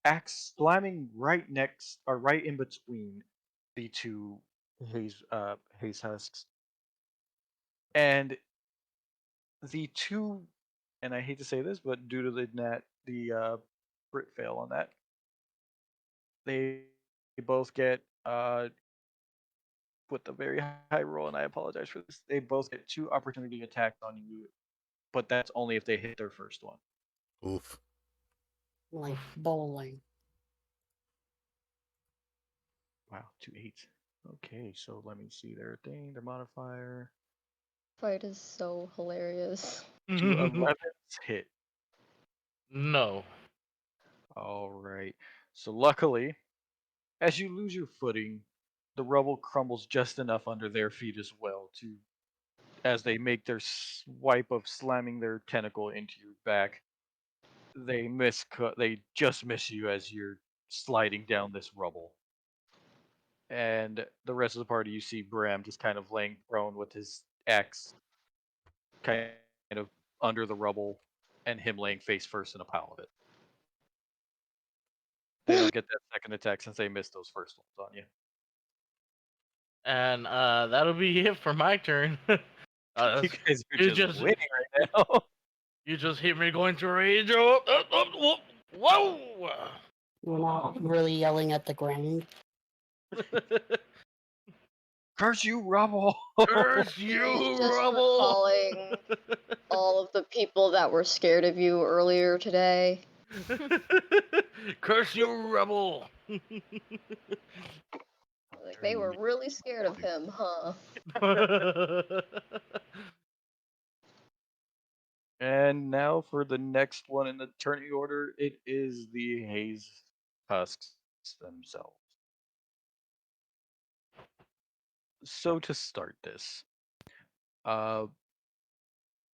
Axe slamming right next or right in between the two haze husks, and the two, and I hate to say this, but due to the crit fail on that, they both get with a very high roll, and I apologize for this. They both get 2 opportunity attacks on you, but that's only if they hit their first one. Oof. Like bowling. Wow, 2 8s. Okay, so let me see their thing, their modifier. Fight is so hilarious. 2 11s hit. No. All right. So luckily, as you lose your footing, the rubble crumbles just enough under their feet as well to as they make their swipe of slamming their tentacle into your back. They just miss you as you're sliding down this rubble. And the rest of the party, you see Bram just kind of laying prone with his axe kind of under the rubble and him laying face first in a pile of it. They don't get that second attack since they missed those first ones on you. And that'll be it for my turn. You guys are just winning right now. You just hit me going to rage. Oh, whoa! You're not really yelling at the ground. Curse you, rubble! Curse He's you, just rubble! recalling all of the people that were scared of you earlier today. Curse you, rubble! Like they were really scared of him, huh? And now for the next one in the turning order, it is the Haze Husks themselves. So to start this, uh,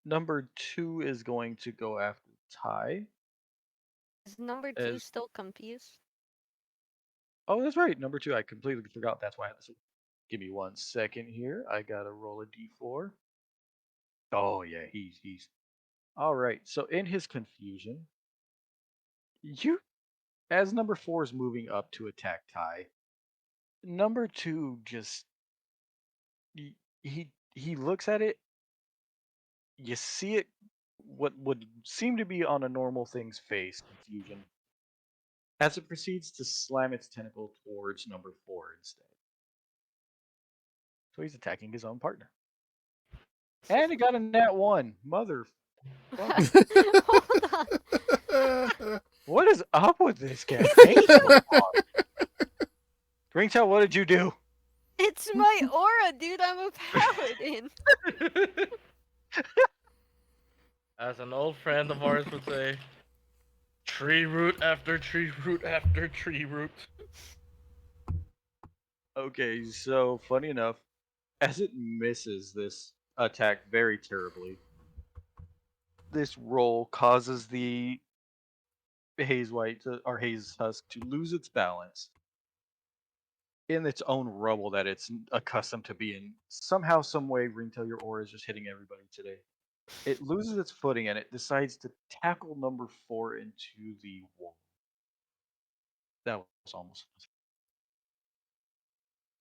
number 2 is going to go after Ty. Is number 2 As still confused? oh, that's right, number 2. I completely forgot. That's why I had to. Give me 1 second here. I gotta roll a d4. Oh yeah, he's all right. So in his confusion, you as number 4 is moving up to attack Ty, number 2 just he looks at it. You see it, what would seem to be on a normal thing's face, confusion, as it proceeds to slam its tentacle towards number 4 instead. So he's attacking his own partner. And he got a nat 1. Mother. Hold on. What is up with this campaign? Ringtail, what did you do? It's my aura, dude. I'm a paladin. As an old friend of ours would say, tree root after tree root after tree root. Okay, so funny enough, as it misses this attack very terribly, this roll causes the haze husk to lose its balance in its own rubble that it's accustomed to be in. Somehow, some way, Ringtail, your aura is just hitting everybody today. It loses its footing and it decides to tackle number 4 into the wall. That was almost.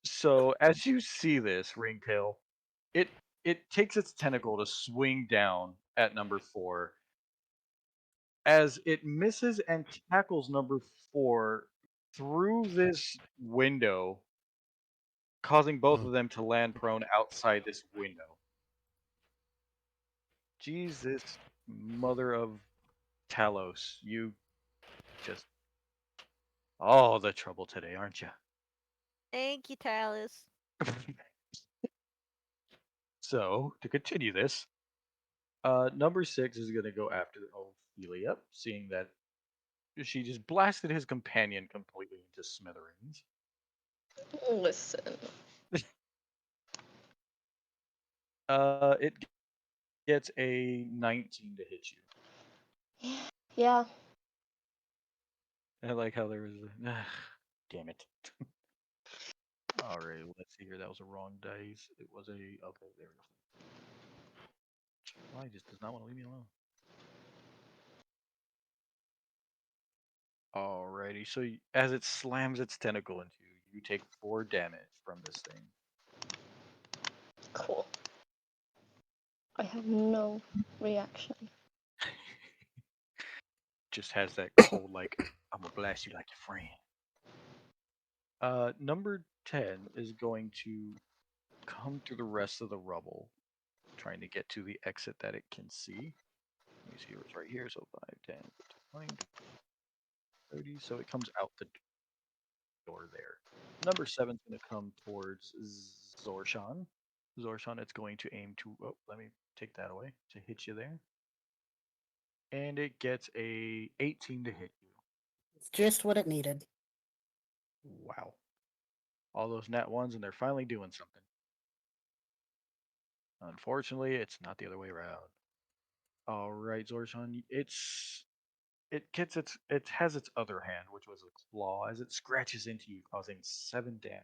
So as you see this, Ringtail, it takes its tentacle to swing down at number 4. As it misses and tackles number 4 through this window, causing both of them to land prone outside this window. Jesus, mother of Talos, you just all the trouble today, aren't you? Thank you, Talus. So, to continue this, number 6 is going to go after Ophelia, seeing that she just blasted his companion completely into smithereens. Listen. It gets a 19 to hit you. Yeah. I like how there was a... damn it. Alright, let's see here. That was a wrong dice. It was a... Okay, there we go. Why, just does not want to leave me alone. Alrighty, so as it slams its tentacle into you, you take 4 damage from this thing. Cool. I have no reaction. Just has that cold, like, I'm gonna blast you like your friend. Number 10 is going to come through the rest of the rubble, trying to get to the exit that it can see. Let me see, it's right here, so 5, 10, 20, 30, so it comes out the door there. Number 7 is going to come towards Zorshan. Zorshan, it's going to aim to, oh, let me take that away, to hit you there. And it gets a 18 to hit you. It's just what it needed. Wow. All those nat 1s, and they're finally doing something. Unfortunately, it's not the other way around. All right, Zorshan, it has its other hand, which was a claw, as it scratches into you, causing 7 damage.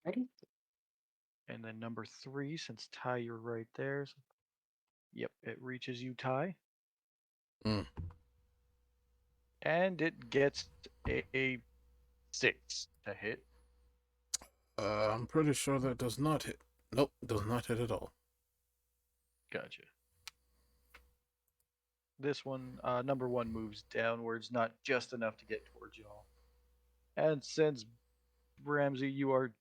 Ready? And then number 3, since Ty, you're right there. So, yep, it reaches you, Ty. And it gets a 6 to hit. I'm pretty sure that does not hit. Nope, does not hit at all. Gotcha. This one, number 1 moves downwards, not just enough to get towards y'all. And since Ramsey, you are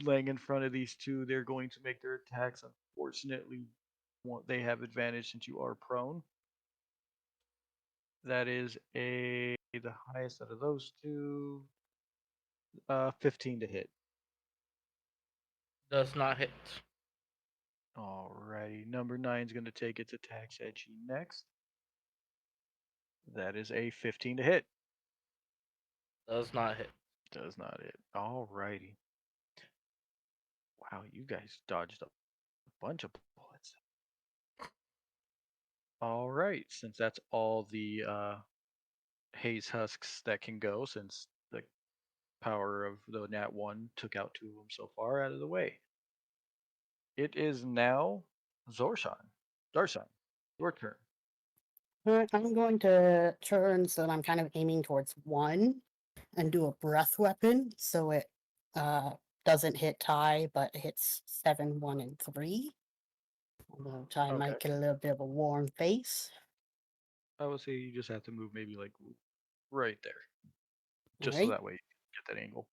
laying in front of these two, they're going to make their attacks. Unfortunately, they have advantage since you are prone. That is the highest out of those two. 15 to hit. Does not hit. Alrighty, number 9's going to take its attacks edgy next. That is a 15 to hit. Does not hit. Does not hit. Alrighty. Wow, you guys dodged a bunch of bullets. Alright, since that's all the haze husks that can go, since the power of the Nat 1 took out 2 of them so far out of the way. It is now Darshan, your turn. Alright, I'm going to turn so that I'm kind of aiming towards 1 and do a breath weapon so it doesn't hit Ty, but hits 7, 1, and 3. Although Ty might Okay. get a little bit of a warm face. I would say you just have to move maybe like right there. Just so Alright. that way you get that angle.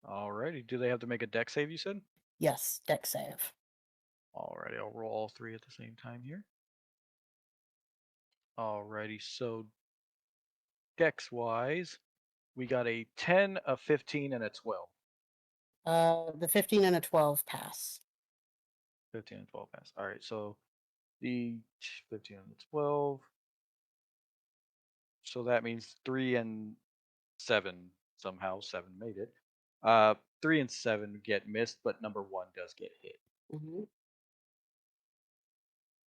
Alrighty. Do they have to make a deck save, you said? Yes, deck save. Alrighty, I'll roll all 3 at the same time here. Alrighty, so dex wise, we got a 10, a 15, and a 12. The 15 and a 12 pass. 15 and 12 pass. Alright, so the 15 and the 12. So that means 3 and 7 somehow. 7 made it. 3 and 7 get missed, but number 1 does get hit. Mm-hmm.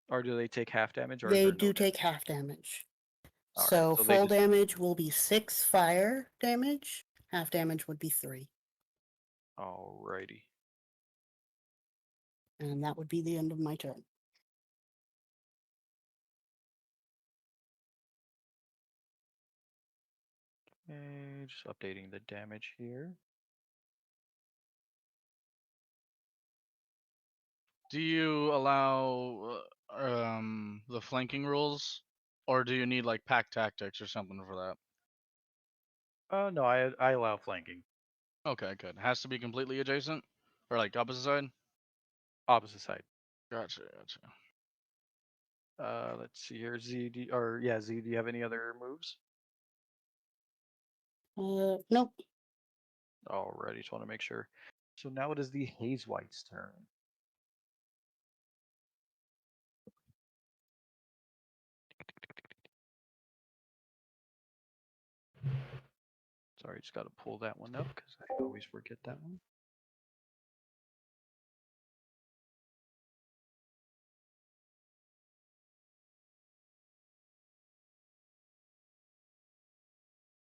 Or do they take half damage? Or is They there no do take damage? half damage. All right, So so they full just- damage will be 6 fire damage. Half damage would be 3. Alrighty. And that would be the end of my turn. Okay, just updating the damage here. Do you allow the flanking rules, or do you need like pack tactics or something for that? No, I allow flanking. Okay, good. Has to be completely adjacent, or like opposite side. Opposite side. Gotcha. Let's see here. Z, do you have any other moves? Nope. Alrighty, just want to make sure. So now it is the Haze White's turn. Sorry, just got to pull that one up because I always forget that one.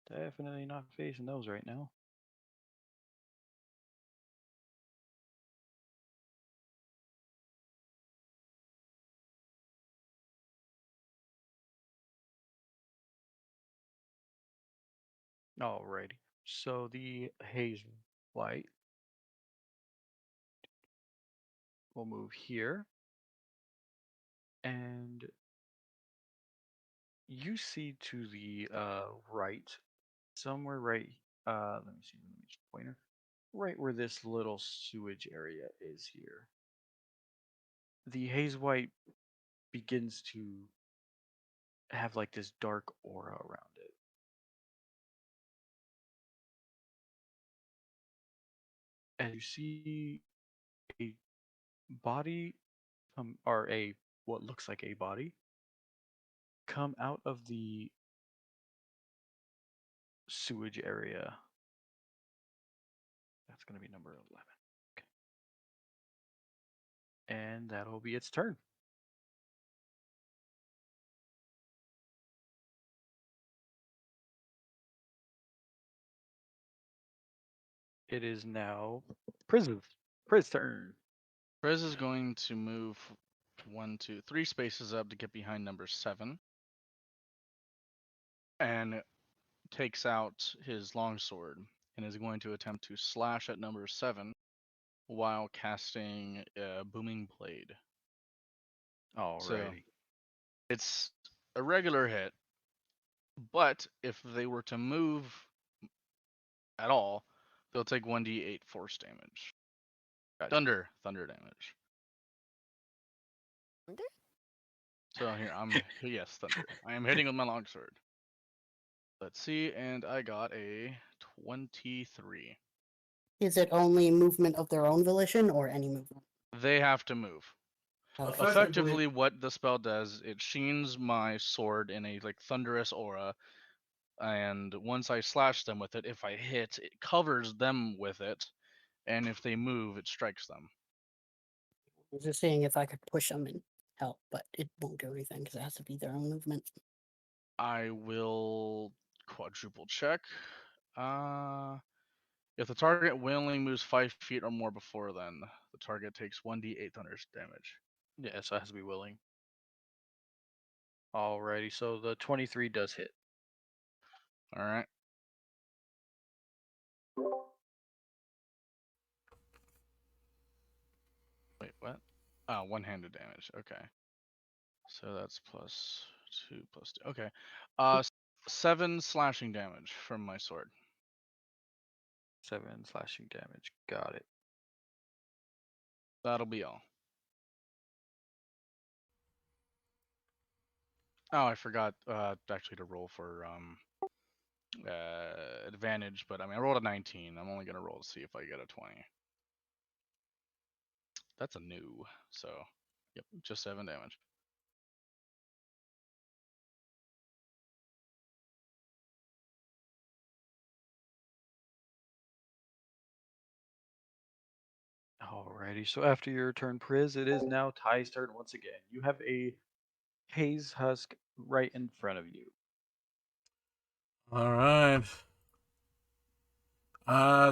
Definitely not facing those right now. Alrighty. So the Haze White will move here. And you see to the right, somewhere right, let me see, let me just pointer. Right where this little sewage area is here. The Haze White begins to have like this dark aura around it. And you see a body or a what looks like a body come out of the sewage area. That's going to be number 11. Okay. And that'll be its turn. It is now Priz's turn. Priz is going to move 1, 2, 3 spaces up to get behind number 7, and takes out his longsword and is going to attempt to slash at number 7 while casting a booming blade. Alrighty. So it's a regular hit, but if they were to move at all, they'll take 1d8 force damage. Gotcha. Thunder damage. Thunder? So here yes, thunder. I am hitting with my longsword. Let's see, and I got a 23. Is it only movement of their own volition or any movement? They have to move. Okay. Effectively, what the spell does, it sheens my sword in a like thunderous aura, and once I slash them with it, if I hit, it covers them with it, and if they move, it strikes them. I was just seeing if I could push them and help, but it won't do anything because it has to be their own movement. I will quadruple check. If the target willingly moves 5 feet or more before then, the target takes 1d8 thunder damage. Yeah, so it has to be willing. Alrighty, so the 23 does hit. All right. Wait, what? Oh, one-handed damage. Okay. So that's plus 2 plus 2. Okay. 7 slashing damage from my sword. 7 slashing damage. Got it. That'll be all. Oh, I forgot actually to roll for advantage, but I mean I rolled a 19. I'm only gonna roll to see if I get a 20. That's a new, so yep, just 7 damage. Alrighty, so after your turn, Priz, it is now Ty's turn once again. You have a haze husk right in front of you. All right.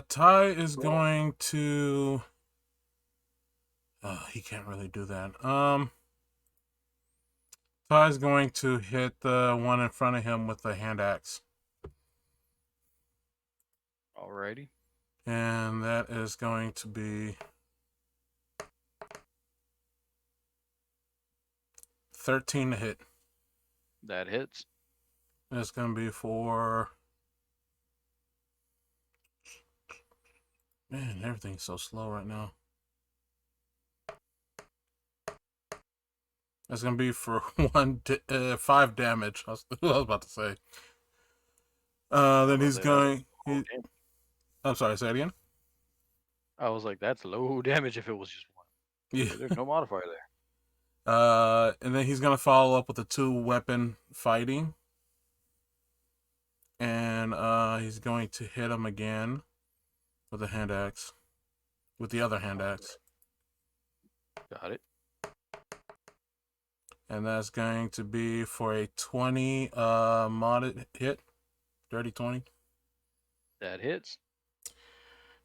Ty is going to. He can't really do that. Ty's going to hit the one in front of him with the hand axe. Alrighty. And that is going to be 13 to hit. That hits. And it's going to be for... Man, everything's so slow right now. That's going to be for 5 damage. I was about to say. Then he's going... I'm sorry, say it again? I was like, that's low damage if it was just one. Yeah. There's no modifier there. And then he's going to follow up with a 2-weapon fighting. And he's going to hit him again with a hand axe. With the other hand axe. Got it. And that's going to be for a 20 modded hit. Dirty 20. That hits.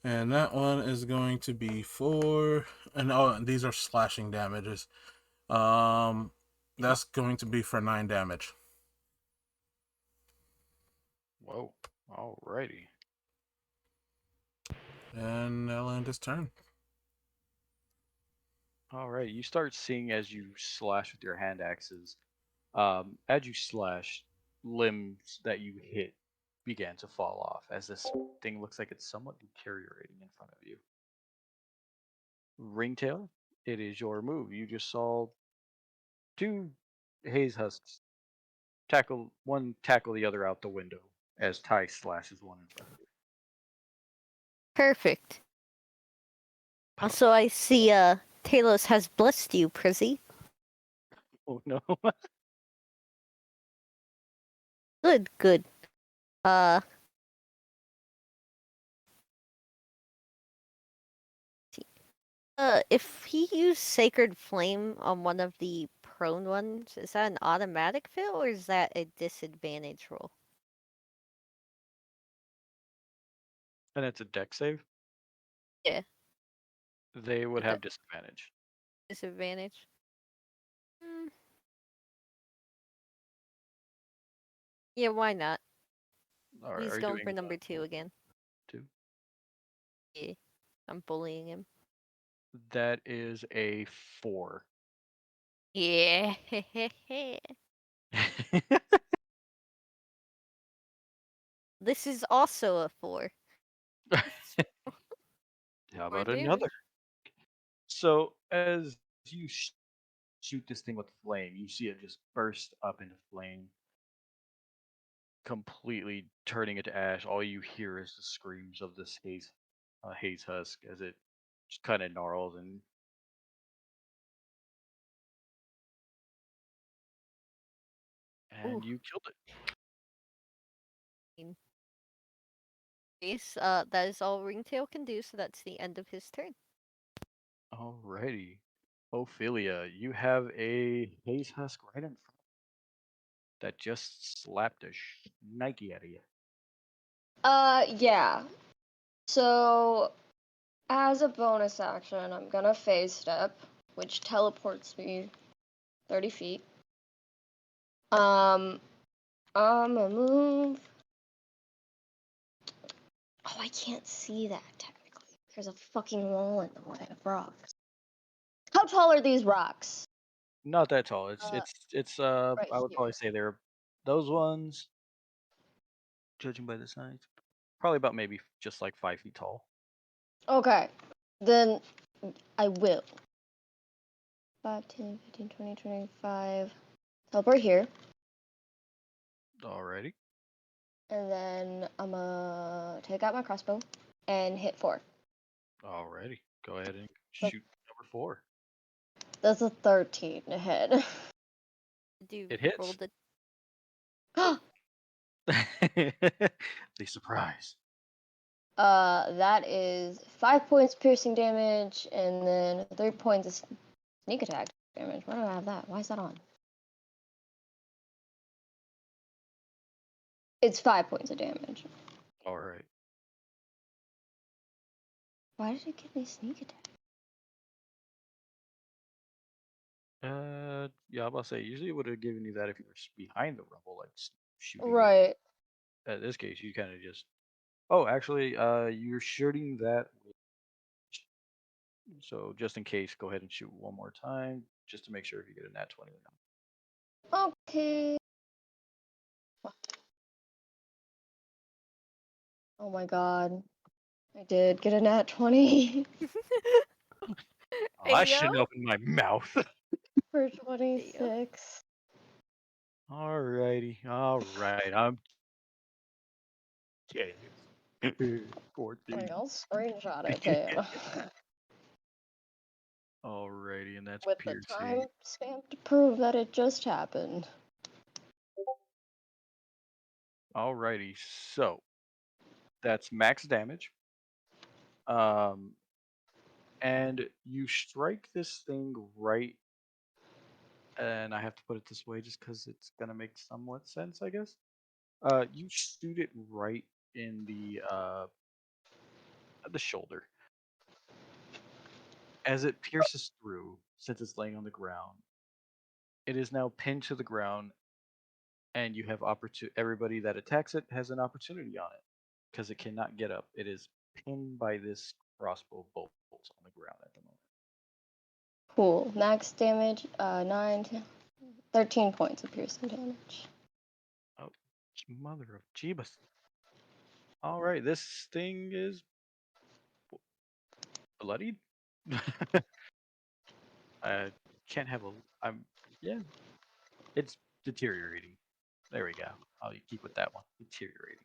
And that one is going to be for... And oh, these are slashing damages. That's going to be for 9 damage. Whoa. Alrighty. And that'll end his turn. Alright, you start seeing as you slash with your hand axes. As you slash, limbs that you hit began to fall off as this thing looks like it's somewhat deteriorating in front of you. Ringtail, it is your move. You just saw 2 haze husks tackle the other out the window as Ty slashes one in front of you. Perfect. Also, I see Talos has blessed you, Prizzy. Oh no. Good, good. If he used Sacred Flame on one of the prone ones, is that an automatic fail or is that a disadvantage roll? And it's a deck save? Yeah. They would have disadvantage. Disadvantage? Yeah, why not? Alright, He's are you going doing for number 2 again. 2? Yeah. I'm bullying him. That is a 4. Yeah. This is also a 4. How More about damage. another? So as you shoot this thing with flame, you see it just burst up into flame, completely turning it to ash. All you hear is the screams of this haze haze husk as it just kind of gnarls and Ooh. you killed it. Yes, that is all Ringtail can do, so that's the end of his turn. Alrighty. Ophelia, you have a haze husk right in front that just slapped a Nike out of you. Yeah. So, as a bonus action, I'm gonna phase step, which teleports me 30 feet. I'm gonna move. Oh, I can't see that technically. There's a fucking wall in the way of rocks. How tall are these rocks? Not that tall. It's Uh, it's it's right I would here. probably say they're those ones, judging by the size, probably about maybe just like 5 feet tall. Okay. Then I will. 5, 10, 15, 20, 25. Teleport here. Alrighty. And then I'm gonna take out my crossbow and hit 4. Alrighty. Go ahead and But- shoot number 4. That's a 13 to hit. Do It hits. roll the The surprise. That is 5 points piercing damage and then 3 points of sneak attack damage. Why do I have that? Why is that on? It's 5 points of damage. Alright. Why did it give me sneak attack? Yeah, I'm about to say, usually it would have given you that if you were behind the rubble, like shooting. Right. In this case, you kind of just. Oh, actually, you're shooting that. So just in case, go ahead and shoot one more time, just to make sure if you get a nat 20 or not. Okay. Oh my god. I did get a nat 20 Oh, I Ayo? shouldn't open my mouth. for 26. Alrighty, alright. I'm kidding. 14. I'll screenshot it too. Alrighty, and that's With the piercing. time stamp to prove that it just happened. Alrighty, so that's max damage. And you strike this thing right, and I have to put it this way just because it's gonna make somewhat sense, I guess. You shoot it right in the shoulder. As it pierces through, since it's laying on the ground, it is now pinned to the ground, and you have everybody that attacks it has an opportunity on it because it cannot get up. It is pinned by this crossbow bolt on the ground at the moment. Cool. Max damage, 9, 10, 13 points of piercing damage. Oh, mother of Jeebus. All right, this thing is bloodied. I can't have a. Yeah. It's deteriorating. There we go. I'll keep with that one. Deteriorating.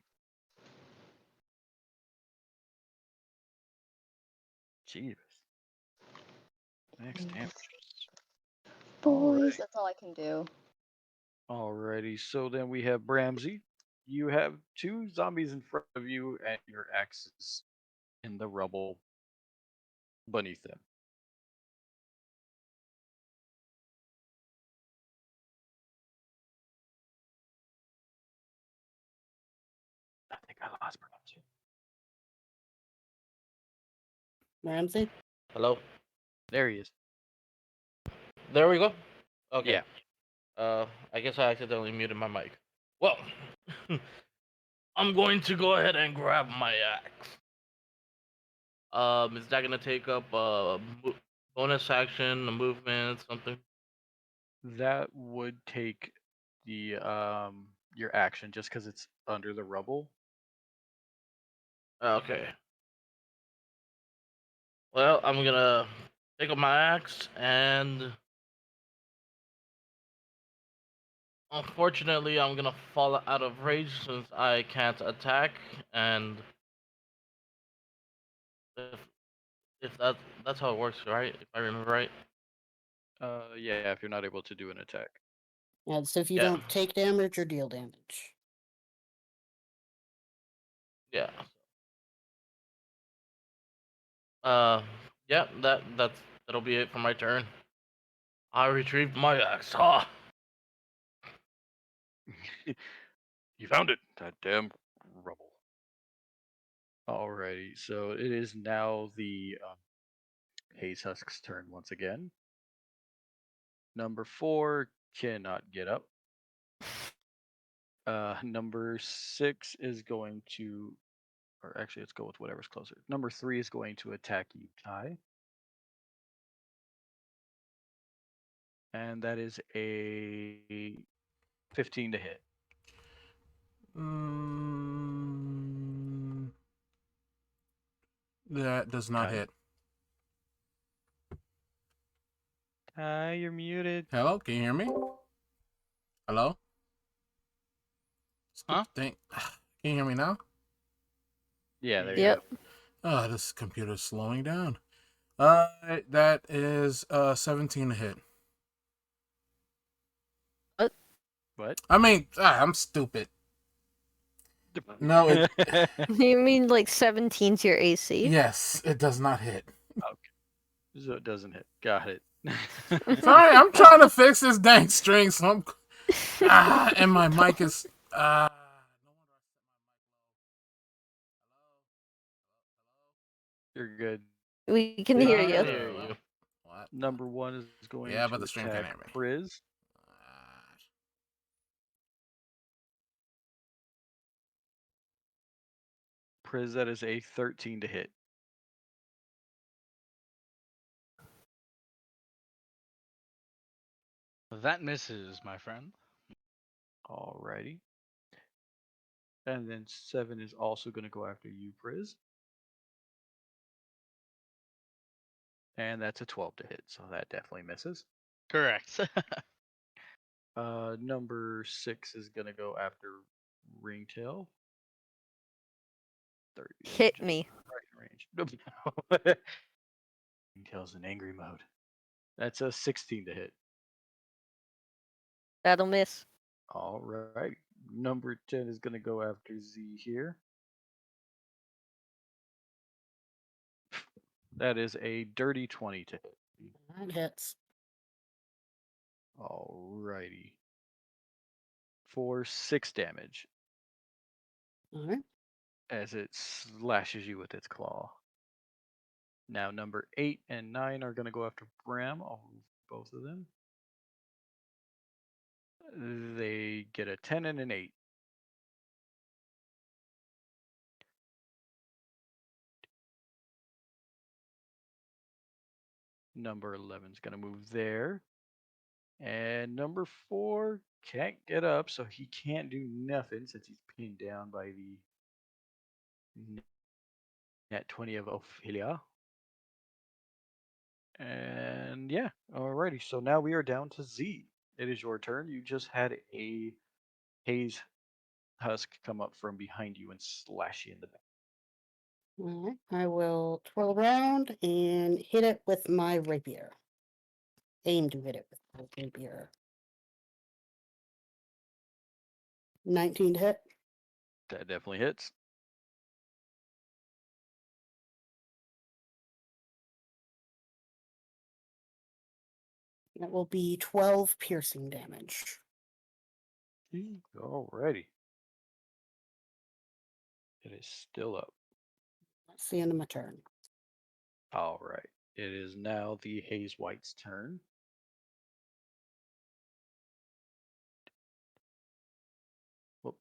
Jeebus. Max damage. Boys, that's all I can do. Alrighty, so then we have Bramsey. You have 2 zombies in front of you, and your axe is in the rubble beneath them. I think I lost Bramsey. Ramsey? Hello. There he is. There we go. Okay. Yeah. I guess I accidentally muted my mic. Well, I'm going to go ahead and grab my axe. Is that gonna take up a bonus action, a movement, something? That would take the your action just because it's under the rubble. Okay. Well, I'm gonna pick up my axe and unfortunately I'm gonna fall out of range since I can't attack and If that's how it works, right? If I remember right. Yeah, if you're not able to do an attack. And so if you Yeah. don't take damage or deal damage. Yeah. Yeah. That'll be it for my turn. I retrieved my axe. Ah. You found it. That damn rubble. Alrighty, so it is now the Haze Husk's turn once again. Number 4 cannot get up. Number 6 is going to, or actually, let's go with whatever's closer. Number 3 is going to attack you, Kai. And that is a 15 to hit. That does not Okay. hit. Kai, you're muted. Hello, can you hear me? Hello? Huh? Can you hear me now? Yeah, there you Yep. go. Oh, this computer's slowing down. That is 17 to hit. What? I mean, I'm stupid. No, it You mean like 17's your AC? yes, it does not hit. So it doesn't hit. Got it. Sorry, I'm trying to fix this dang string, so I'm and my mic is You're good. We can hear I you. can hear you. What? Number 1 is going Yeah, to but the stream can't attack hear me. Priz. Priz, that is a 13 to hit. That misses, my friend. Alrighty. And then 7 is also going to go after you, Priz. And that's a 12 to hit, so that definitely misses. Correct. Number 6 is going to go after Ringtail. 30 Hit damage. me. Right range. Ringtail's in angry mode. That's a 16 to hit. That'll miss. Alright. Number 10 is going to go after Z here. That is a dirty 20 to hit. That hits. Alrighty. For 6 damage Alright. as it slashes you with its claw. Now number 8 and 9 are going to go after Bram. I'll move both of them. They get a 10 and an 8. Number 11 is going to move there. And number 4 can't get up, so he can't do nothing since he's pinned down by the Nat 20 of Ophelia. And yeah, alrighty. So now we are down to Z. It is your turn. You just had a Haze Husk come up from behind you and slash you in the back. Alright. I will twirl around and hit it with my rapier. Aim to hit it with my rapier. 19 to hit. That definitely hits. That will be 12 piercing damage. Alrighty. It is still up. That's the end of my turn. Alright. It is now the Haze White's turn. Whoop.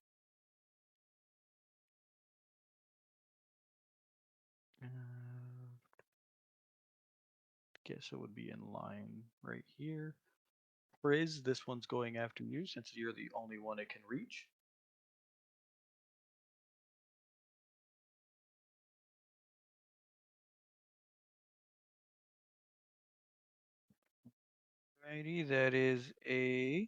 Guess it would be in line right here. Priz, this one's going after you since you're the only one it can reach. Alrighty, that is a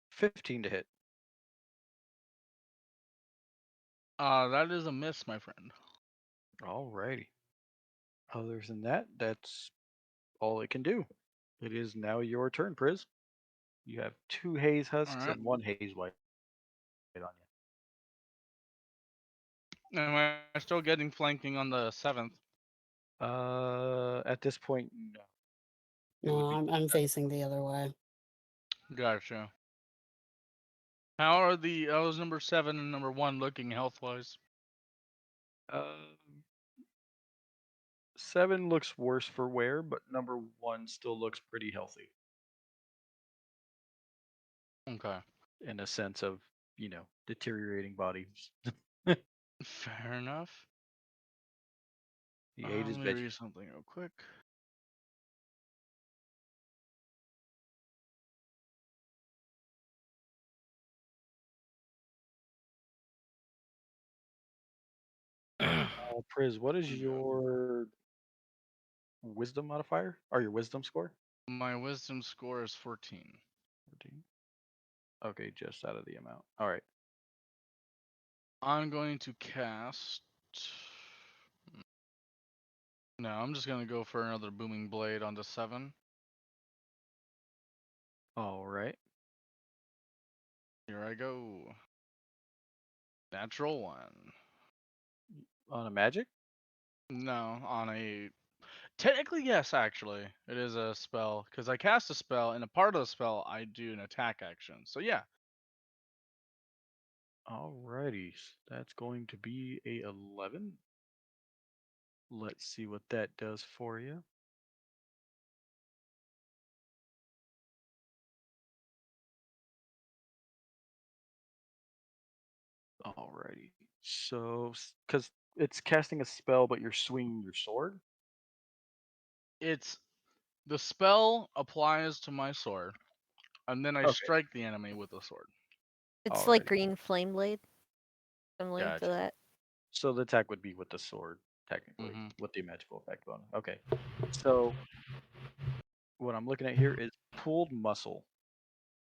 15 to hit. That is a miss, my friend. Alrighty. Other than that, that's all it can do. It is now your turn, Priz. You have 2 haze husks Alright. and 1 haze white on Am I still getting flanking on the 7th? you. At this point, no. It would No, be I'm facing the other way. Gotcha. How's number 7 and number 1 looking health-wise? 7 looks worse for wear, but number 1 still looks pretty healthy Okay. in a sense of, deteriorating bodies. Fair enough. He ate his Let me veggies. read something real quick. Priz, what is your wisdom modifier? Or your wisdom score? My wisdom score is 14. 14. Okay, just out of the amount. All right. I'm going to cast. No, I'm just going to go for another booming blade onto 7. All right. Here I go. Natural 1. On a magic? No, on a. Technically, yes, actually. It is a spell. Because I cast a spell, and a part of the spell, I do an attack action. So, yeah. Alrighty. That's going to be a 11. Let's see what that does for you. Alrighty. So, because it's casting a spell, but you're swinging your sword? It's. The spell applies to my sword, and then I Okay. strike the enemy with the sword. It's Alrighty. like Green Flame Blade. Similar to Gotcha. that. So the attack would be with the sword, technically, Mhm. with the magical effect on it. Okay. So what I'm looking at here is pulled muscle.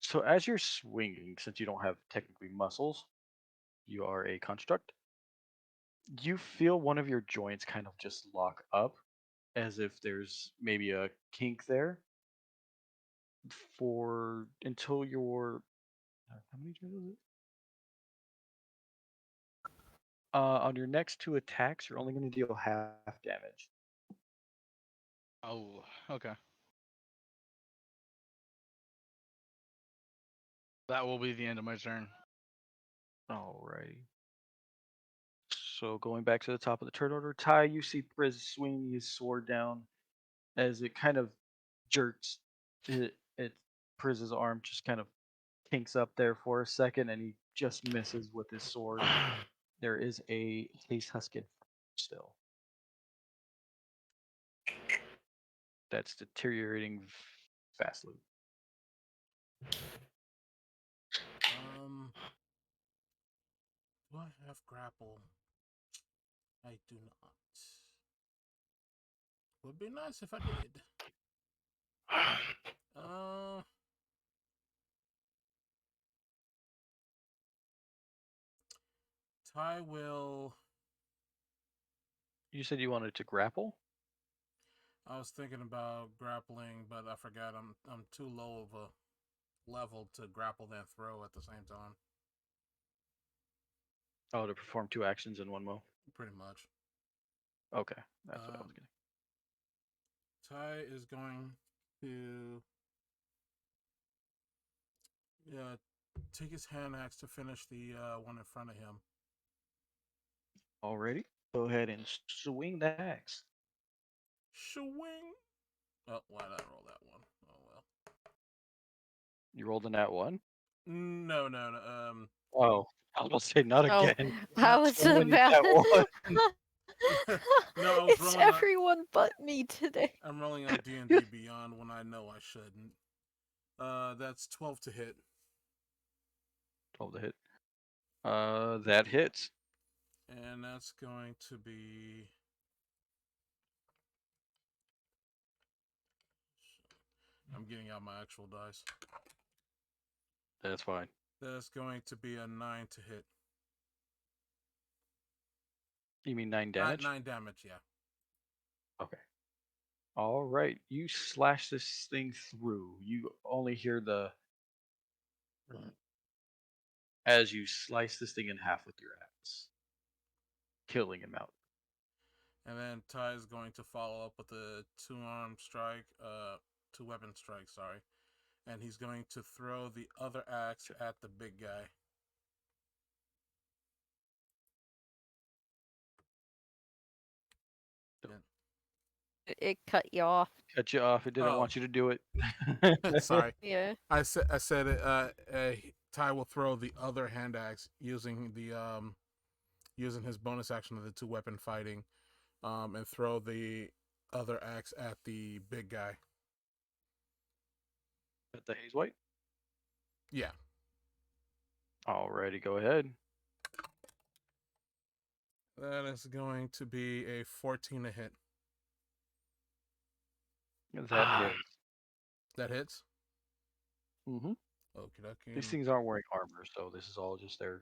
So as you're swinging, since you don't have technically muscles, you are a construct. You feel one of your joints kind of just lock up, as if there's maybe a kink there. For until your how many joints is it? On your next 2 attacks, you're only going to deal half damage. Oh, okay. That will be the end of my turn. Alrighty. So going back to the top of the turn order, Ty, you see Priz swinging his sword down as it kind of jerks. Priz's arm just kind of kinks up there for a second, and he just misses with his sword. There is a Haze Huskin still. That's deteriorating fastly. Do I have grapple? I do not. Would be nice if I did. Ty will. You said you wanted to grapple? I was thinking about grappling, but I forgot I'm too low of a level to grapple and throw at the same time. Oh, to perform 2 actions in one mo? Pretty much. Okay, that's what I was getting. Ty is going to take his hand axe to finish the one in front of him. Alrighty. Go ahead and swing the axe. Swing. Oh, why did I roll that one? Oh well. You rolled a nat 1? No. Oh, I was about to say not Oh, again. I was Someone about. that one. No, I was It's rolling on- everyone but me today. I'm rolling on D&D Beyond when I know I shouldn't. That's 12 to hit. 12 to hit. That hits. And that's going to be. I'm getting out my actual dice. That's fine. That's going to be a 9 to hit. You mean 9 Nine, damage? 9 damage, yeah. Okay. All right. You slash this thing through. You only hear the as you slice this thing in half with your axe, killing him out. And then Ty is going to follow up with a 2-arm strike, 2-weapon strike, sorry. And he's going to throw the other axe at the big guy. It cut you off. Cut you off. It didn't Oh. want you to do it. Sorry. Yeah. I said Ty will throw the other hand axe using his bonus action of the 2-weapon fighting, and throw the other axe at the big guy. At the haze white. Yeah. Alrighty, go ahead. That is going to be a 14 to hit. That hits. That hits? Mm-hmm. Okie dokie. These things aren't wearing armor, so this is all just their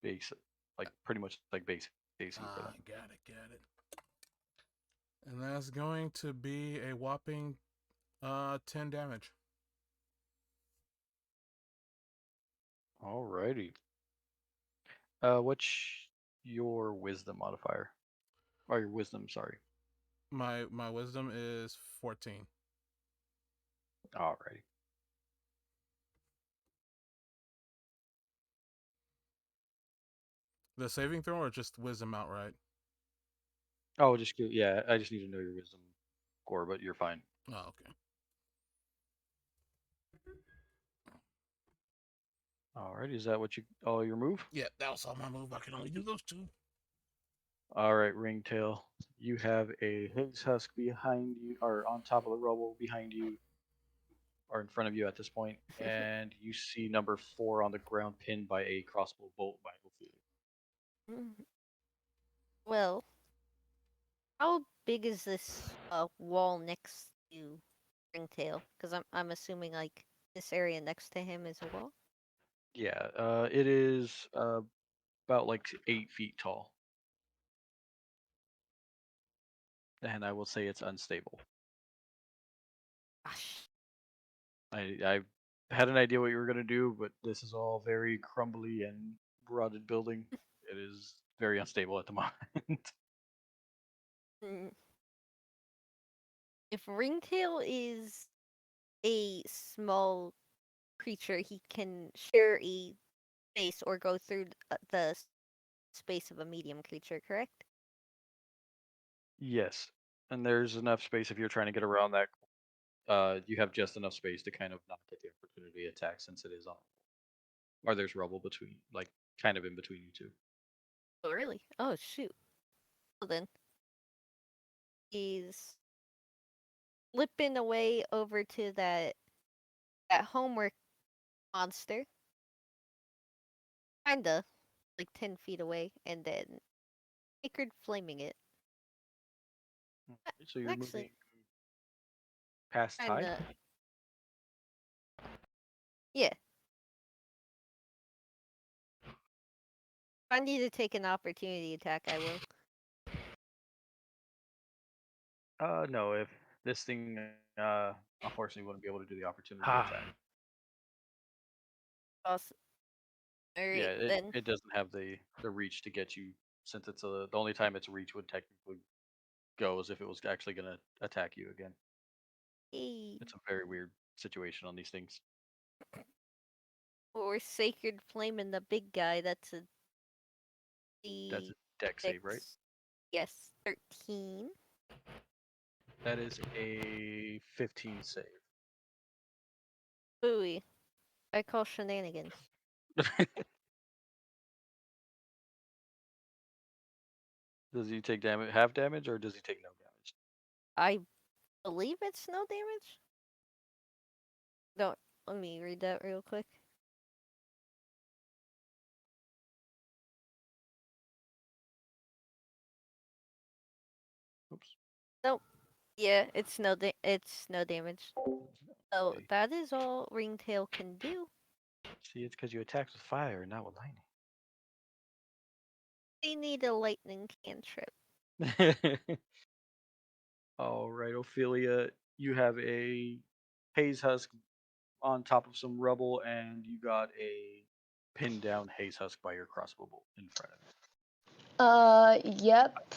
base, like pretty much like base AC for them. Got it. And that's going to be a whopping 10 damage. Alrighty. What's your wisdom modifier? Or your wisdom, sorry. My wisdom is 14. Alrighty. The saving throw or just wisdom outright? Oh, I just need to know your wisdom score, but you're fine. Oh, okay. Alrighty, is that all your move? Yeah, that was all my move. I can only do those 2. Alright, Ringtail. You have a haze husk behind you, or on top of the rubble behind you, or in front of you at this point, and you see number 4 on the ground pinned by a crossbow bolt by Ophelia. Well, how big is this wall next to Ringtail? Because I'm assuming like this area next to him is a wall. Yeah, it is about like 8 feet tall. And I will say it's unstable. Gosh. I had an idea what you were going to do, but this is all very crumbly and rotted building. It is very unstable at the moment. If Ringtail is a small creature, he can share a space or go through the space of a medium creature, correct? Yes, and there's enough space if you're trying to get around that. You have just enough space to kind of not get the opportunity attack since it is on. Or there's rubble between, like, kind of in between you two. Oh, really? Oh, shoot. Well, then. He's slipping away over to that homework monster. Kinda. Like 10 feet away, and then sacred flaming it. So you're Actually, moving past Tide? kinda. Yeah. If I need to take an opportunity attack, I will. No, if this thing, unfortunately wouldn't be able to do the opportunity attack. Awesome. Alright, Yeah, then. it doesn't have the reach to get you, since it's the only time its reach would technically go is if it was actually going to attack you again. Hey. It's a very weird situation on these things. Or sacred flaming the big guy. That's a dex save, right? Yes, 13. That is a 15 save. Ooey. I call shenanigans. Does he take half damage, or does he take no damage? I believe it's no damage. Don't let me read that real quick. Oops. Nope. Yeah, it's no damage. So that is all Ringtail can do. See, it's because you attacked with fire and not with lightning. They need a lightning cantrip. All right, Ophelia, you have a haze husk on top of some rubble, and you got a pinned down haze husk by your crossbow bolt in front of you. Yep.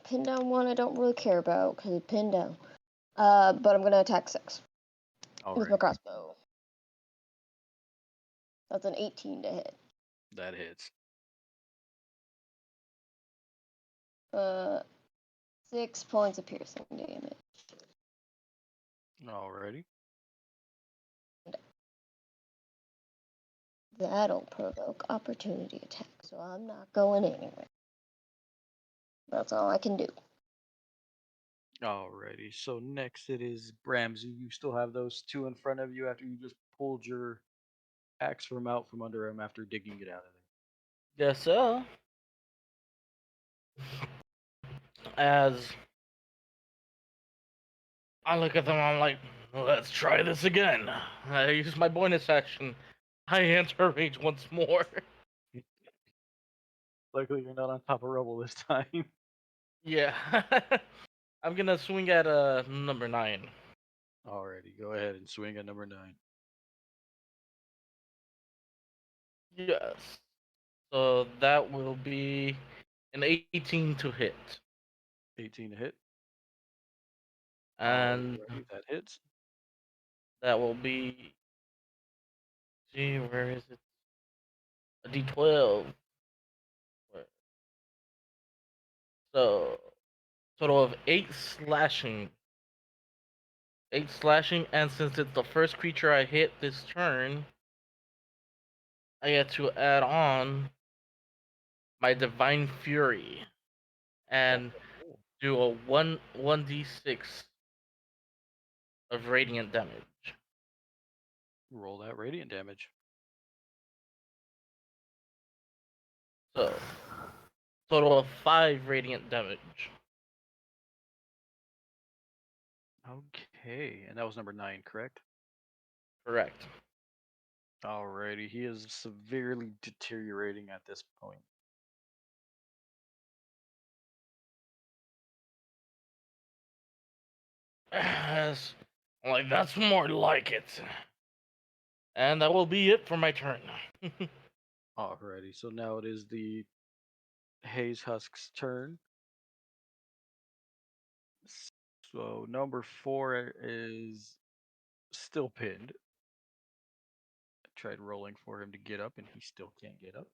Pin down one I don't really care about because it's pinned down. But I'm gonna attack 6 with my Alrighty, crossbow. That's an 18 to hit. that hits. 6 points of piercing damage. Alrighty. That'll provoke opportunity attack, so I'm not going anywhere. That's all I can do. Alrighty. So next it is Bramsy. You still have those two in front of you after you just pulled your axe from out from under him after digging it out of there. Yes, sir. As I look at them, I'm like, let's try this again. I use my bonus action. I enter rage once more. Luckily, you're not on top of rubble this time. Yeah. I'm gonna swing at number 9. Alrighty, go ahead and swing at number 9. Yes. So that will be an 18 to hit. 18 to hit. And Alrighty, that hits. that will be. See, where is it? A d12. Where- So, total of 8 slashing. 8 slashing, and since it's the first creature I hit this turn, I get to add on my Divine Fury and do a 1d6 of radiant damage. Roll that radiant damage. So, total of 5 radiant damage. Okay, and that was number 9, correct? Correct. Alrighty, he is severely deteriorating at this point. Yes, like that's more like it. And that will be it for my turn. Alrighty, so now it is the Haze Husk's turn. So number 4 is still pinned. I tried rolling for him to get up, and he still can't get up.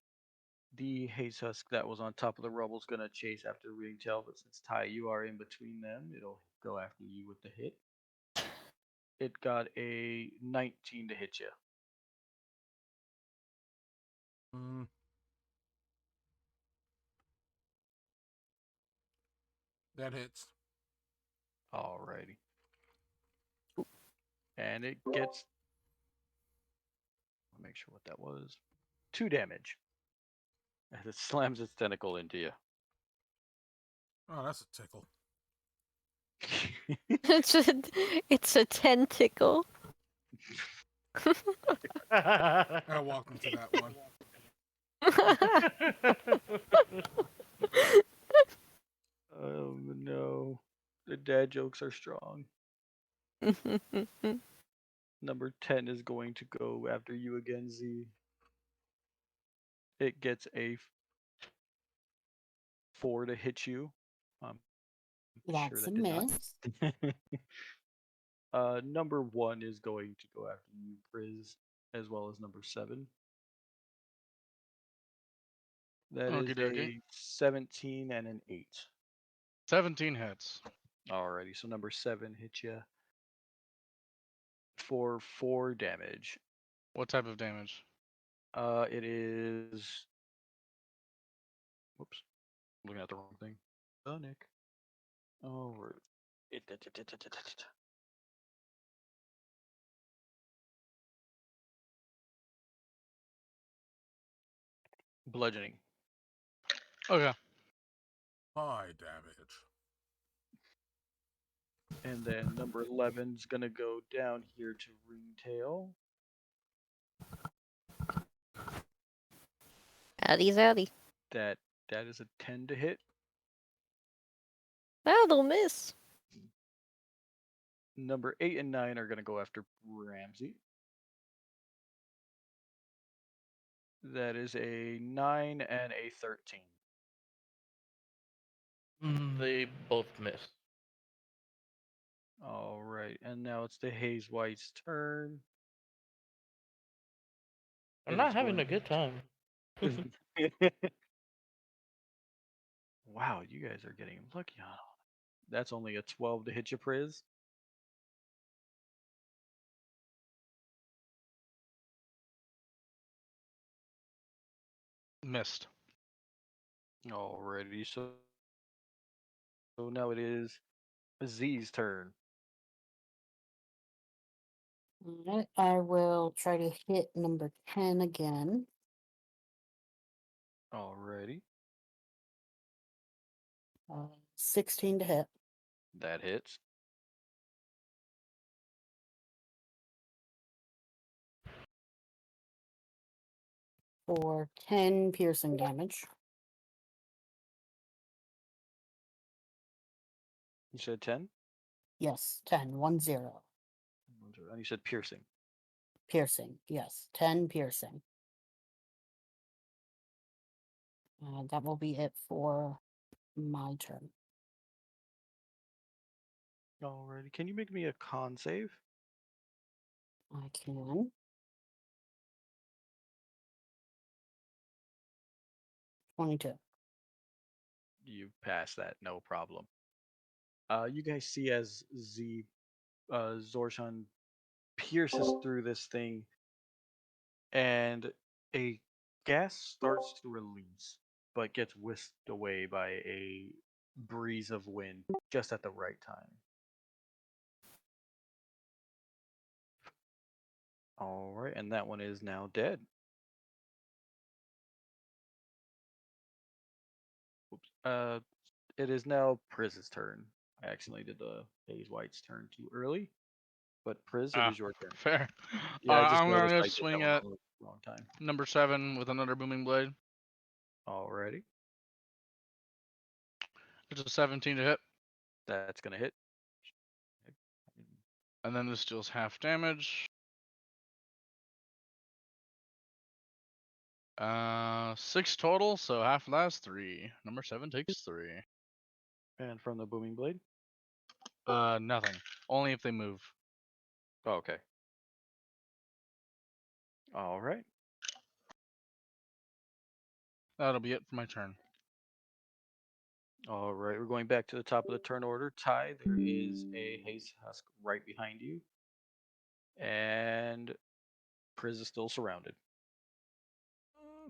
The Haze Husk that was on top of the rubble is going to chase after Ringtail, but since Ty, you are in between them, it'll go after you with the hit. It got a 19 to hit you. That hits. Alrighty. And it gets. I'll make sure what that was. 2 damage. As it slams its tentacle into you. Oh, that's a tickle. It's a tentacle. I walked into that one. Oh no. The dad jokes are strong. Number 10 is going to go after you again, Z. It gets a 4 to hit you. That's a miss. Number 1 is going to go after you, Briz, as well as number 7. That is a 17 and an 8. 17 hits. Alrighty, so number 7 hits you for 4 damage. What type of damage? It is. Whoops, I'm looking at the wrong thing. Nick. Oh, bludgeoning. Okay. High damage. And then number 11 is gonna go down here to Ringtail. Howdy, howdy. That That is a 10 to hit. That'll miss. Number 8 and 9 are going to go after Ramsey. That is a 9 and a 13. They both miss. All right, and now it's the Haze White's turn. I'm It not is having going- a good time. Wow, you guys are getting lucky on all. That's only a 12 to hit you, Priz. Missed. Alrighty, so now it is Z's turn. Alright, I will try to hit number 10 again. Alrighty, 16 to hit. that hits. For 10 piercing damage. You said 10? Yes, 10, 1 0. And you said piercing. Piercing, yes, 10 piercing. That will be it for my turn. Alrighty, can you make me a con save? I can. 22. You pass that, no problem. You guys see as Zorshan pierces through this thing, and a gas starts to release, but gets whisked away by a breeze of wind just at the right time. All right, and that one is now dead. Oops. It is now Priz's turn. I accidentally did the Haze White's turn too early, but Priz, it is your turn. Fair. Yeah, I just I'm noticed gonna I did swing that at one wrong time. number 7 with another booming blade. Alrighty, It's a 17 to hit, that's gonna hit. and then this deals half damage. 6 total, so half of that's 3. Number 7 takes 3. And from the booming blade. Nothing. Only if they move. Oh, okay. All right. That'll be it for my turn. All right. We're going back to the top of the turn order. Ty, there is a Haze Husk right behind you, and Priz is still surrounded.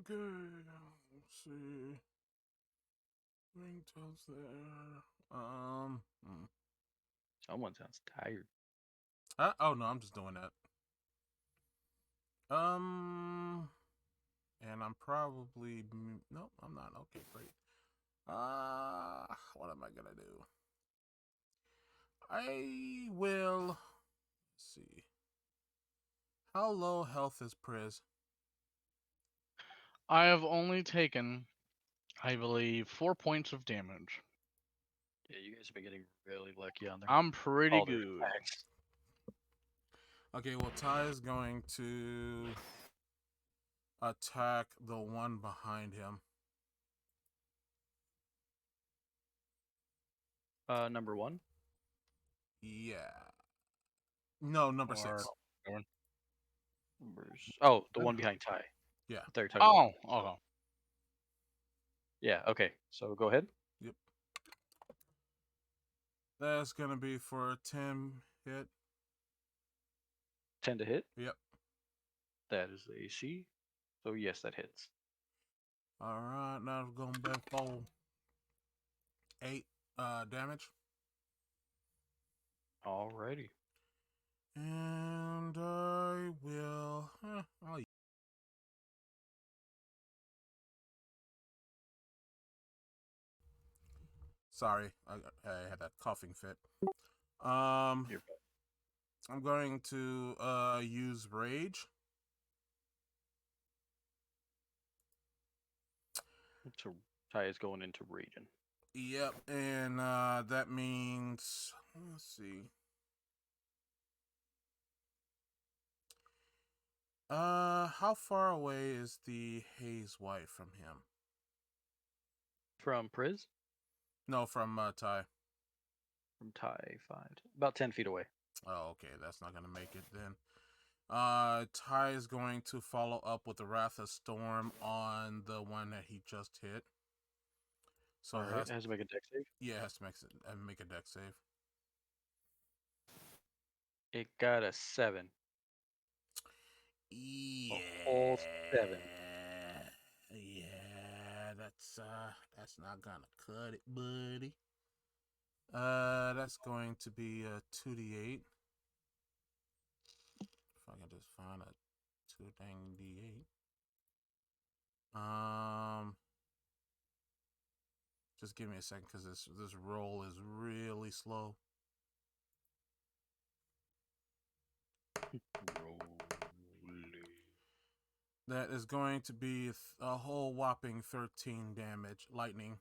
Okay, let's see. Ringtail's there. Someone sounds tired. Oh no, I'm just doing that. And I'm probably nope, I'm not. Okay, great. What am I gonna do? I will. Let's see. How low health is Priz? I have only taken, I believe, 4 points of damage. Yeah, you guys have been getting really lucky on their I'm pretty all their good. attacks. Okay, well, Ty is going to attack the one behind him. Number 1. Yeah. No, number Or- 6. Oh, the one behind Ty. Yeah. They're talking about. Oh, okay. Yeah. Okay. So go ahead. Yep. That's gonna be for a 10 hit. 10 to hit. Yep. That is the AC. So yes, that hits. All right, now we're going back for 8 damage. Alrighty. And I will. Sorry, I had that coughing fit. You're I'm going to use rage. It's a Ty is going into raging. Yep, and that means let's see. How far away is the Hayes wife from him? From Priz? No, from Ty. From Ty, about 10 feet away. Oh, okay, that's not gonna make it then. Ty is going to follow up with the Wrath of Storm on the one that he just hit. So Alright, it has to make a dex save. Yeah, it has to make a dex save. It got a 7. Yeah. A whole 7. Yeah, that's not gonna cut it, buddy. That's going to be a 2d8. If I can just find a 2d8. Just give me a second because this roll is really slow. That is going to be a whole whopping 13 damage, lightning.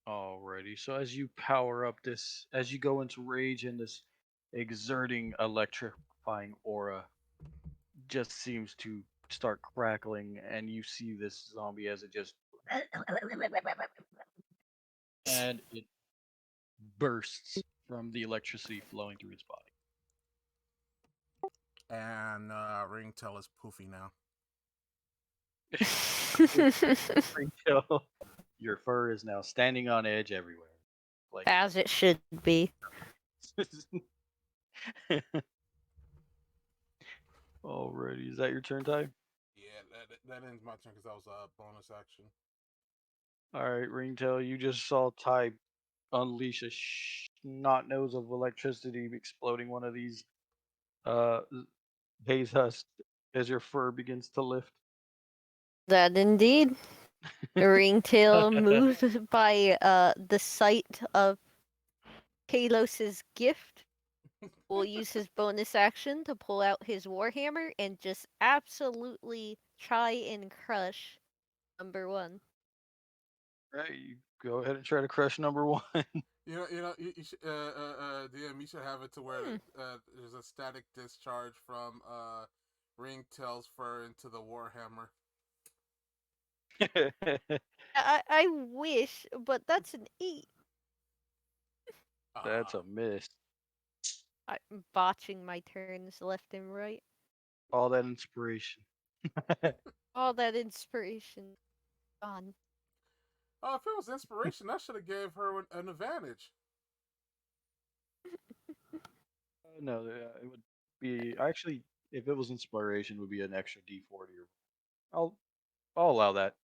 Alrighty, so as you power up this, as you go into rage, and this exerting electrifying aura just seems to start crackling, and you see this zombie as it just and it bursts from the electricity flowing through its body. And Ringtail is poofy now. Ringtail, your fur is now standing on edge everywhere. Like As it should be. Alrighty, is that your turn, Ty? Yeah, that ends my turn because that was a bonus action. Alright, Ringtail, you just saw Ty unleash a snot nose of electricity, exploding one of these haze husks as your fur begins to lift. That indeed. Ringtail moved by the sight of Kalos's gift will use his bonus action to pull out his Warhammer and just absolutely try and crush number 1. Right, you go ahead and try to crush number 1. You should, DM, you should have it to where there's a static discharge from Ringtail's fur into the Warhammer. I wish, but that's an 8. That's a miss. I'm botching my turns left and right. All that inspiration. All that inspiration gone. Oh, if it was inspiration, that should have gave her an advantage. No, it would be actually, if it was inspiration, it would be an extra D40. I'll allow that.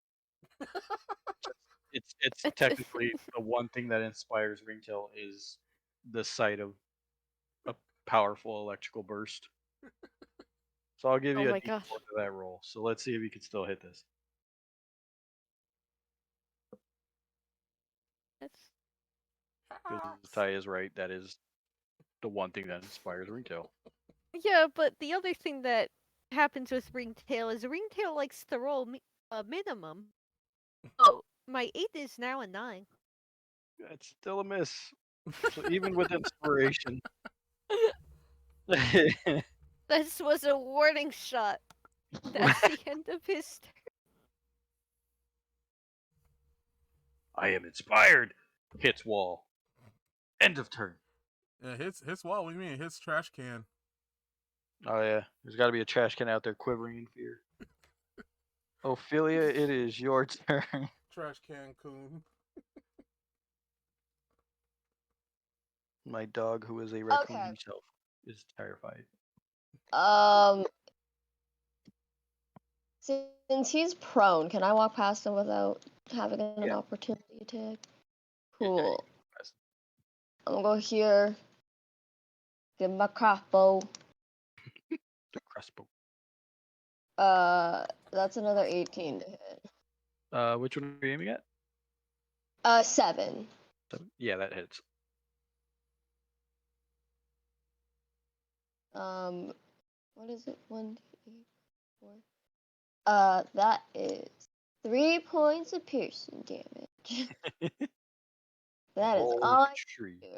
It's technically the one thing that inspires Ringtail is the sight of a powerful electrical burst. So I'll give you a D4 for that roll. So let's see if you can still hit this. Because Ty is right. That is the one thing that inspires Ringtail. Yeah, but the other thing that happens with Ringtail is Ringtail likes to roll a minimum. Oh, my 8 is now a 9. That's still a miss. So even with inspiration. This was a warning shot. That's the end of his turn. I am inspired. Hits wall. End of turn. Yeah, hits wall. What do you mean? Hits trash can. Oh yeah, there's got to be a trash can out there quivering in fear. Ophelia, it is your turn. Trash can coon. My dog, who is a raccoon himself, is terrified. Since he's prone, can I walk past him without having an opportunity attack? Cool. I'm gonna go here. Give him a crossbow. The crossbow. That's another 18 to hit. Which one are you aiming at? 7. 7? Yeah, that hits. What is it? 1, 2, 3, 4. That is 3 points of piercing damage. That is Roll all I tree. can do.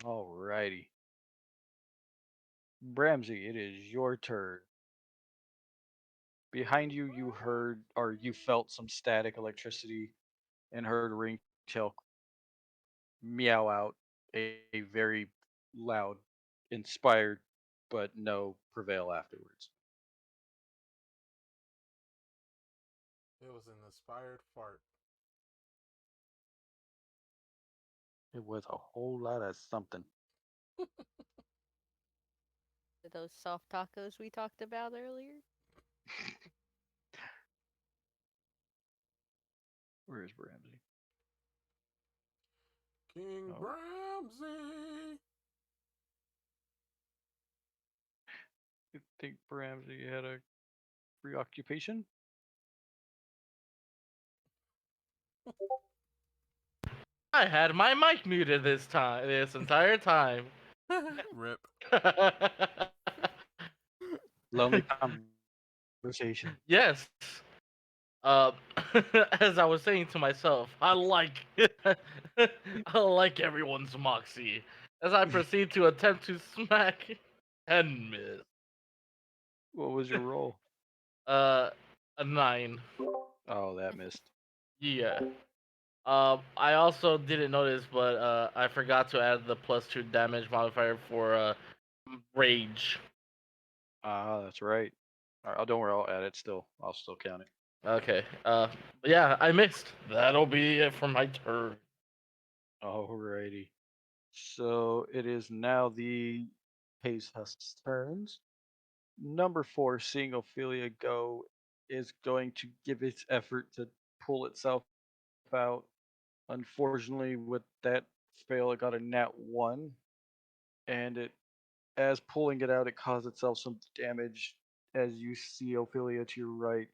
Alrighty. Bramsy, it is your turn. Behind you, you heard or you felt some static electricity and heard Ringtail meow out a very loud, inspired, but no prevail afterwards. It was an inspired fart. It was a whole lot of something. Those soft tacos we talked about earlier. Where is Bramsy? King Oh. Bramsy. You think Bramsy had a preoccupation? I had my mic muted this entire time. Rip. Lonely conversation. Yes. Uh, as I was saying to myself, I like everyone's moxie. As I proceed to attempt to smack and miss. What was your roll? A 9. Oh, that missed. Yeah. I also didn't notice, but I forgot to add the +2 damage modifier for rage. Ah, that's right. All right, don't worry, I'll add it still. I'll still count it. Okay. But yeah, I missed. That'll be it for my turn. Alrighty. So it is now the Haze Husk's turns. Number 4, seeing Ophelia go, is going to give its effort to pull itself out. Unfortunately, with that fail, it got a nat 1. And as pulling it out, it caused itself some damage. As you see Ophelia to your right,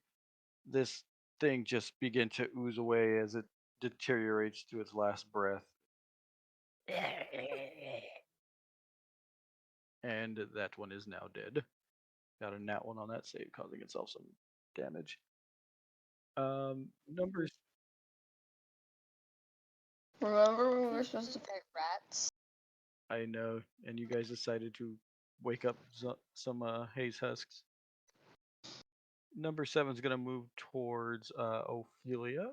this thing just begin to ooze away as it deteriorates to its last breath. And that one is now dead. Got a nat 1 on that save, causing itself some damage. Numbers. Remember when we were supposed to pick rats? I know, and you guys decided to wake up some Haze Husks. Number 7 is going to move towards Ophelia.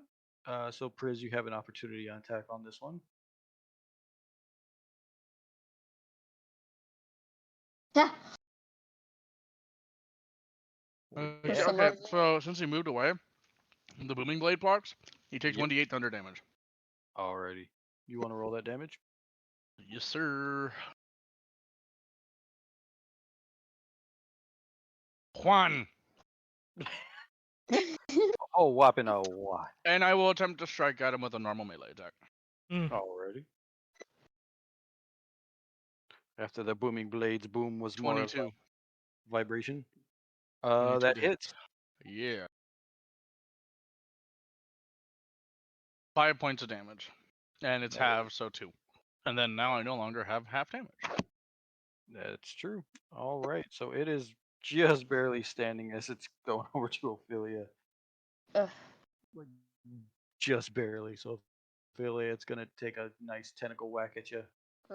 So, Priz, you have an opportunity on attack on this one. Yeah. Okay, some okay, of the- so since he moved away, the booming blade procs, he takes Yep. 1d8 thunder damage. Alrighty. You want to roll that damage? Yes, sir. Juan. Oh, whopping a what? And I will attempt to strike at him with a normal melee attack. Alrighty. After the booming blades boom was more of 22. a vibration. 22 That to hits. Yeah. 5 points of damage. And it's half, so 2. And then now I no longer have half damage. That's true. All right. So it is just barely standing as it's going over to Ophelia. Ugh. Like, just barely. So Ophelia, it's going to take a nice tentacle whack at you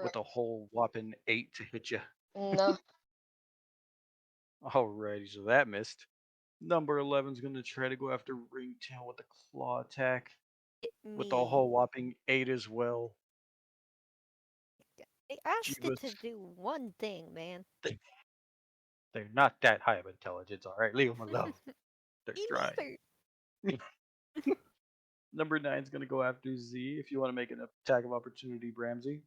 with a whole whopping 8 to hit you. No. Alrighty. So that missed. Number 11 is going to try to go after Ringtail with a claw attack with a Me. whole whopping 8 as well. I asked it to was- do one thing, man. They're not that high of intelligence. All right. Leave them alone. They're Me trying. neither. Number 9 is going to go after Z. If you want to make an attack of opportunity, Bramsy.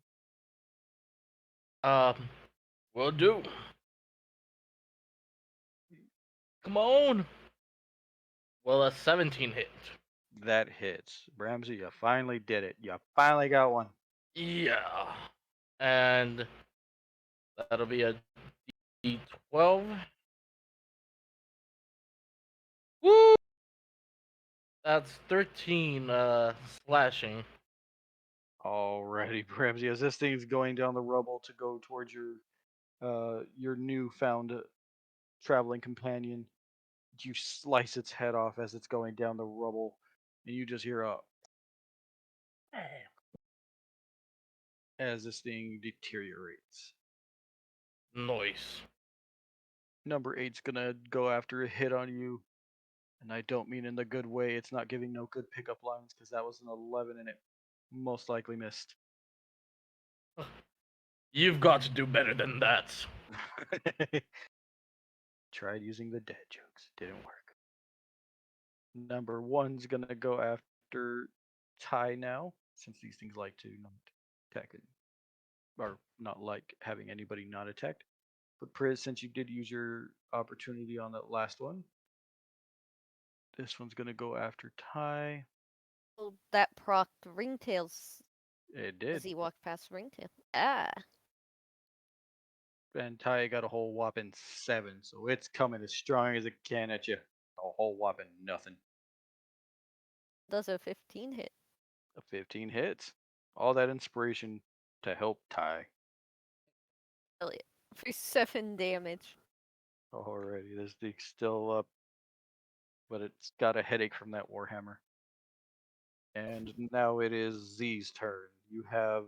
Will do. Come on. Well, a 17 hit. That hits. Bramsy, you finally did it. You finally got one. Yeah. And that'll be a D12. Woo! That's 13 slashing. Alrighty, Bramsy. As this thing's going down the rubble to go towards your newfound traveling companion, you slice its head off as it's going down the rubble, and you just hear a as this thing deteriorates. Noise. Number 8's gonna go after a hit on you, and I don't mean in the good way. It's not giving no good pickup lines because that was an 11 and it most likely missed. You've got to do better than that. Tried using the dead jokes, didn't work. Number 1's gonna go after Ty now, since these things like to not attack it, or not like having anybody not attacked. But Priz, since you did use your opportunity on that last one, this one's gonna go after Ty. Well, that proc Ringtails It as did. he walked past Ringtail. Ah. And Ty got a whole whopping 7, so it's coming as strong as it can at you. A whole whopping nothing. Does a 15 hit? A 15 hits. All that inspiration to help Ty. Elliot. For 7 damage. Alrighty, this thing's still up, but it's got a headache from that Warhammer. And now it is Z's turn. You have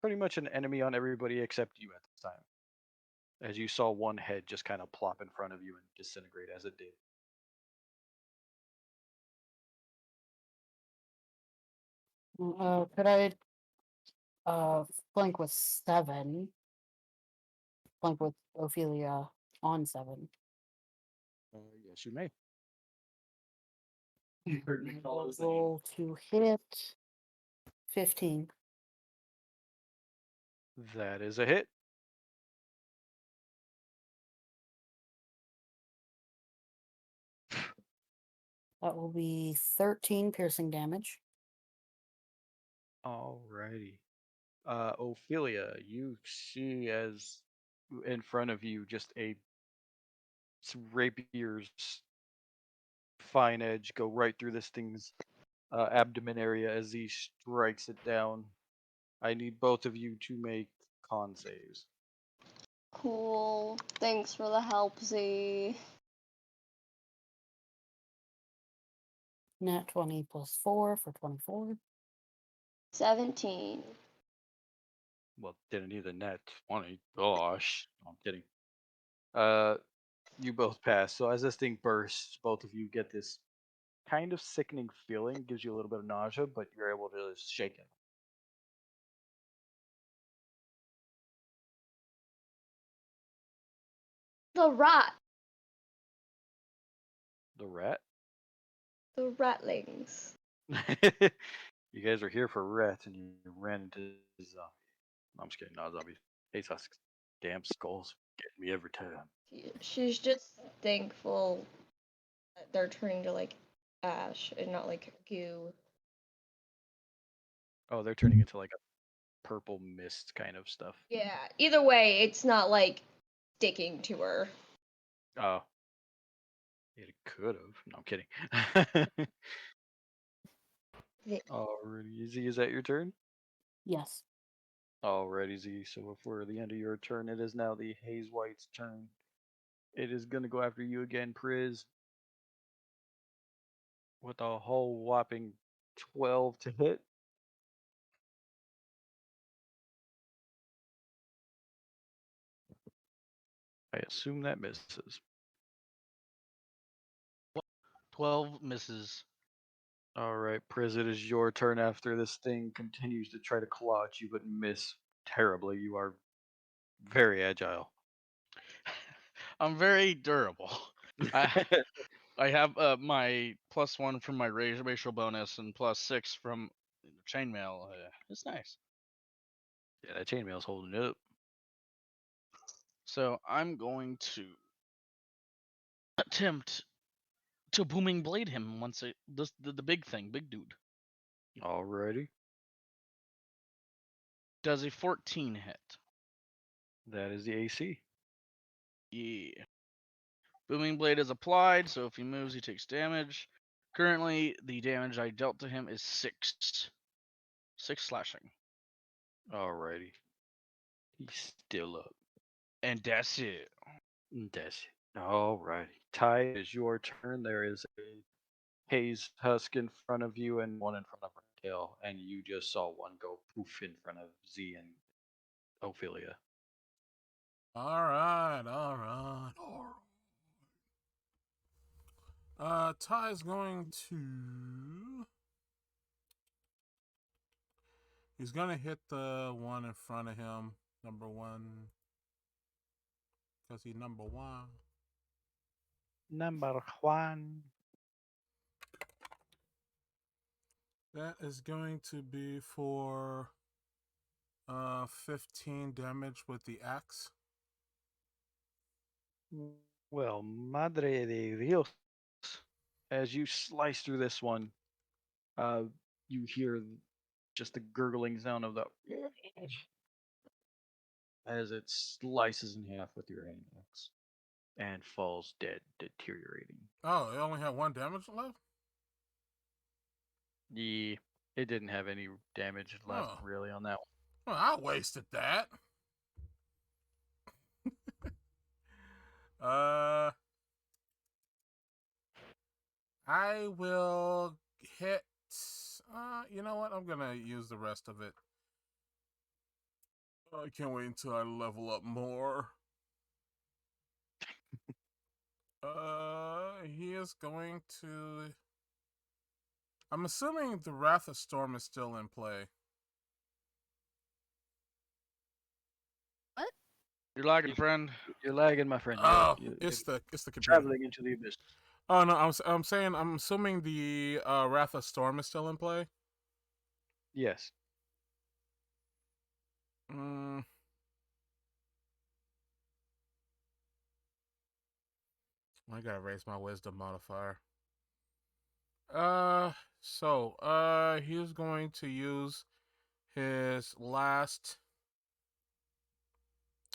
pretty much an enemy on everybody except you at this time. As you saw one head just kind of plop in front of you and disintegrate as it did. Could I flank with 7? Flank with Ophelia on 7. Yes, you may. Roll to hit 15. That is a hit. That will be 13 piercing damage. Alrighty. Ophelia, you see as in front of you just a rapier's fine edge go right through this thing's abdomen area as he strikes it down. I need both of you to make con saves. Cool. Thanks for the help, Z. Nat 20 plus 4 for 24. 17. Well, didn't need the net 20. Gosh, no, I'm kidding. You both pass. So as this thing bursts, both of you get this kind of sickening feeling. Gives you a little bit of nausea, but you're able to just shake it. The rat. The rat. The ratlings. You guys are here for rats, and you ran into zombie. No, I'm just kidding. Not zombies. Hey, husks. Damn skulls get me every time. She's just thankful that they're turning to like ash and not like goo. Oh, they're turning into like a purple mist kind of stuff. Yeah. Either way, it's not like sticking to her. Oh. It could have. No, I'm kidding. Alrighty, Z, is that your turn? Yes. Alrighty, Z. So if we're at the end of your turn, it is now the Haze White's turn. It is gonna go after you again, Priz. With a whole whopping 12 to hit. I assume that misses. 12 misses. Alright, Priz, it is your turn after this thing continues to try to claw at you but miss terribly. You are very agile. I'm very durable. I have my +1 from my racial bonus and +6 from chainmail. It's nice. Yeah, that chainmail's holding it up. So I'm going to attempt to booming blade him once the big thing, big dude. Alrighty. Does a 14 hit? That is the AC. Yeah. Booming blade is applied, so if he moves, he takes damage. Currently, the damage I dealt to him is 6. 6 slashing. Alrighty. He's still up. And that's it. That's it. Alrighty. Ty, it is your turn. There is a haze husk in front of you and one in front of Raquel, and you just saw one go poof in front of Z and Ophelia. All right, all right, all right. Ty's going to. He's gonna hit the one in front of him, number one, because he's number one. Number one. That is going to be for 15 damage with the axe. Well, Madre de Dios. As you slice through this one, you hear just the gurgling sound of the as it slices in half with your hand axe and falls dead, deteriorating. Oh, it only had 1 damage left? Yeah, it didn't have any damage left Oh. really on that Well, I wasted that. I will hit. You know what? I'm gonna use the rest of it. I can't wait until I level up more. He is going to. I'm assuming the Wrath of Storm is still in play. What? You're lagging, friend. You're lagging, my friend. Oh, You're it's the computer. traveling into the abyss. Oh no, I'm saying I'm assuming the Wrath of Storm is still in play. Yes. I gotta raise my wisdom modifier. He's going to use his last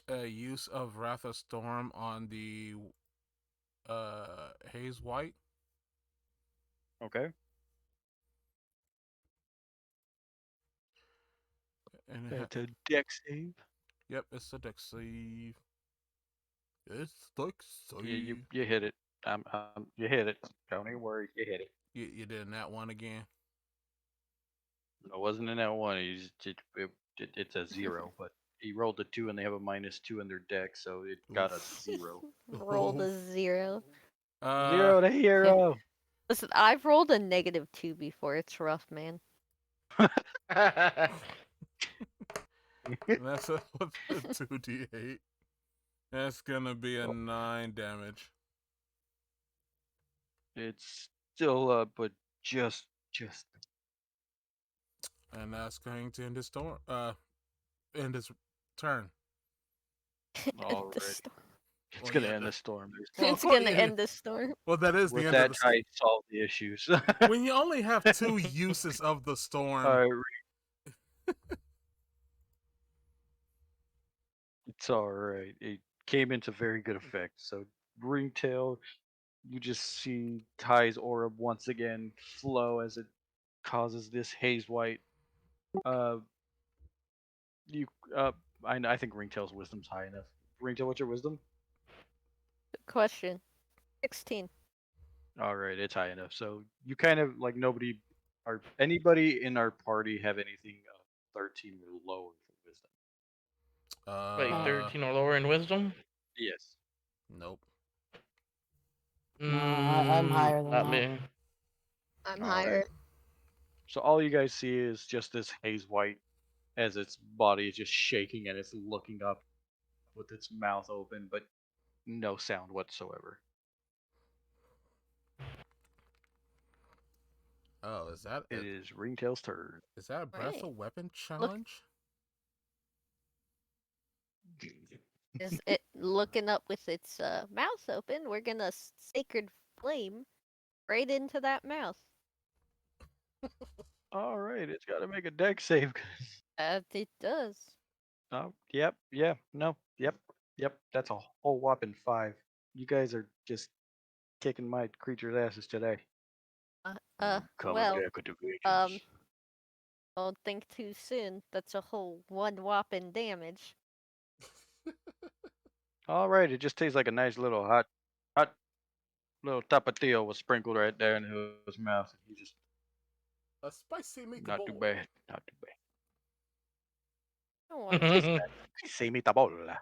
use of Wrath of Storm on the Haze White. Okay. And It's a dex save. Yep, it's a dex save. It's dex save. Yeah, you hit it. You hit it. Don't even worry. You hit it. You did in that one again. No, it wasn't in that one. It's a 0, but he rolled a 2 and they have a -2 in their deck, so it got a 0. Rolled a 0. 0 to hero. Listen, I've rolled a -2 before. It's rough, man. That's a 2d8. That's gonna be a 9 damage. It's still up, but just. And that's going to end his storm. End his turn. All The right. storm. It's gonna end the storm. It's gonna end the storm. Well, that is With the end that, of the storm. I solved the issues. When you only have 2 uses of the storm. It's alright. It came into very good effect. So, Ringtail, you just see Ty's aura once again flow as it causes this haze white. I think Ringtail's wisdom's high enough. Ringtail, what's your wisdom? Good question. 16. Alright, it's high enough. So you kind of like anybody in our party have anything 13 or lower for wisdom? Wait, 13 or lower in wisdom? Yes. Nope. I'm higher than Not that. me. I'm All higher. right. So all you guys see is just this haze white as its body is just shaking and it's looking up with its mouth open, but no sound whatsoever. Oh, is that It is Ringtail's turn. Is that a Breath Right. of Weapon challenge? Is it looking up with its mouth open? We're gonna sacred flame right into that mouth. All right, it's got to make a dex save. It does. Yep. That's a whole whopping 5. You guys are just kicking my creature's asses today. Well, don't think too soon. That's a whole 1 whopping damage. All right, it just tastes like a nice little hot Hot little tapatio was sprinkled right there in his mouth. He just A spicy meatball. not too bad. Not too bad. Oh, I Spicy meatball.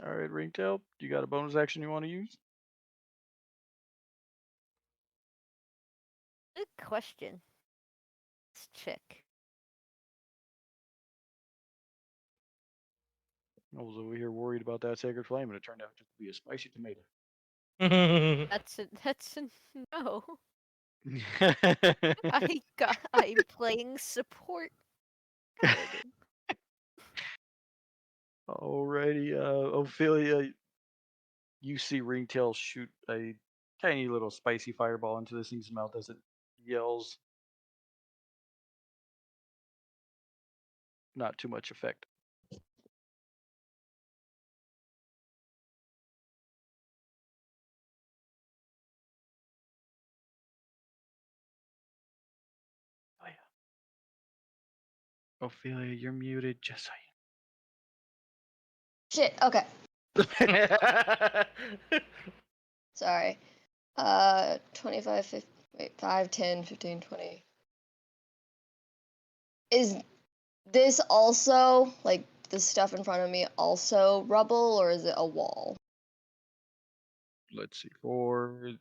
All right, Ringtail, you got a bonus action you want to use? Good question. Let's check. I was over here worried about that sacred flame, and it turned out just to be a spicy tomato. That's a no. I'm playing support. Paladin. Alrighty, Ophelia, you see Ringtail shoot a tiny little spicy fireball into this thing's mouth as it yells. Not too much effect. Oh yeah. Ophelia, you're muted, just so Shit. Okay. Sorry. 25, 50, wait, 5, 10, 15, 20. Is this also, like, the stuff in front of me also rubble, or is it a wall? Let's see. For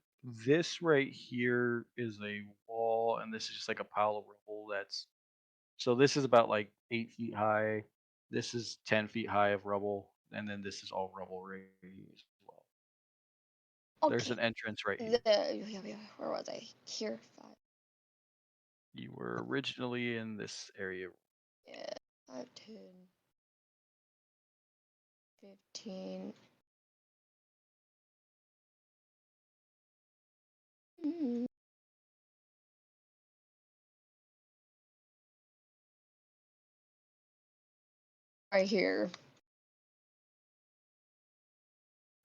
this right here is a wall, and this is just like a pile of rubble. So this is about like 8 feet high. This is 10 feet high of rubble, and then this is all rubble right here as well. There's an Okay. entrance right here. Where was I? Here. 5. You were originally in this area. Yeah. 5, 10, 15. Mm. Right here.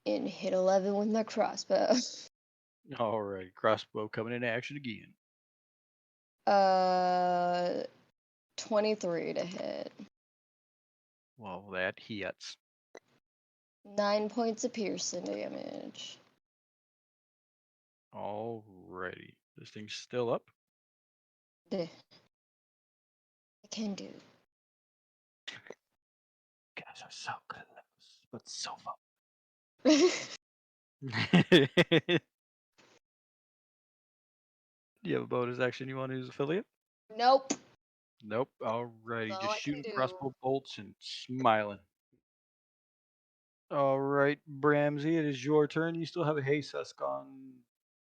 And hit 11 with my crossbow. All right, crossbow coming into action again. 23 to hit. Well, that hits. 9 points of piercing damage. Alrighty, this thing's still up. I can do. Guys are so close, but so far. Do you have a bonus action you want to use, affiliate? Nope. Nope. Alrighty, That's all just I can shooting do. crossbow bolts and smiling. Alright, Bramsy, it is your turn. You still have a haste husk on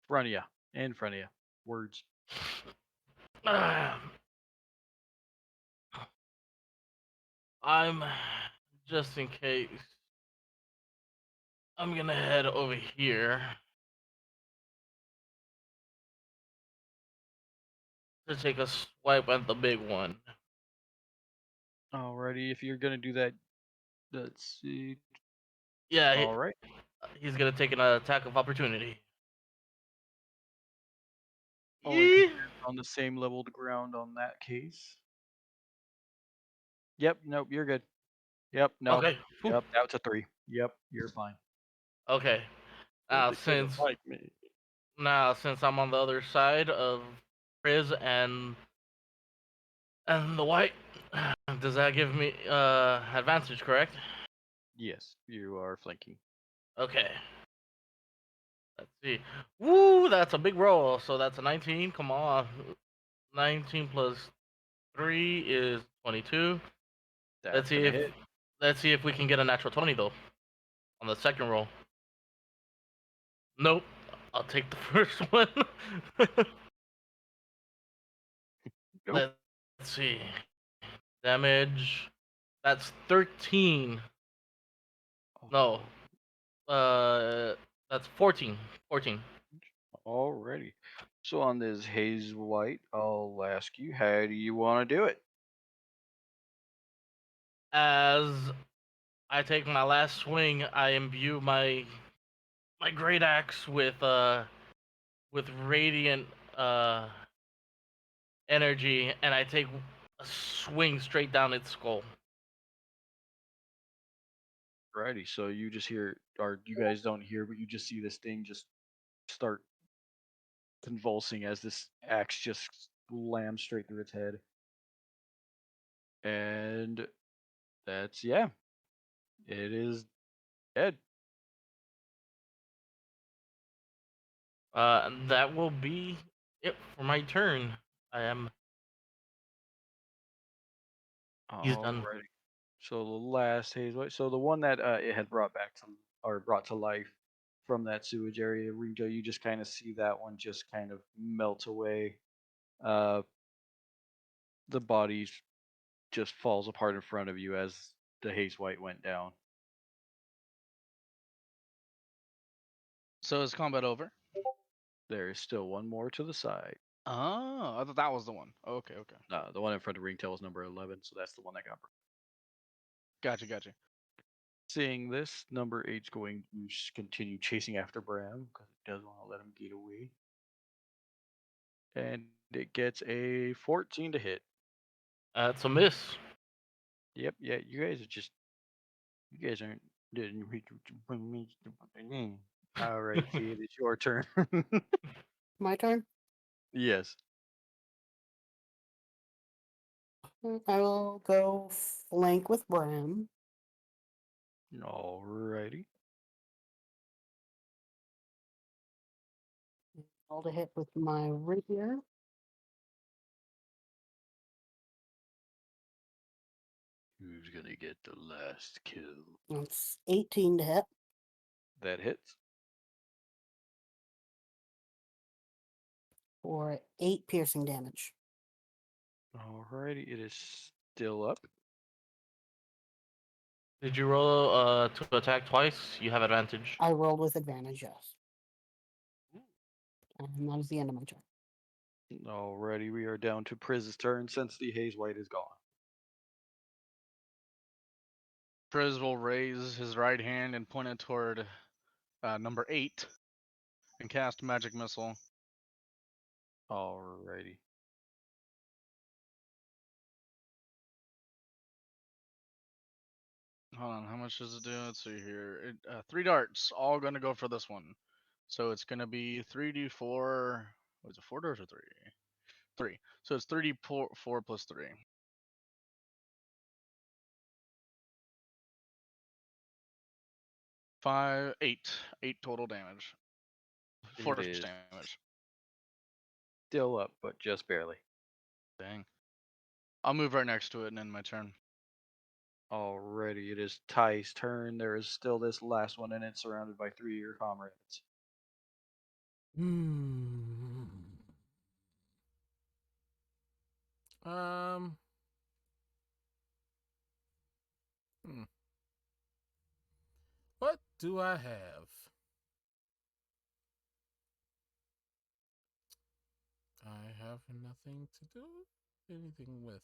front of you. In front of you. Words. I'm just in case. I'm gonna head over here to take a swipe at the big one. Alrighty, if you're gonna do that, let's see. Yeah, Alright. he's gonna take an attack of opportunity. Only on the same level to ground on that case. Yep, nope, you're good. Yep, no. Okay. Yep, that's a 3. Yep, you're fine. Okay. Now since I'm on the other side of Priz and the white, does that give me advantage, correct? Yes, you are flanking. Okay. Let's see. Woo, that's a big roll. So that's a 19. Come on. 19 plus 3 is 22. That's gonna hit. Let's see if we can get a natural 20 though on the second roll. Nope. I'll take the first one. Nope. Let's see. Damage. That's 13. No. That's 14. 14. Alrighty. So on this haze white, I'll ask you, how do you want to do it? As I take my last swing, I imbue my great axe with radiant energy, and I take a swing straight down its skull. Alrighty, so you just hear, or you guys don't hear, but you just see this thing just start convulsing as this axe just slams straight through its head. And that's, yeah, it is dead. That will be it for my turn. I am. He's done. Alrighty. So the last haze white, so the one that it had brought back to, or brought to life from that sewage area, Ringo, you just kind of see that one just kind of melt away. Uh, the body just falls apart in front of you as the haze white went down. So is combat over? There is still one more to the side. Oh, I thought that was the one. Okay, okay. The one in front of Ringtail is number 11, so that's the one that got. Gotcha. Seeing this, number 8's going to continue chasing after Bram because it does want to let him get away. And it gets a 14 to hit. That's a miss. Yep, yeah, you guys aren't didn't reach bring me to the game. Alright, see it is your turn. My turn? Yes. I will go flank with Bram. Alrighty. All to hit with my rapier. Who's gonna get the last kill? That's 18 to hit. That hits. For 8 piercing damage. Alrighty, it is still up. Did you roll to attack twice? You have advantage. I rolled with advantage, yes. And that is the end of my turn. Alrighty, we are down to Priz's turn since the haze white is gone. Priz will raise his right hand and point it toward number 8 and cast magic missile. Alrighty. Hold on, how much does it do? Let's see here. 3 darts, all gonna go for this one. So it's gonna be 3d4. What is it, 4 darts or 3? 3. So it's 3d4 plus 3. 5, 8. 8 total damage. Force is damage. Still up, but just barely. Dang. I'll move right next to it and end my turn. Alrighty, it is Ty's turn. There is still this last one, and it's surrounded by 3 of your comrades. What do I have? I have nothing to do anything with.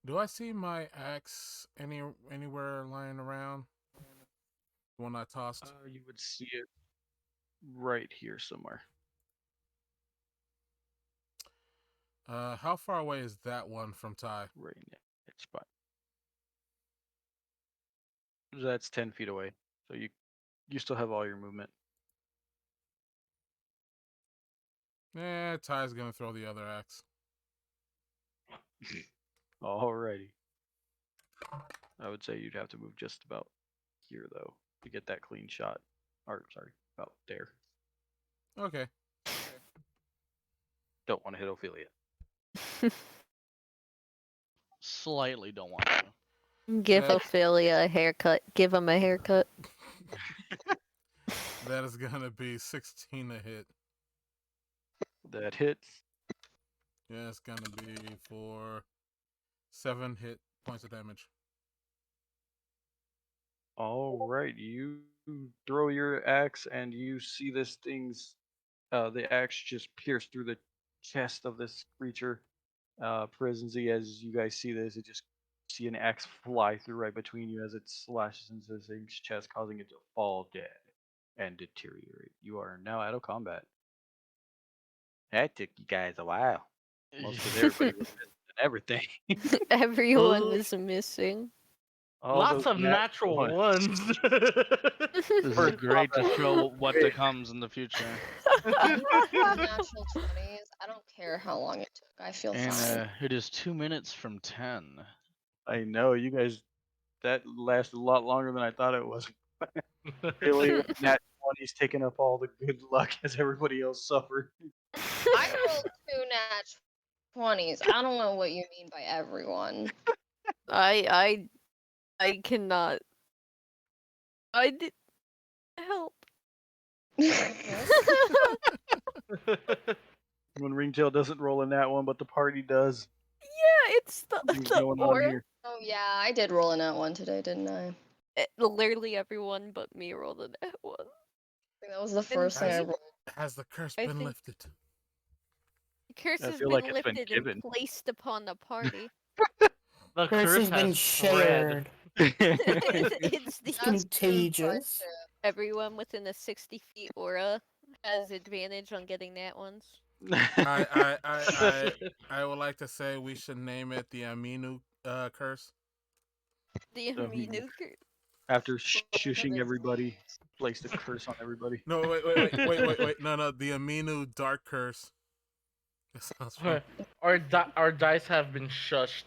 Do I see my axe anywhere lying around? The one I tossed? You would see it right here somewhere. How far away is that one from Ty? Right in that spot. That's 10 feet away. So you still have all your movement. Ty's gonna throw the other axe. Alrighty. I would say you'd have to move just about here, though, to get that clean shot. Or, sorry, about there. Okay. Don't want to hit Ophelia. Slightly don't want to. Give That- Ophelia a haircut. Give him a haircut. That is gonna be 16 to hit. That hits. Yeah, it's gonna be for 7 hit points of damage. Alright, you throw your axe and you see this thing's the axe just pierce through the chest of this creature. Prison Z, as you guys see this, it just see an axe fly through right between you as it slashes into this thing's chest, causing it to fall dead and deteriorate. You are now out of combat. That took you guys a while. Most of everybody was missing everything. Everyone Ooh. was missing. All Lots those of nat natural ones. ones. This is First great to off, show what great. comes in the future. I'm not in the natural 20s. I don't care how long it took. I feel And fine. it is 2 minutes from 10. I know you guys. That lasted a lot longer than I thought it was. Really, nat 20s taking up all the good luck as everybody else suffered. I rolled 2 nat 20s. I don't know what you mean by everyone. I cannot. I did help. When Ringtail doesn't roll in that one, but the party does. Yeah, it's Something's the going on aura. here. Oh yeah, I did roll in that one today, didn't I? Literally everyone but me rolled a net one. I think that was the first thing I Has, rolled. has the curse I been think- lifted? The curse I has feel been like it's been lifted and given. placed upon the party. The Curse has been spread. shared. It's the It's That's true, contagious. friendship. everyone within a 60 feet aura has advantage on getting that ones. I would like to say we should name it the Aminu curse. The Aminu. Aminu curse. After shushing everybody, placed a curse on everybody. No, wait. No, the Aminu dark curse. That sounds fun. Our dice have been shushed.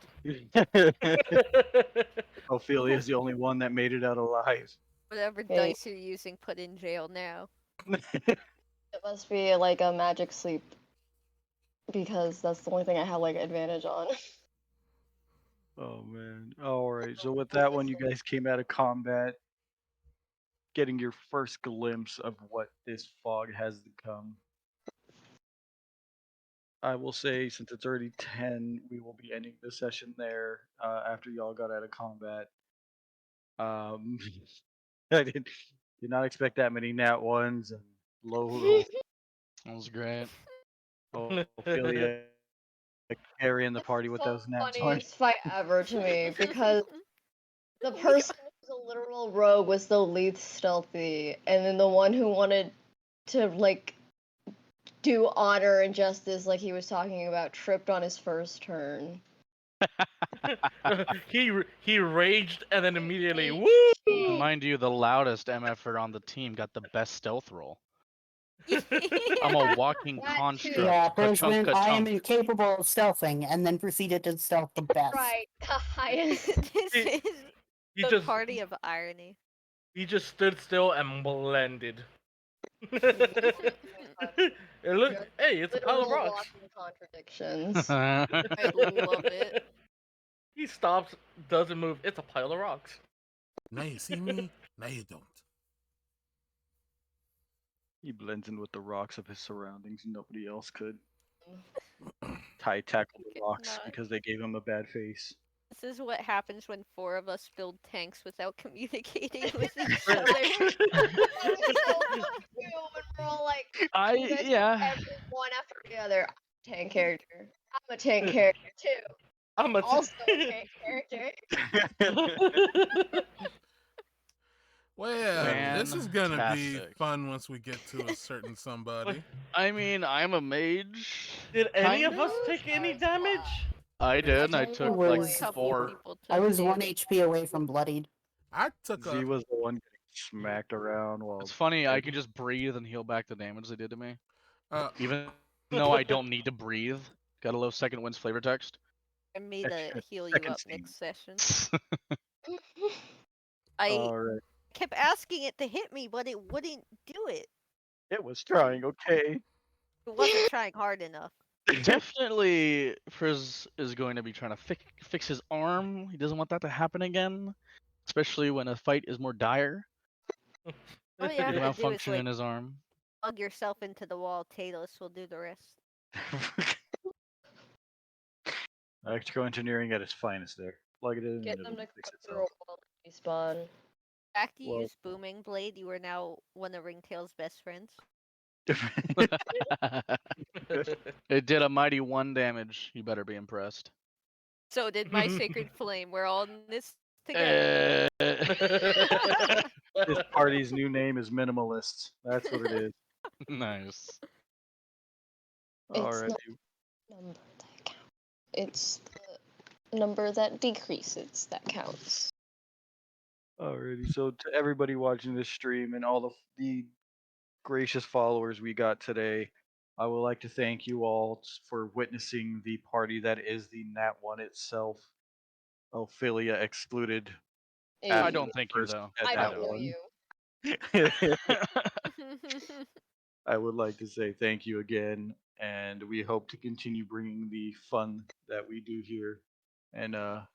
Ophelia's the only one that made it out alive. Whatever Okay. dice you're using, put in jail now. It must be like a magic sleep. Because that's the only thing I have like advantage on. Oh man. Alright, so with that one, you guys came out of combat, getting your first glimpse of what this fog has become. I will say, since it's already 10, we will be ending the session there after y'all got out of combat. I did not expect that many nat ones and low rolls. That was great. Ophelia carrying the party with those nat 20. Funniest fight ever to me because the person who's a literal rogue was the least stealthy, and then the one who wanted to like do honor and justice, like he was talking about, tripped on his first turn. he raged and then immediately woo. Mind you, the loudest MFer on the team got the best stealth roll. I'm a walking That too. construct. Yeah, there's Ka-chunk, when I am ka-chunk. incapable of stealthing and then proceeded to stealth the best. Right, the highest. This is He the just party of irony. he just stood still and blended. It look, hey, it's a pile of Literal rocks. walking contradictions. I love it. He stops, doesn't move. It's a pile of rocks. Now you see me, now you don't. He blends in with the rocks of his surroundings. Nobody else could. Ty tackled the rocks Not. because they gave him a bad face. This is what happens when 4 of us build tanks without communicating with each other. When we're all like, yeah. every one after the other. I'm a tank character. I'm a tank character too. I'm a Also a tank character. Well, this is gonna be Fantastic. fun once we get to a certain somebody. I mean, I'm a mage. Did any of Kinda? us take any damage? I did. I think took was- like Couple 4. people I took was 1 damage. HP away from bloodied. I took Z a was the one getting smacked around while It's funny, I can just breathe and heal back the damage they did to me. uh, Even though I don't need to breathe. Got a low second wind's flavor text. For me to Extra heal you second up steam. next session. I Alright. kept asking it to hit me, but it wouldn't do it. It was trying, okay. It wasn't trying hard enough. Definitely, Frizz is going to be trying to fix his arm. He doesn't want that to happen again, especially when a fight is more dire. All you have The to do is malfunction like in his arm. plug yourself into the wall. Talos will do the rest. Electroengineering at its finest there. Plug it in Get and them to it'll fix cut through a itself. wall and respawn. After you Well- use Booming Blade, you are now one of Ringtail's best friends. It did a mighty 1 damage. You better be impressed. So did my Sacred Flame. We're all in this together. This party's new name is Minimalists. That's what it is. Nice. It's Alright. not number that count. It's number that decreases that counts. Alrighty, so to everybody watching this stream and all of the gracious followers we got today, I would like to thank you all for witnessing the party that is the Nat 1 itself. Ophelia excluded. I Hey, don't think you though. I I don't know don't. you. I would like to say thank you again, and we hope to continue bringing the fun that we do here, and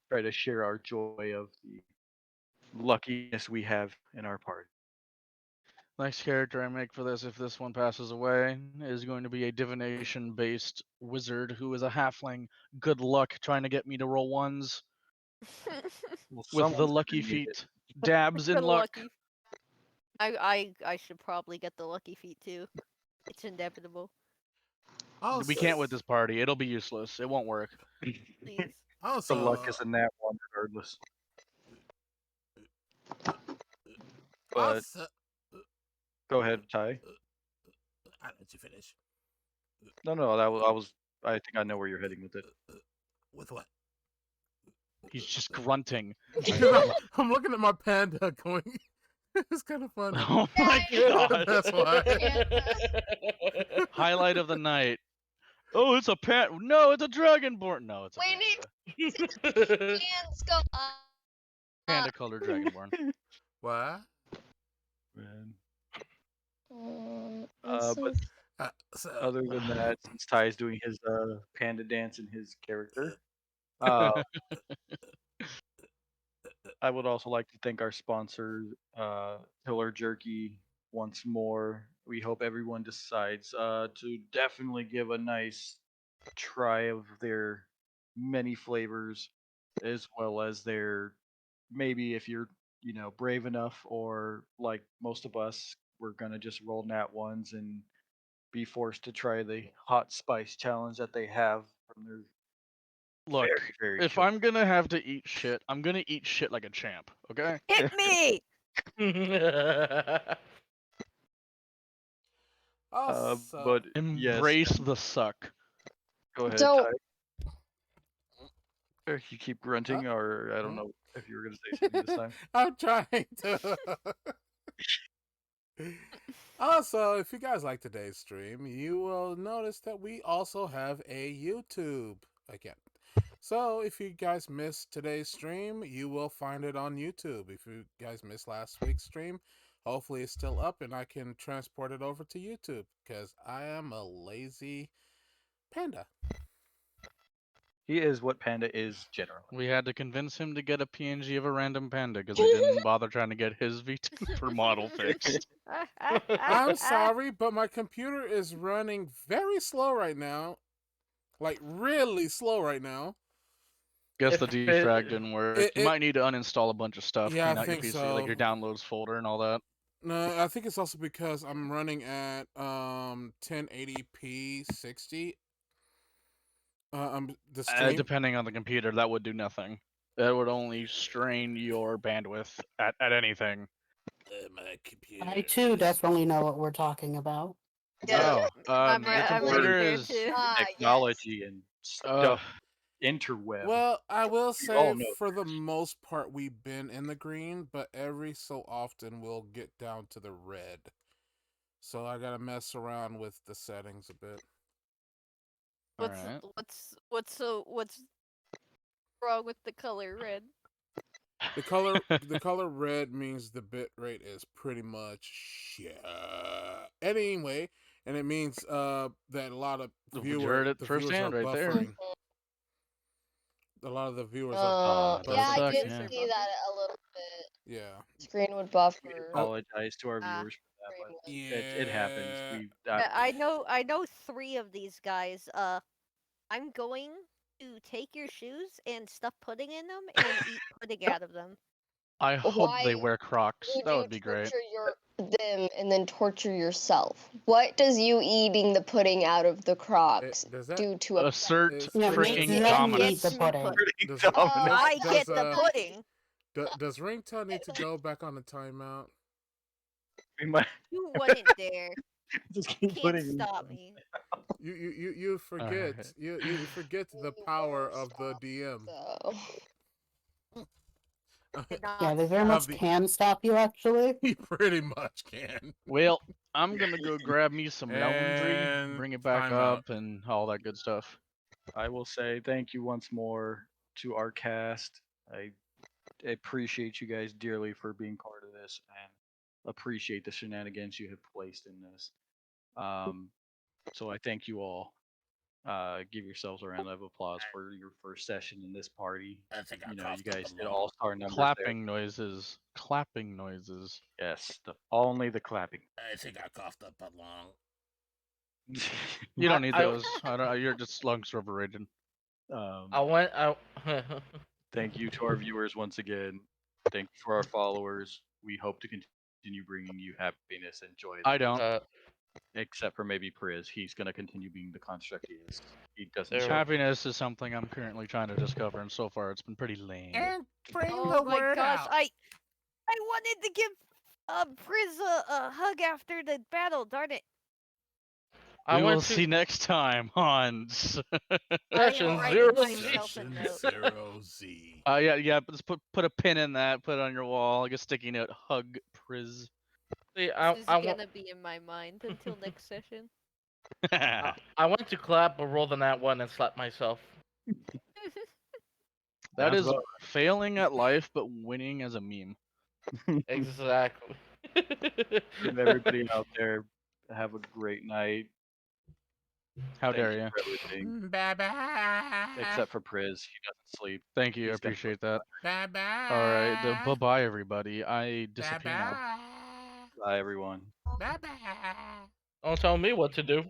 try to share our joy of the luckiness we have in our party. Next character I make for this, if this one passes away, is going to be a divination-based wizard who is a halfling. Good luck trying to get me to roll ones Well, with the someone's gonna lucky need it. feet. Dabs in The luck. lucky- I should probably get the lucky feet too. It's inevitable. We can't with this party. It'll be useless. It won't work. Please. The Also, luck is a Nat 1 regardless. But also, go ahead, Ty. I'll let you finish. No, I was. I think I know where you're heading with it. With what? He's just grunting. I'm looking at my panda going. It's kind of funny. Oh my god. That's why. Highlight of the night. Oh, it's a pet. No, it's a dragonborn. No, it's a We panda. need hands go up. Panda colored dragonborn. What? Man. I'm so But So, other than that, since Ty's doing his panda dance in his character, I would also like to thank our sponsor, Pillar Jerky, once more. We hope everyone decides to definitely give a nice try of their many flavors, as well as their, maybe if you're brave enough, or like most of us, we're gonna just roll nat ones and be forced to try the hot spice challenge that they have from their Look, very if chill- I'm gonna have to eat shit, I'm gonna eat shit like a champ, okay? Hit me! also, but yes, Embrace the suck. go ahead, Don't- Ty. You keep grunting, or I don't know if you were gonna say something this time. I'm trying to. Also, if you guys like today's stream, you will notice that we also have a YouTube again. So if you guys missed today's stream, you will find it on YouTube. If you guys missed last week's stream, hopefully it's still up and I can transport it over to YouTube because I am a lazy panda. He is what Panda is generally. We had to convince him to get a PNG of a random panda because we didn't bother trying to get his VTuber model fixed. I'm sorry, but my computer is running very slow right now. Like, really slow right now. Guess If the defrag didn't work. You it- might need to uninstall a bunch of stuff, Yeah, I clean out your think PC, like your so. downloads folder and all that. No, I think it's also because I'm running at 1080p 60. The stream. Depending on the computer, that would do nothing. That would only strain your bandwidth at anything. My computer. I too definitely know what we're talking about. Oh, I'm the right computer there is. too. Technology and stuff, interweb. Well, I will all say know for the most part we've been in the green, but every so often we'll get down to the red. So I gotta mess around with the settings a bit. Alright. What's wrong with the color red? The color red means the bit rate is pretty much anyway, and it means that a lot of You heard it the firsthand are right there. buffering. A lot of the viewers are does yeah, I suck, did yeah. see that a little bit. yeah. Screen would buffer. We apologize to our viewers for that, Screen but would- it happens. We I know 3 of these guys. I'm going to take your shoes and stuff pudding in them and eat pudding out of them. I hope they Why wear Crocs. Would That you would be great. torture them and then torture yourself? What does you eating the pudding out of the Crocs does that- do to a Assert It's- Yeah, make freaking them dominance. eat the pudding. Does, I does, get the pudding. Does Ringtail need to go back on the timeout? we might You wouldn't dare. Just keep Can't putting in stop stuff. me. You forget Alright. you forget the power of the DM. So. Yeah, they very much Of the- can stop you, actually. You pretty much can. Well, I'm gonna go grab me some laundry, And bring it back time out. up, and all that good stuff. I will say thank you once more to our cast. I appreciate you guys dearly for being part of this and appreciate the shenanigans you have placed in this. So I thank you all. Give yourselves a round of applause for your first session in this party. I think I You coughed guys up a did lung. all-star numbers Clapping noises. Clapping noises. there. Yes, only the clapping. I think I coughed up a lung. You don't need I- those. I don't, you're just lungs are overrated. I went. Thank you to our viewers once again. Thank you for our followers. We hope to continue bringing you happiness and joy. I don't. Except for maybe Priz. He's going to continue being the construct he is. He doesn't. There- Happiness is something I'm currently trying to discover, and so far it's been pretty lame. And bring Oh the my word gosh, out. I wanted to give Priz a hug after the battle. Darn it! I We went will to see next time on. session writing zero. myself a Session note. 0Z. Yeah. Let's put a pin in that. Put it on your wall, like a sticky note. Hug Priz. See, This is gonna be in my mind until next session. I went to clap, but rolled on that one and slapped myself. That Sounds is about failing at life, but winning as a meme. Exactly. right. Everybody out there, have a great night. How Thank dare you you? for everything. Bye-bye. Except for Priz. He doesn't sleep. Thank you. I He's definitely- appreciate that. Bye-bye. All right. Bye bye, everybody. I disappear now. Bye-bye. Bye, everyone. Bye-bye. Don't tell me what to do.